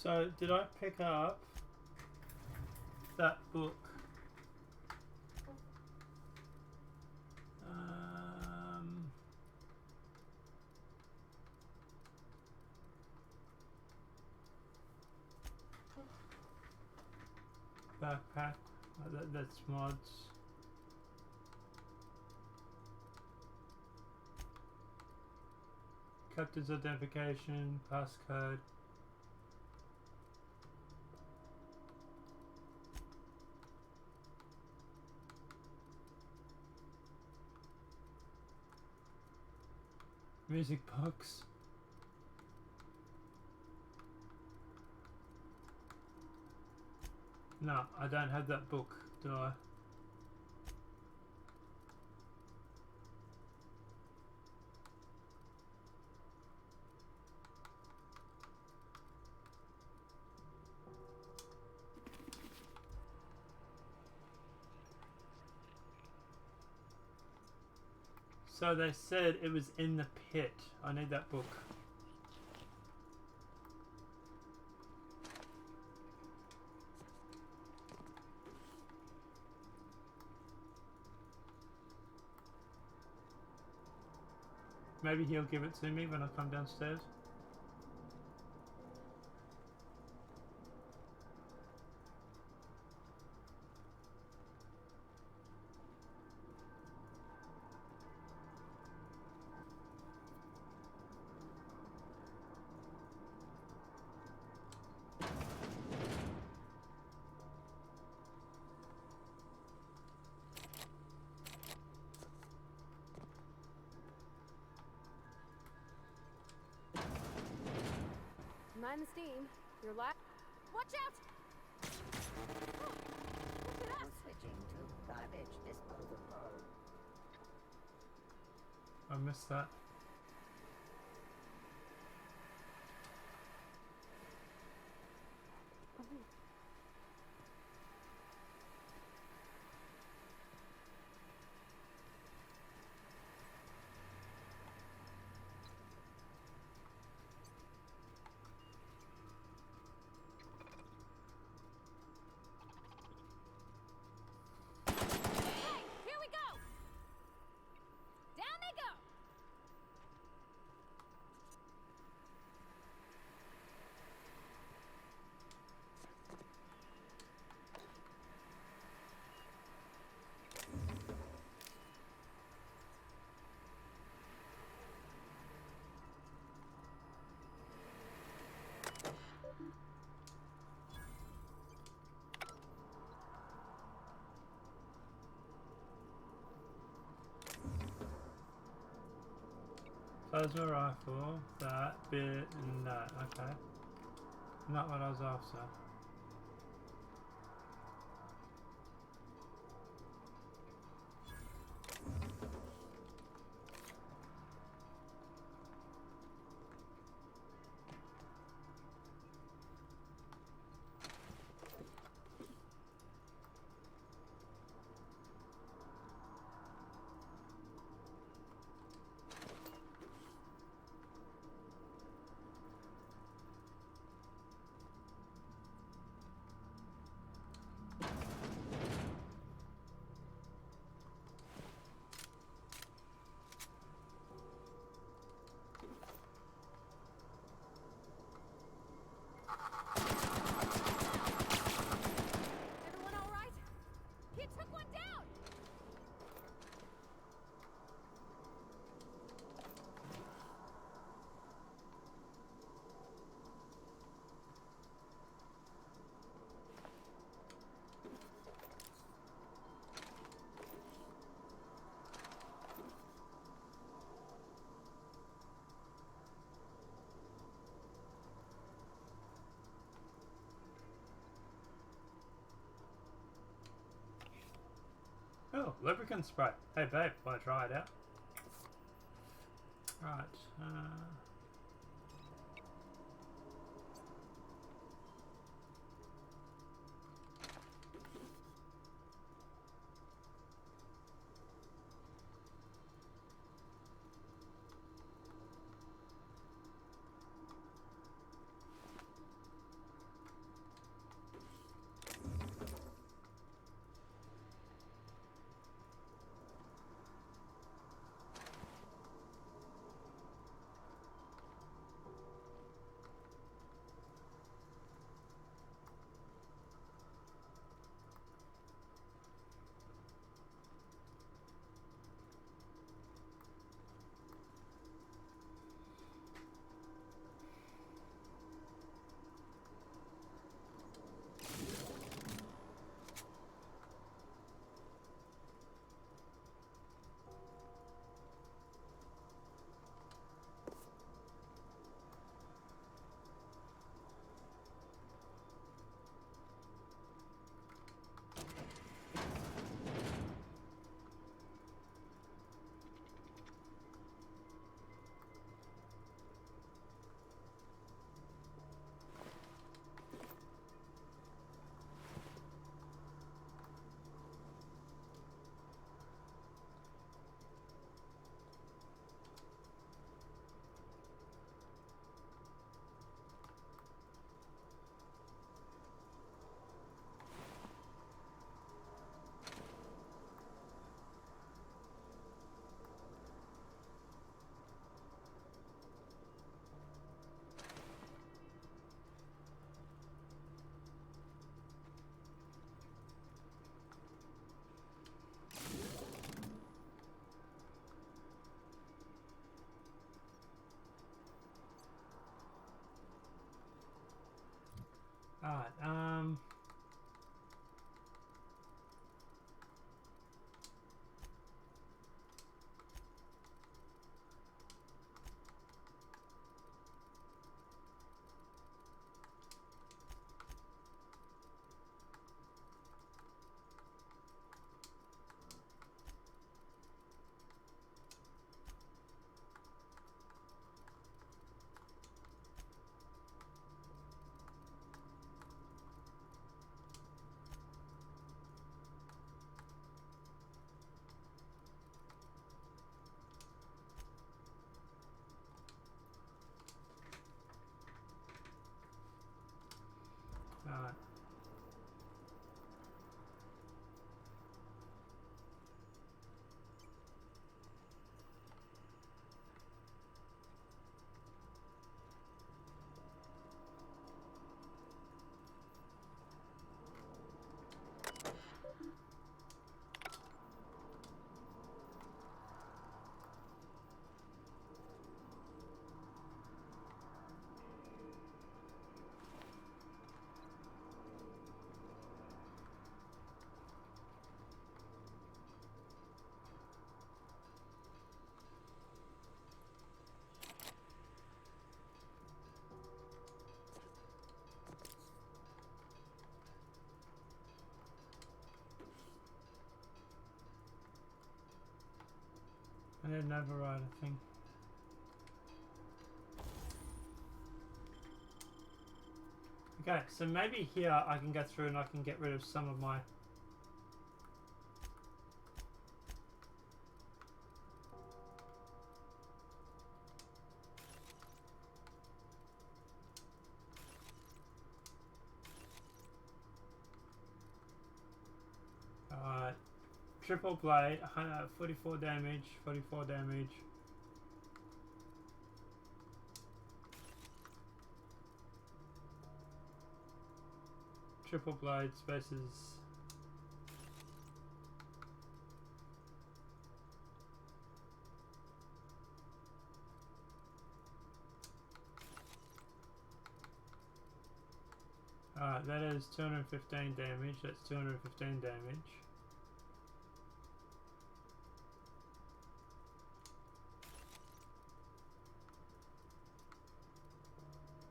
So, did I pick up that book? Backpack. That's mods. Captain's identification, passcode. Music box. No, I don't have that book, do I? So they said it was in the pit. I need that book. Maybe he'll give it to me when I come downstairs. Mind the steam. Your last. Watch out! Look at us! Switching to garbage disposal. I missed that. Here we go! Down they go! Plasma rifle, that bit, and that. Okay. Not what I was after. Everyone all right? He took one down! Oh, lubricant spray. Hey babe, wanna try it out? Right. Alright, alright. I didn't override a thing. Okay, so maybe here I can go through and I can get rid of some of my... Alright. Triple blade, 44 damage, 44 damage. Triple blade spaces. Alright, that is 215 damage, that's 215 damage.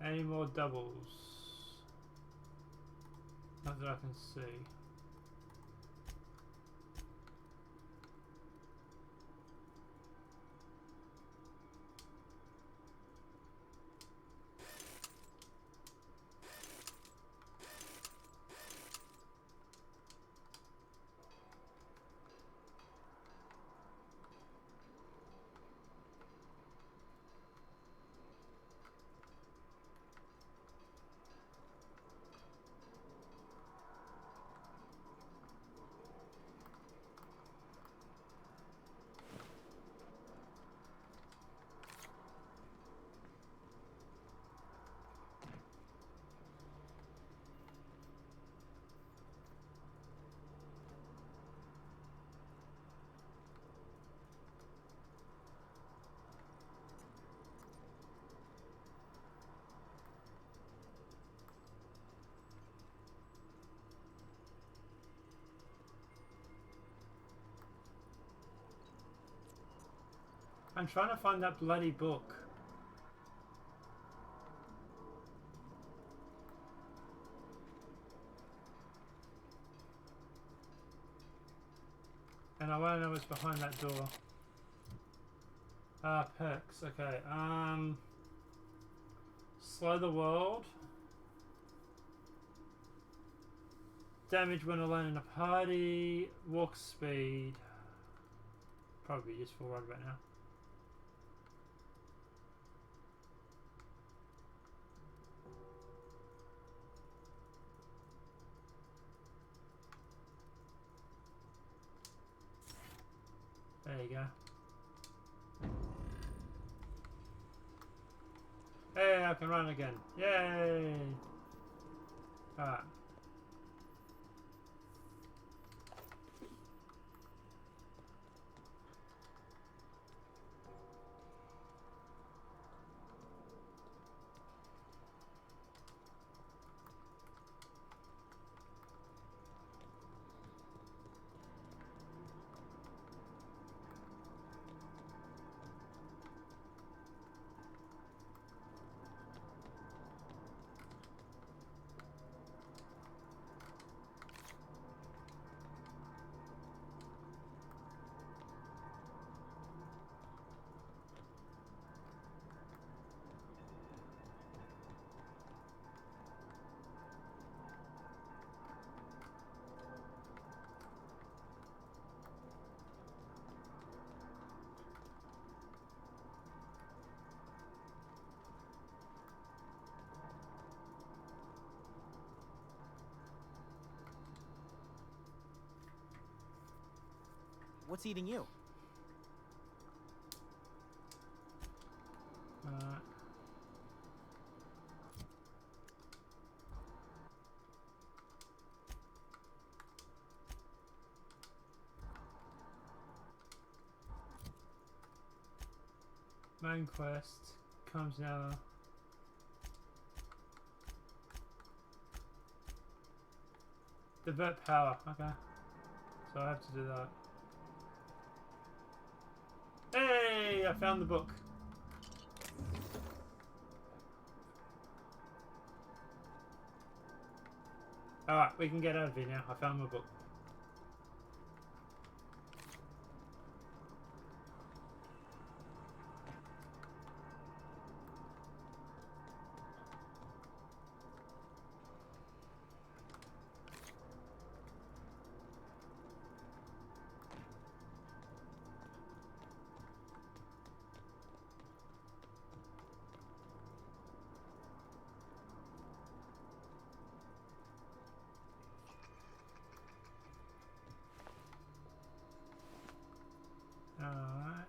Any more doubles? Not that I can see. I'm trying to find that bloody book. And I want to know what's behind that door. Ah, perks, okay. Slow the world. Damage when alone in a party. Walk speed. Probably useful right about now. There you go. Hey, I can run again. Yay! Alright. What's eating you? Main quest comes now. Divert power. Okay. So I have to do that. Hey! I found the book. Alright, we can get out of here now. I found my book. Alright.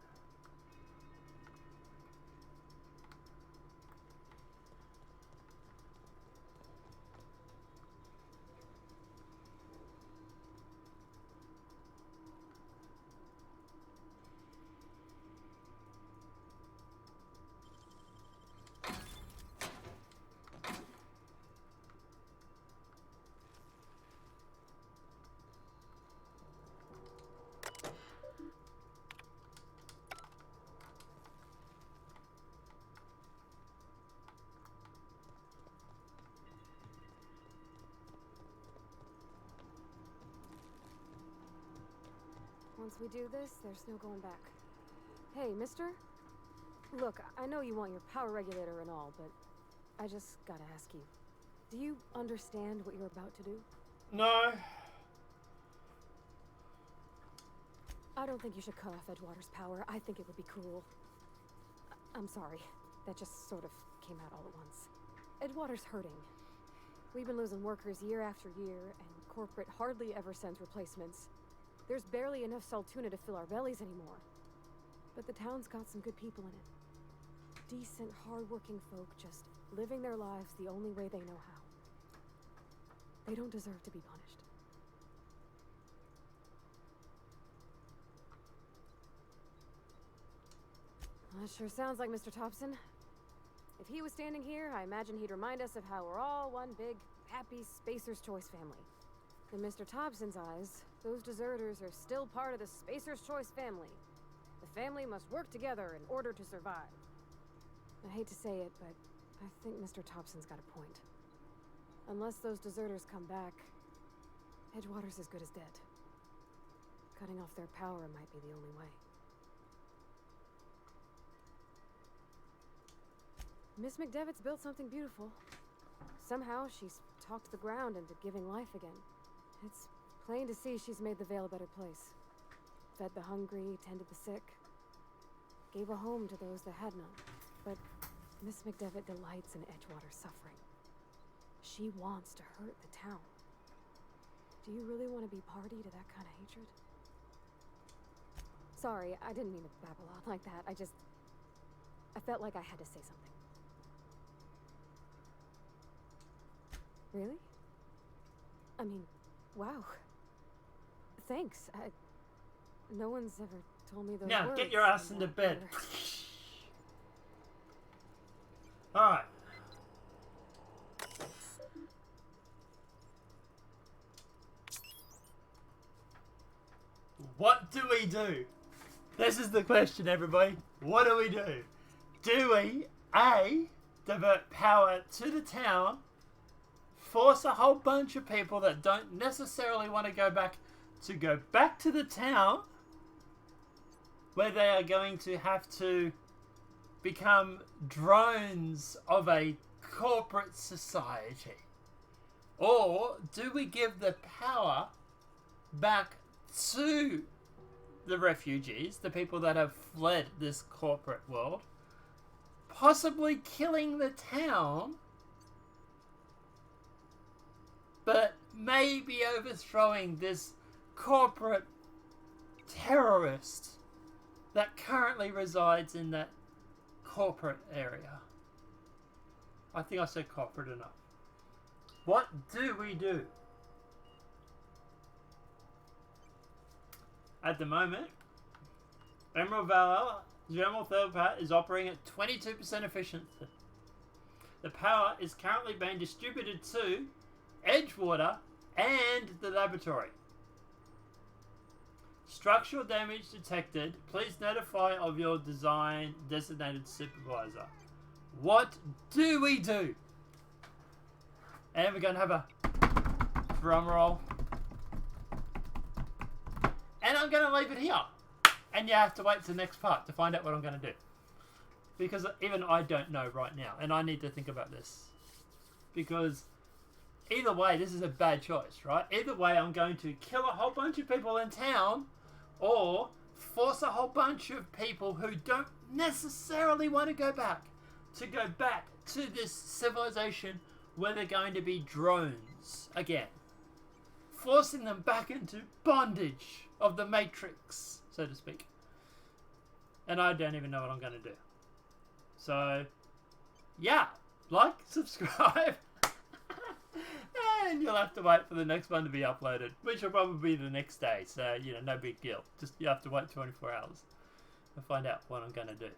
Once we do this, there's no going back. Hey, mister? Look, I know you want your power regulator and all, but I just gotta ask you. Do you understand what you're about to do? No. I don't think you should cut off Edgewater's power. I think it would be cruel. I'm sorry. That just sort of came out all at once. Edgewater's hurting. We've been losing workers year after year, and corporate hardly ever sends replacements. There's barely enough Saltuna to fill our bellies anymore. But the town's got some good people in it. Decent, hard-working folk just living their lives the only way they know how. They don't deserve to be punished. That sure sounds like Mr. Thompson. If he was standing here, I imagine he'd remind us of how we're all one big, happy Spacer's Choice family. In Mr. Thompson's eyes, those deserters are still part of the Spacer's Choice family. The family must work together in order to survive. I hate to say it, but I think Mr. Thompson's got a point. Unless those deserters come back, Edgewater's as good as dead. Cutting off their power might be the only way. Miss McDevitt's built something beautiful. Somehow she's talked the ground into giving life again. It's plain to see she's made the Vale a better place. Fed the hungry, tended the sick. Gave a home to those that had none. But Miss McDevitt delights in Edgewater's suffering. She wants to hurt the town. Do you really want to be party to that kind of hatred? Sorry, I didn't mean to babble on like that. I felt like I had to say something. Really? I mean, wow. Thanks. No one's ever told me those Now, words. get your ass into bed. Alright. What do we do? This is the question, everybody. What do we do? Do we, A, divert power to the town, force a whole bunch of people that don't necessarily want to go back to the town, where they are going to have to become drones of a corporate society? Or do we give the power back to the refugees, the people that have fled this corporate world, possibly killing the town, but maybe overthrowing this corporate terrorist that currently resides in that corporate area. I think I said corporate enough. What do we do? At the moment, Emerald Valley General Thermopat is operating at 22% efficiency. The power is currently being distributed to Edgewater and the laboratory. Structural damage detected. Please notify of your design designated supervisor. What do we do? And we're going to have a drum roll. And I'm going to leave it here. And you have to wait to the next part to find out what I'm going to do. Because even I don't know right now. And I need to think about this. Because either way, this is a bad choice, right? Either way, I'm going to kill a whole bunch of people in town. Or force a whole bunch of people who don't necessarily want to go back to this civilization where they're going to be drones again. Forcing them back into bondage of the Matrix, so to speak. And I don't even know what I'm going to do. So, yeah, like, subscribe. And you'll have to wait for the next one to be uploaded, which will probably be the next day. So, you know, no big deal. Just you have to wait 24 hours to find out what I'm going to do.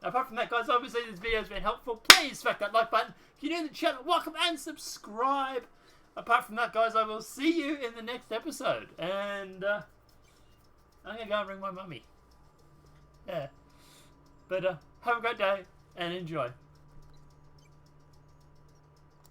Apart from that, guys, obviously this video has been helpful. Please smack that like button. If you're new to the channel, welcome and subscribe. Apart from that, guys, I will see you in the next episode. And I'm going to go and ring my mummy. Yeah. But have a great day and enjoy.